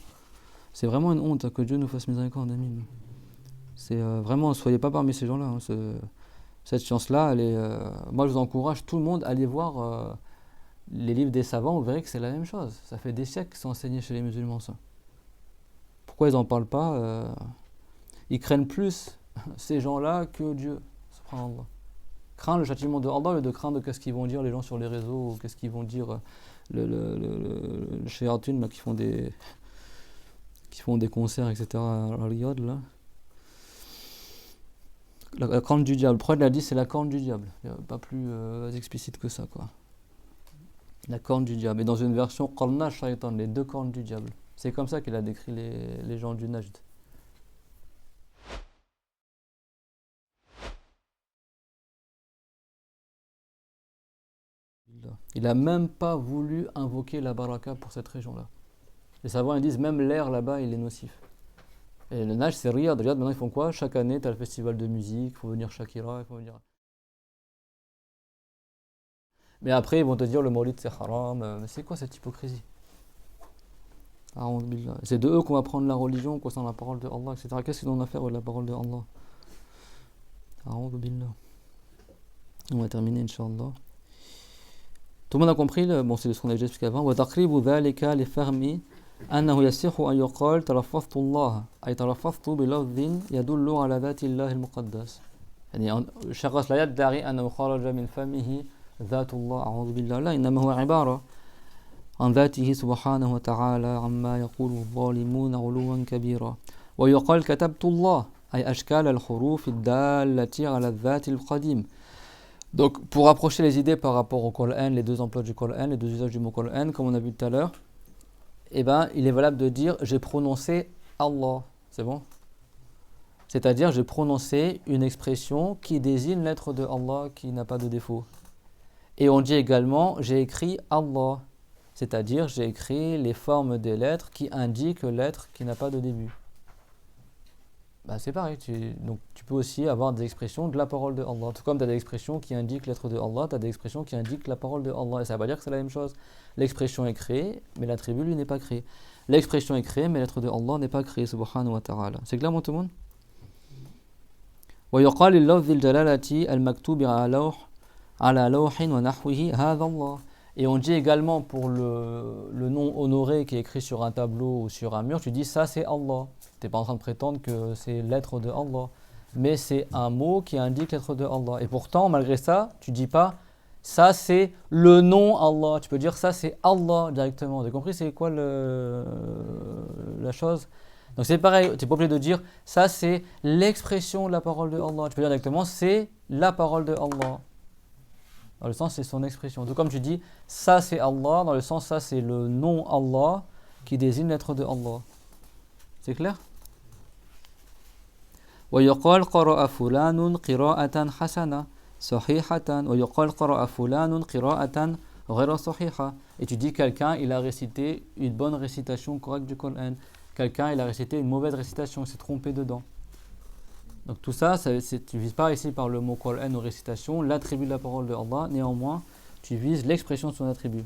C'est vraiment une honte que Dieu nous fasse miséricorde, amis. C'est vraiment, soyez pas parmi ces gens-là. Hein, cette chance-là, moi je vous encourage tout le monde à aller voir les livres des savants, vous verrez que c'est la même chose. Ça fait des siècles que c'est enseigné chez les musulmans, ça. Pourquoi ils n'en parlent pas Ils craignent plus ces gens-là que Dieu. Subhanallah. Crains le châtiment de Allah et de craindre qu'est-ce qu'ils vont dire les gens sur les réseaux, ou qu'est-ce qu'ils vont dire le shayatin là, qui font des concerts, etc. à Riyad, là. La corne du diable. Le prophète l'a dit, c'est la corne du diable. Il n'y a pas plus explicite que ça, quoi. La corne du diable. Et dans une version, qarna shaytan, les deux cornes du diable. C'est comme ça qu'il a décrit les gens du Najd. Il n'a même pas voulu invoquer la baraka pour cette région-là. Les savants ils disent même l'air là-bas il est nocif. Et le Najd c'est Riyad. Riyad maintenant ils font quoi? Chaque année tu as le festival de musique, il faut venir Shakira, il faut venir. Mais après ils vont te dire le Maulid c'est haram. Mais c'est quoi cette hypocrisie? C'est de eux qu'on va prendre la religion concernant la parole de Allah, etc. Qu'est-ce qu'ils ont à faire de la parole de Allah? On va terminer Inch'Allah. Tout le monde a compris, bon c'est ce qu'on a déjà expliqué avant. وَتَقْرِيبُ ذَلِكَ لِفَهْمِ أنه يصح أن يقال تلفظت الله أي تلفظت بلفظ يدل على ذات الله المقدس يعني شخص لا يدعي أنه خرج من فمه ذات الله أعوذ بالله لا إنما هو عبارة عن ذاته سبحانه وتعالى عما يقول الظالمون علوا كبيرا ويقال كتبت الله أي أشكال الحروف الدالة على الذات القديم. Donc pour rapprocher les idées par rapport au Coran, les deux emplois du Coran, les deux usages du mot Coran, comme on a vu tout à l'heure, eh ben, il est valable de dire j'ai prononcé Allah. C'est bon? C'est-à-dire j'ai prononcé une expression qui désigne l'être de Allah qui n'a pas de défaut. Et on dit également j'ai écrit Allah. C'est-à-dire j'ai écrit les formes des lettres qui indiquent l'être qui n'a pas de début. Bah, c'est pareil. Donc tu peux aussi avoir des expressions de la parole de Allah. Tout comme tu as des expressions qui indiquent l'être de Allah, tu as des expressions qui indiquent la parole de Allah. Et ça ne veut pas dire que c'est la même chose. L'expression est créée, mais l'attribut lui n'est pas créé. L'expression est créée, mais l'être de Allah n'est pas créé, subhanahu wa ta'ala. C'est clair, tout le monde? ويقال للفظ الجلالة المكتوب على لوح ونحوه هذا الله. Et on dit également pour le nom honoré qui est écrit sur un tableau ou sur un mur, tu dis ça c'est Allah. Tu n'es pas en train de prétendre que c'est l'être de Allah. mais c'est un mot qui indique l'être de Allah. Et pourtant, malgré ça, tu dis pas ça c'est le nom Allah. Tu peux dire ça c'est Allah directement. Tu as compris c'est quoi la chose? Donc c'est pareil, tu n'es pas obligé de dire ça c'est l'expression de la parole de Allah. Tu peux dire directement c'est la parole de Allah. Dans le sens c'est son expression. Tout comme tu dis ça c'est Allah, dans le sens ça c'est le nom Allah qui désigne l'être de Allah. C'est clair? ويقال قرأ فلان قراءة حسنة صحيحة ويقال قرأ فلان قراءة غير صحيحة. Et tu dis quelqu'un il a récité une bonne récitation correcte du Coran. Quelqu'un il a récité une mauvaise récitation, il s'est trompé dedans. Donc tout ça, tu ne vises pas ici par le mot Coran ou récitation l'attribut de la parole de Allah, néanmoins tu vises l'expression de son attribut.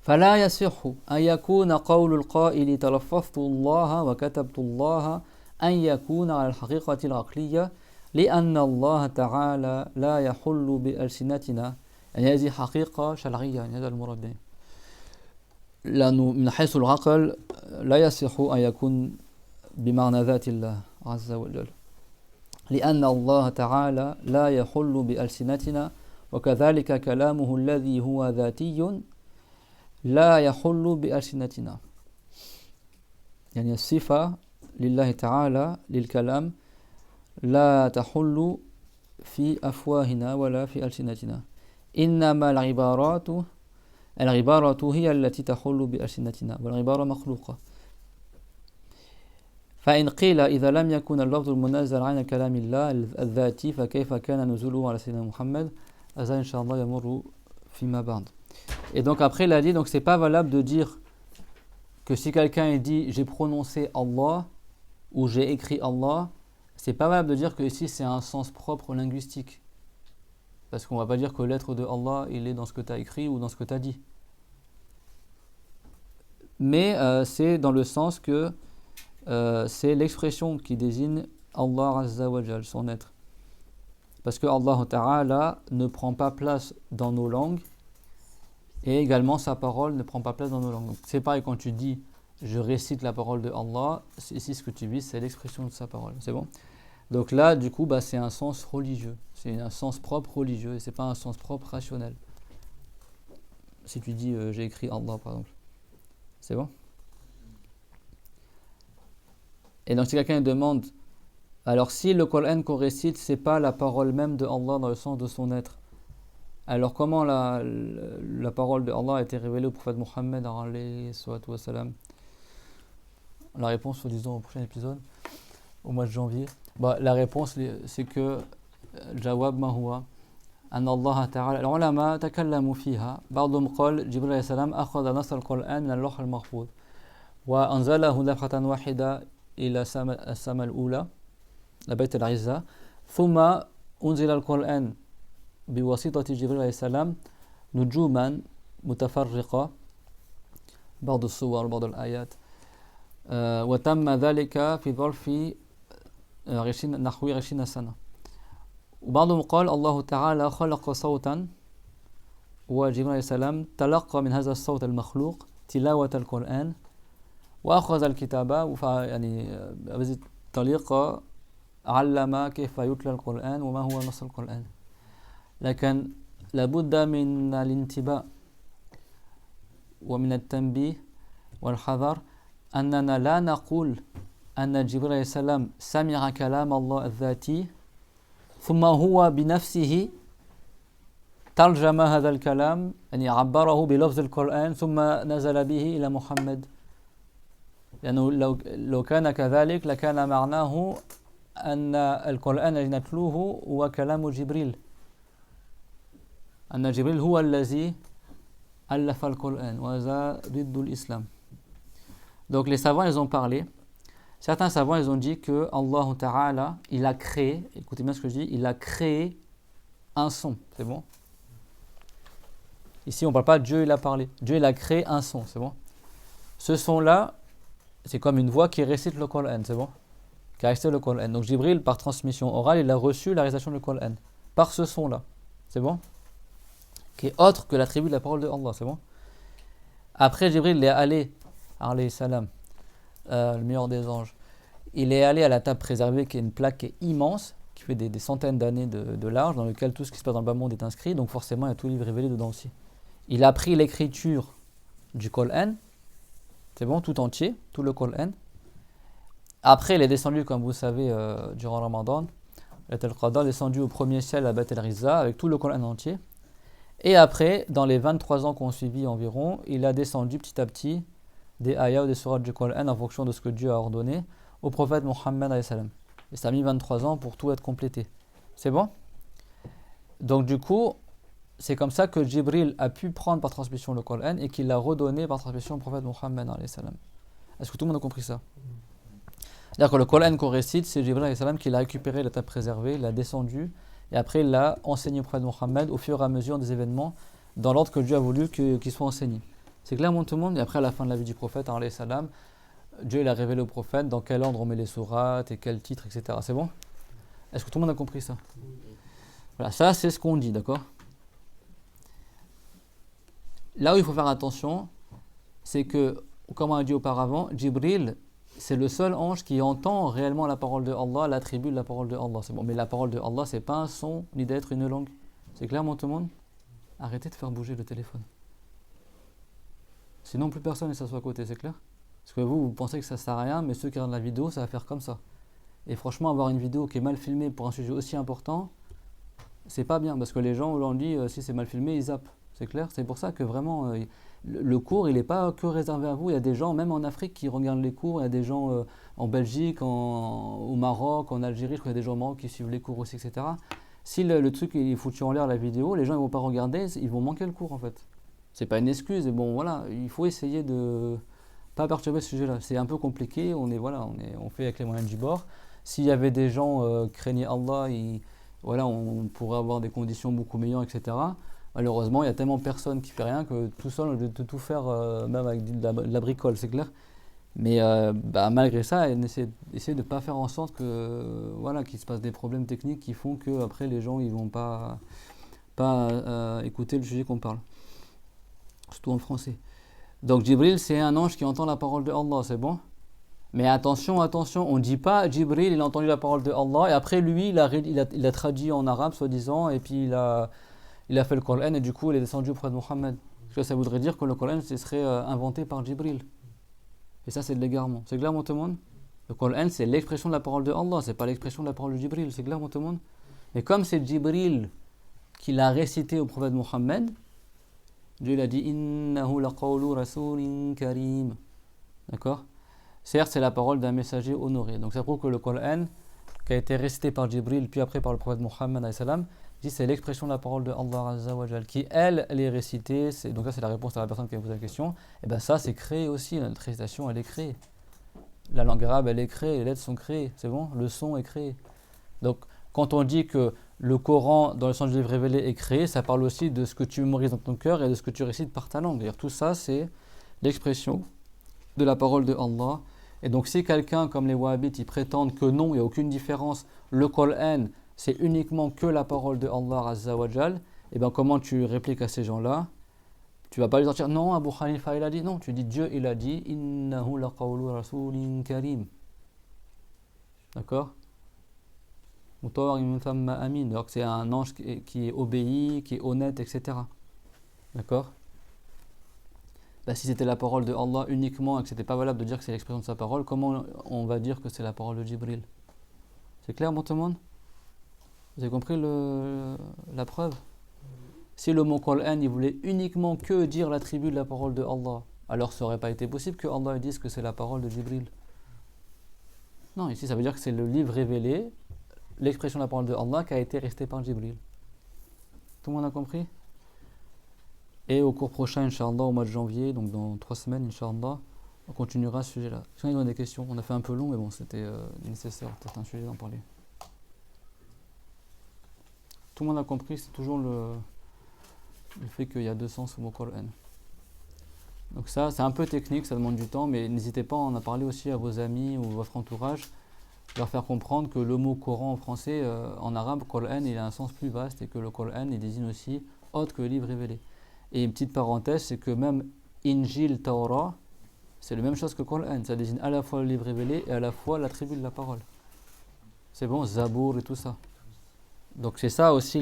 فلا يصح أن يكون قول القائل تلفظت الله وكتبت الله أن يكون على الحقيقة العقلية لأن الله تعالى لا يحل بألسنتنا. يعني هذه حقيقة شرعية، يعني هذا المراد به. لأنه من حيث العقل لا يصح أن يكون بمعنى ذات الله عز وجل لأن الله تعالى لا يحل بألسنتنا وكذلك كلامه الذي هو ذاتي لا يحل بألسنتنا. يعني الصفة لله تعالى للكلام لا تحل في أفواهنا ولا في ألسنتنا إنما العبارات هي التي تحل بألسنتنا والعبارة مخلوقة. فإن قيل إذا لم يكن اللفظ المنزل عن كلام الله الذاتي فكيف كان نزوله على سيدنا محمد هذا إن شاء الله يمر فيما بعد. Et donc après il a dit donc c'est pas valable de dire que si quelqu'un dit j'ai prononcé Allah ou j'ai écrit Allah, c'est pas valable de dire que ici c'est un sens propre linguistique. Parce qu'on va pas dire que l'être de Allah il est dans ce que tu as écrit ou dans ce que tu as dit. Mais c'est dans le sens que c'est l'expression qui désigne Allah Azza wa Jal, son être. Parce que Allah Ta'ala ne prend pas place dans nos langues et également sa parole ne prend pas place dans nos langues. Donc, c'est pareil quand tu dis je récite la parole de Allah, ici ce que tu vis c'est l'expression de sa parole, c'est bon? Donc là du coup c'est un sens religieux, c'est un sens propre religieux et c'est pas un sens propre rationnel. Si tu dis j'ai écrit Allah par exemple, c'est bon? Et donc si quelqu'un demande alors si le Coran qu'on récite c'est pas la parole même de Allah dans le sens de son être, alors comment la parole de Allah a été révélée au prophète Mohammed alayhi salatu wa salam? La réponse, disons, au prochain épisode, au mois de janvier. La réponse, c'est que الجواب ما هو أن الله تعالى العلماء تكلموا فيها بعضهم قال جبريل عليه السلام أخذ نص القرآن من اللوح المحفوظ وأنزله دفعة واحدة إلى السماء الأولى لبيت العزة ثم أنزل القرآن بواسطة جبريل عليه السلام نجوما متفرقة بعض الصور بعض الآيات وتم ذلك في ظرف نحو 20 سنة. وبعضهم قال الله تعالى خلق صوتا وجبريل عليه السلام تلقى من هذا الصوت المخلوق تلاوة القرآن وأخذ الكتابة يعني بهذه الطريقة علم كيف يتلى القرآن وما هو نص القرآن. لكن لابد من الانتباه ومن التنبيه والحذر أننا لا نقول أن جبريل عليه السلام سمع كلام الله الذاتي ثم هو بنفسه ترجم هذا الكلام يعني عبره بلفظ القرآن ثم نزل به إلى محمد لأنه لو كان كذلك لكان معناه أن القرآن الذي نتلوه هو كلام جبريل أن جبريل هو الذي ألف القرآن وهذا ضد الإسلام. Donc les savants ils ont parlé. Certains savants ils ont dit que Allah Ta'ala il a créé, écoutez bien ce que je dis, il a créé un son, c'est bon? Ici on ne parle pas de Dieu il a parlé, Dieu il a créé un son, c'est bon? Ce son là c'est comme une voix qui récite le Coran, c'est bon? Qui a récité le Coran. Donc Jibril par transmission orale il a reçu la récitation du Coran par ce son là, c'est bon? Qui est autre que l'attribut de la parole de Allah, c'est bon? Après Jibril il est allé alayhi salam, le meilleur des anges, il est allé à la table préservée, qui est une plaque qui est immense, qui fait des centaines d'années de large, dans lequel tout ce qui se passe dans le bas monde est inscrit, donc forcément il y a tout le livre révélé dedans aussi. Il a pris l'écriture du Coran, c'est bon, tout entier, tout le Coran. Après, il est descendu, comme vous savez, durant Ramadan, Laylat al-Qadr, descendu au premier ciel à Beth el-Rizza, avec tout le Coran entier. Et après, dans les 23 ans qu'on suivi environ, il a descendu petit à petit des ayats ou des sourates du Coran en fonction de ce que Dieu a ordonné au prophète Mohammed alayhi salam. Et ça a mis 23 ans pour tout être complété. C'est bon? Donc du coup, c'est comme ça que Jibril a pu prendre par transmission le Coran et qu'il l'a redonné par transmission au prophète Mohammed alayhi salam. Est-ce que tout le monde a compris ça? C'est-à-dire que le Coran qu'on récite, c'est Jibril alayhi salam qui l'a récupéré, l'a préservé, l'a descendu et après il l'a enseigné au prophète Mohammed au fur et à mesure des événements dans l'ordre que Dieu a voulu qu'il soit enseigné. C'est clair, tout le monde? Et après, à la fin de la vie du prophète alayhi salam, Dieu il a révélé au prophète dans quel ordre on met les sourates et quel titre, etc. C'est bon? Est-ce que tout le monde a compris ça? Voilà, ça c'est ce qu'on dit, d'accord? Là où il faut faire attention, c'est que, comme on a dit auparavant, Jibril, c'est le seul ange qui entend réellement la parole de Allah, l'attribut de la parole de Allah. C'est bon, mais la parole de Allah, c'est pas un son, ni d'être une langue. C'est clair, tout le monde? Arrêtez de faire bouger le téléphone. Sinon, plus personne ne s'assoit à côté, c'est clair? Parce que vous pensez que ça sert à rien, mais ceux qui regardent la vidéo, ça va faire comme ça. Et franchement, avoir une vidéo qui est mal filmée pour un sujet aussi important, c'est pas bien, parce que les gens aujourd'hui, si c'est mal filmé, ils zappent. C'est clair? C'est pour ça que vraiment, le cours, il n'est pas que réservé à vous. Il y a des gens, même en Afrique, qui regardent les cours. Il y a des gens en Belgique, au Maroc, en Algérie. Je crois qu'il y a des gens au Maroc qui suivent les cours aussi, etc. Si le truc il est foutu en l'air, la vidéo, les gens ne vont pas regarder, ils vont manquer le cours en fait. C'est pas une excuse, et bon voilà, il faut essayer de pas perturber ce sujet-là. C'est un peu compliqué, on fait avec les moyens du bord. S'il y avait des gens qui craignaient Allah, voilà, on pourrait avoir des conditions beaucoup meilleures, etc. Malheureusement, il y a tellement de personnes qui ne font rien que tout seul, on veut tout faire, même avec de la bricole, c'est clair. Mais malgré ça, essayer de ne pas faire en sorte que, voilà, qu'il se passe des problèmes techniques qui font qu'après les gens ne vont pas écouter le sujet qu'on parle. Surtout en français. Donc Jibril, c'est un ange qui entend la parole de Allah, c'est bon? Mais attention, on ne dit pas Jibril, il a entendu la parole de Allah et après lui, il a traduit en arabe, soi-disant, et puis il a fait le Coran et du coup, il est descendu auprès de Mohammed. Parce que ça voudrait dire que le Coran, ce serait inventé par Jibril. Et ça, c'est de l'égarement. C'est clair, tout le monde? Le Coran, c'est l'expression de la parole de Allah, c'est pas l'expression de la parole de Jibril. C'est clair, tout le monde? Mais comme c'est Jibril qui l'a récité au prophète Mohammed, Dieu l'a dit Innahu laqawlu rasulin karim. D'accord? Certes, c'est la parole d'un messager honoré. Donc ça prouve que le Coran, qui a été récité par Jibril, puis après par le prophète Mohammed, dit c'est l'expression de la parole de Allah Azza wa Jal, qui elle est récitée. Donc ça, c'est la réponse à la personne qui a posé la question. Et bien ça, c'est créé aussi. Notre récitation, elle est créée. La langue arabe, elle est créée. Les lettres sont créées. C'est bon? Le son est créé. Donc quand on dit que le Coran, dans le sens du livre révélé, est créé, ça parle aussi de ce que tu mémorises dans ton cœur et de ce que tu récites par ta langue. D'ailleurs, tout ça, c'est l'expression de la parole de Allah. Et donc, si quelqu'un, comme les Wahhabites, ils prétendent que non, il n'y a aucune différence, le Coran, c'est uniquement que la parole de Allah Azza wa Jal, et bien comment tu répliques à ces gens-là? Tu ne vas pas lui dire non, Abu Hanifa il a dit, non, tu dis Dieu il a dit, Innahu laqawlu rasulin karim. D'accord? Donc c'est un ange qui est obéi, qui est honnête, etc. D'accord? Si c'était la parole de Allah uniquement et que c'était pas valable de dire que c'est l'expression de sa parole, comment on va dire que c'est la parole de Jibril? C'est clair, tout le monde? Vous avez compris la preuve? Si le mot Qur'an il voulait uniquement que dire l'attribut de la parole de Allah, alors ça n'aurait pas été possible que Allah dise que c'est la parole de Jibril. Non, ici ça veut dire que c'est le livre révélé, l'expression de la parole de Allah qui a été restée par Jibril. Tout le monde a compris? Et au cours prochain, Inch'Allah, au mois de janvier, donc dans 3 semaines, Inch'Allah, on continuera ce sujet-là. Si on a des questions, on a fait un peu long, mais bon, c'était nécessaire, peut-être un sujet d'en parler. Tout le monde a compris, c'est toujours le fait qu'il y a 2 sens au mot Qur'an. Donc ça, c'est un peu technique, ça demande du temps, mais n'hésitez pas à en parler aussi à vos amis ou votre entourage, leur faire comprendre que le mot Coran en français, en arabe, Qur'an, il a un sens plus vaste et que le Qur'an, il désigne aussi autre que le livre révélé. Et une petite parenthèse, c'est que même Injil, Torah, c'est la même chose que Coran. Ça désigne à la fois le livre révélé et à la fois l'attribut de la parole. C'est bon, Zabour et tout ça. Donc c'est ça aussi,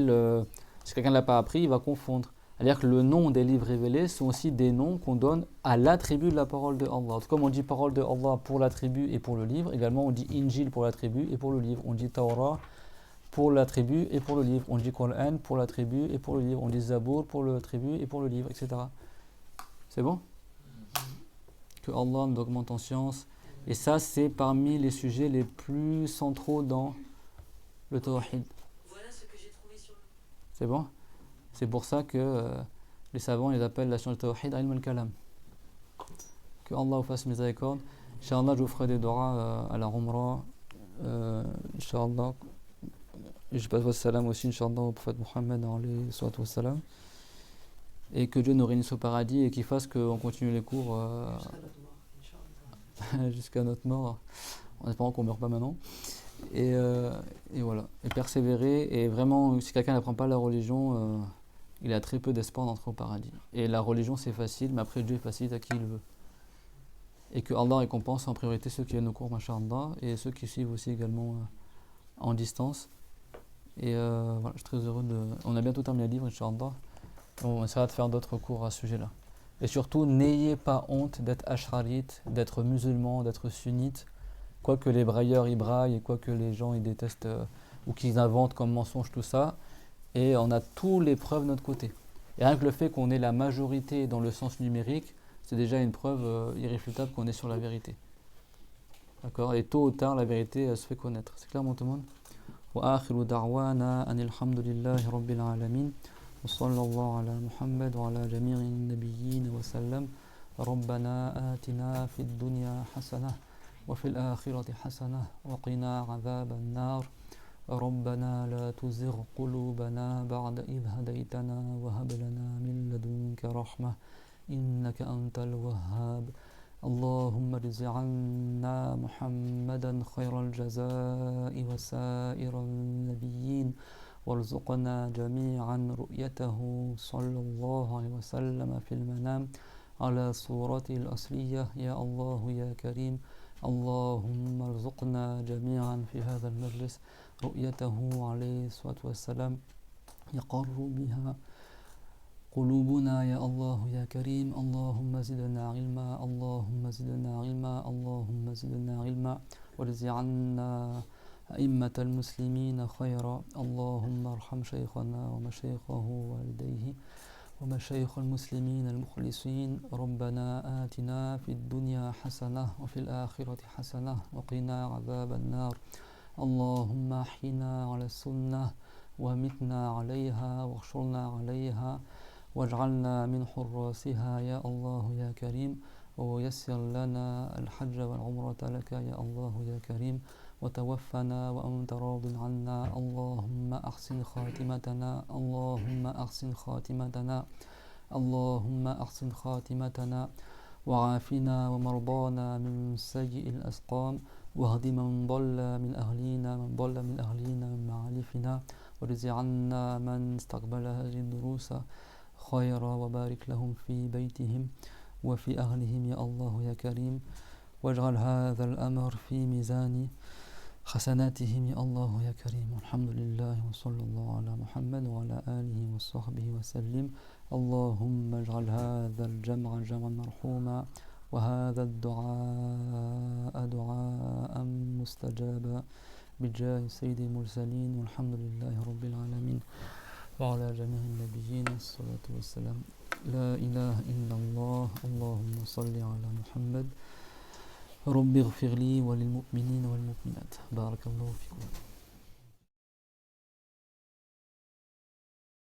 si quelqu'un ne l'a pas appris, il va confondre. C'est-à-dire que le nom des livres révélés sont aussi des noms qu'on donne à l'attribut de la parole de Allah. Comme on dit parole de Allah pour l'attribut et pour le livre, également on dit Injil pour l'attribut et pour le livre. On dit Torah pour l'attribut et pour le livre. On dit Coran pour l'attribut et pour le livre. On dit Zabour pour l'attribut et pour le livre, etc. C'est bon? Que Allah nous augmente en science. Et ça, c'est parmi les sujets les plus centraux dans le tawhid. Voilà ce que j'ai trouvé sur le... C'est bon? C'est pour ça que les savants les appellent la science du tawhid ilm al-kalam. Que Allah vous fasse miséricorde. Inch'Allah, je vous ferai des doigts à la Umrah. Inch'Allah. Et je passe votre salam aussi, Inch'Allah, au prophète Mohammed, alayhi salatu wassalam. Et que Dieu nous réunisse au paradis et qu'il fasse qu'on continue les cours jusqu'à notre mort, en espérant qu'on ne meure pas maintenant. Et voilà. Et persévérer. Et vraiment, si quelqu'un n'apprend pas la religion, il a très peu d'espoir d'entrer au paradis. Et la religion, c'est facile, mais après Dieu facilite à qui il veut. Et que Allah récompense en priorité ceux qui viennent au cours, masha'Allah, et ceux qui suivent aussi également en distance. Et voilà, je suis très heureux de... On a bientôt terminé le livre, Inch'Allah. On essaiera de faire d'autres cours à ce sujet-là. Et surtout, n'ayez pas honte d'être ash'arite, d'être musulman, d'être sunnite. Quoique les brailleurs y braillent, et quoique les gens ils détestent ou qu'ils inventent comme mensonge tout ça. Et on a toutes les preuves de notre côté. Et rien que le fait qu'on ait la majorité dans le sens numérique, c'est déjà une preuve irréfutable qu'on est sur la vérité. D'accord? Et tôt ou tard, la vérité se fait connaître. C'est clair, tout le monde? وآخر دعوانا أن الحمد لله رب العالمين وصلى الله على محمد وعلى جميع النبيين وسلم ربنا آتنا في الدنيا حسنة وفي الآخرة حسنة وقنا عذاب النار ربنا لا تزغ قلوبنا بعد إذ هديتنا وهب لنا من لدنك رحمة إنك أنت الوهاب اللهم اجز عنا محمدا خير الجزاء وسائر النبيين وارزقنا جميعا رؤيته صلى الله عليه وسلم في المنام على صورته الأصلية يا الله يا كريم اللهم ارزقنا جميعا في هذا المجلس رؤيته عليه الصلاة والسلام يقر بها قلوبنا يا الله يا كريم اللهم زدنا علما اللهم زدنا علما اللهم زدنا علما وارض عنا أئمة المسلمين خيرا اللهم ارحم شيخنا ومشايخه ووالديه ومشايخ المسلمين المخلصين ربنا آتنا في الدنيا حسنة وفي الآخرة حسنة وقنا عذاب النار اللهم احينا على السنة ومتنا عليها واحشرنا عليها واجعلنا من حراسها يا الله يا كريم ويسر لنا الحج والعمرة لك يا الله يا كريم وتوفنا وأنت راض عنا اللهم أحسن خاتمتنا اللهم أحسن خاتمتنا اللهم أحسن خاتمتنا وعافنا ومرضانا من سيء الأسقام واهد من ضل من أهلينا من معالفنا وارض عنا من استقبل هذه الدروس خيرا وبارك لهم في بيتهم وفي أهلهم يا الله يا كريم واجعل هذا الأمر في ميزان حسناتهم يا الله يا كريم الحمد لله وصلى الله على محمد وعلى آله وصحبه وسلم اللهم اجعل هذا الجمع جمعا مرحوما وهذا الدعاء دعاء مستجابا بجاه سيد المرسلين والحمد لله رب العالمين وعلى جميع النبيين الصلاة والسلام لا إله إلا الله اللهم صل على محمد رب اغفر لي وللمؤمنين والمؤمنات بارك الله فيكم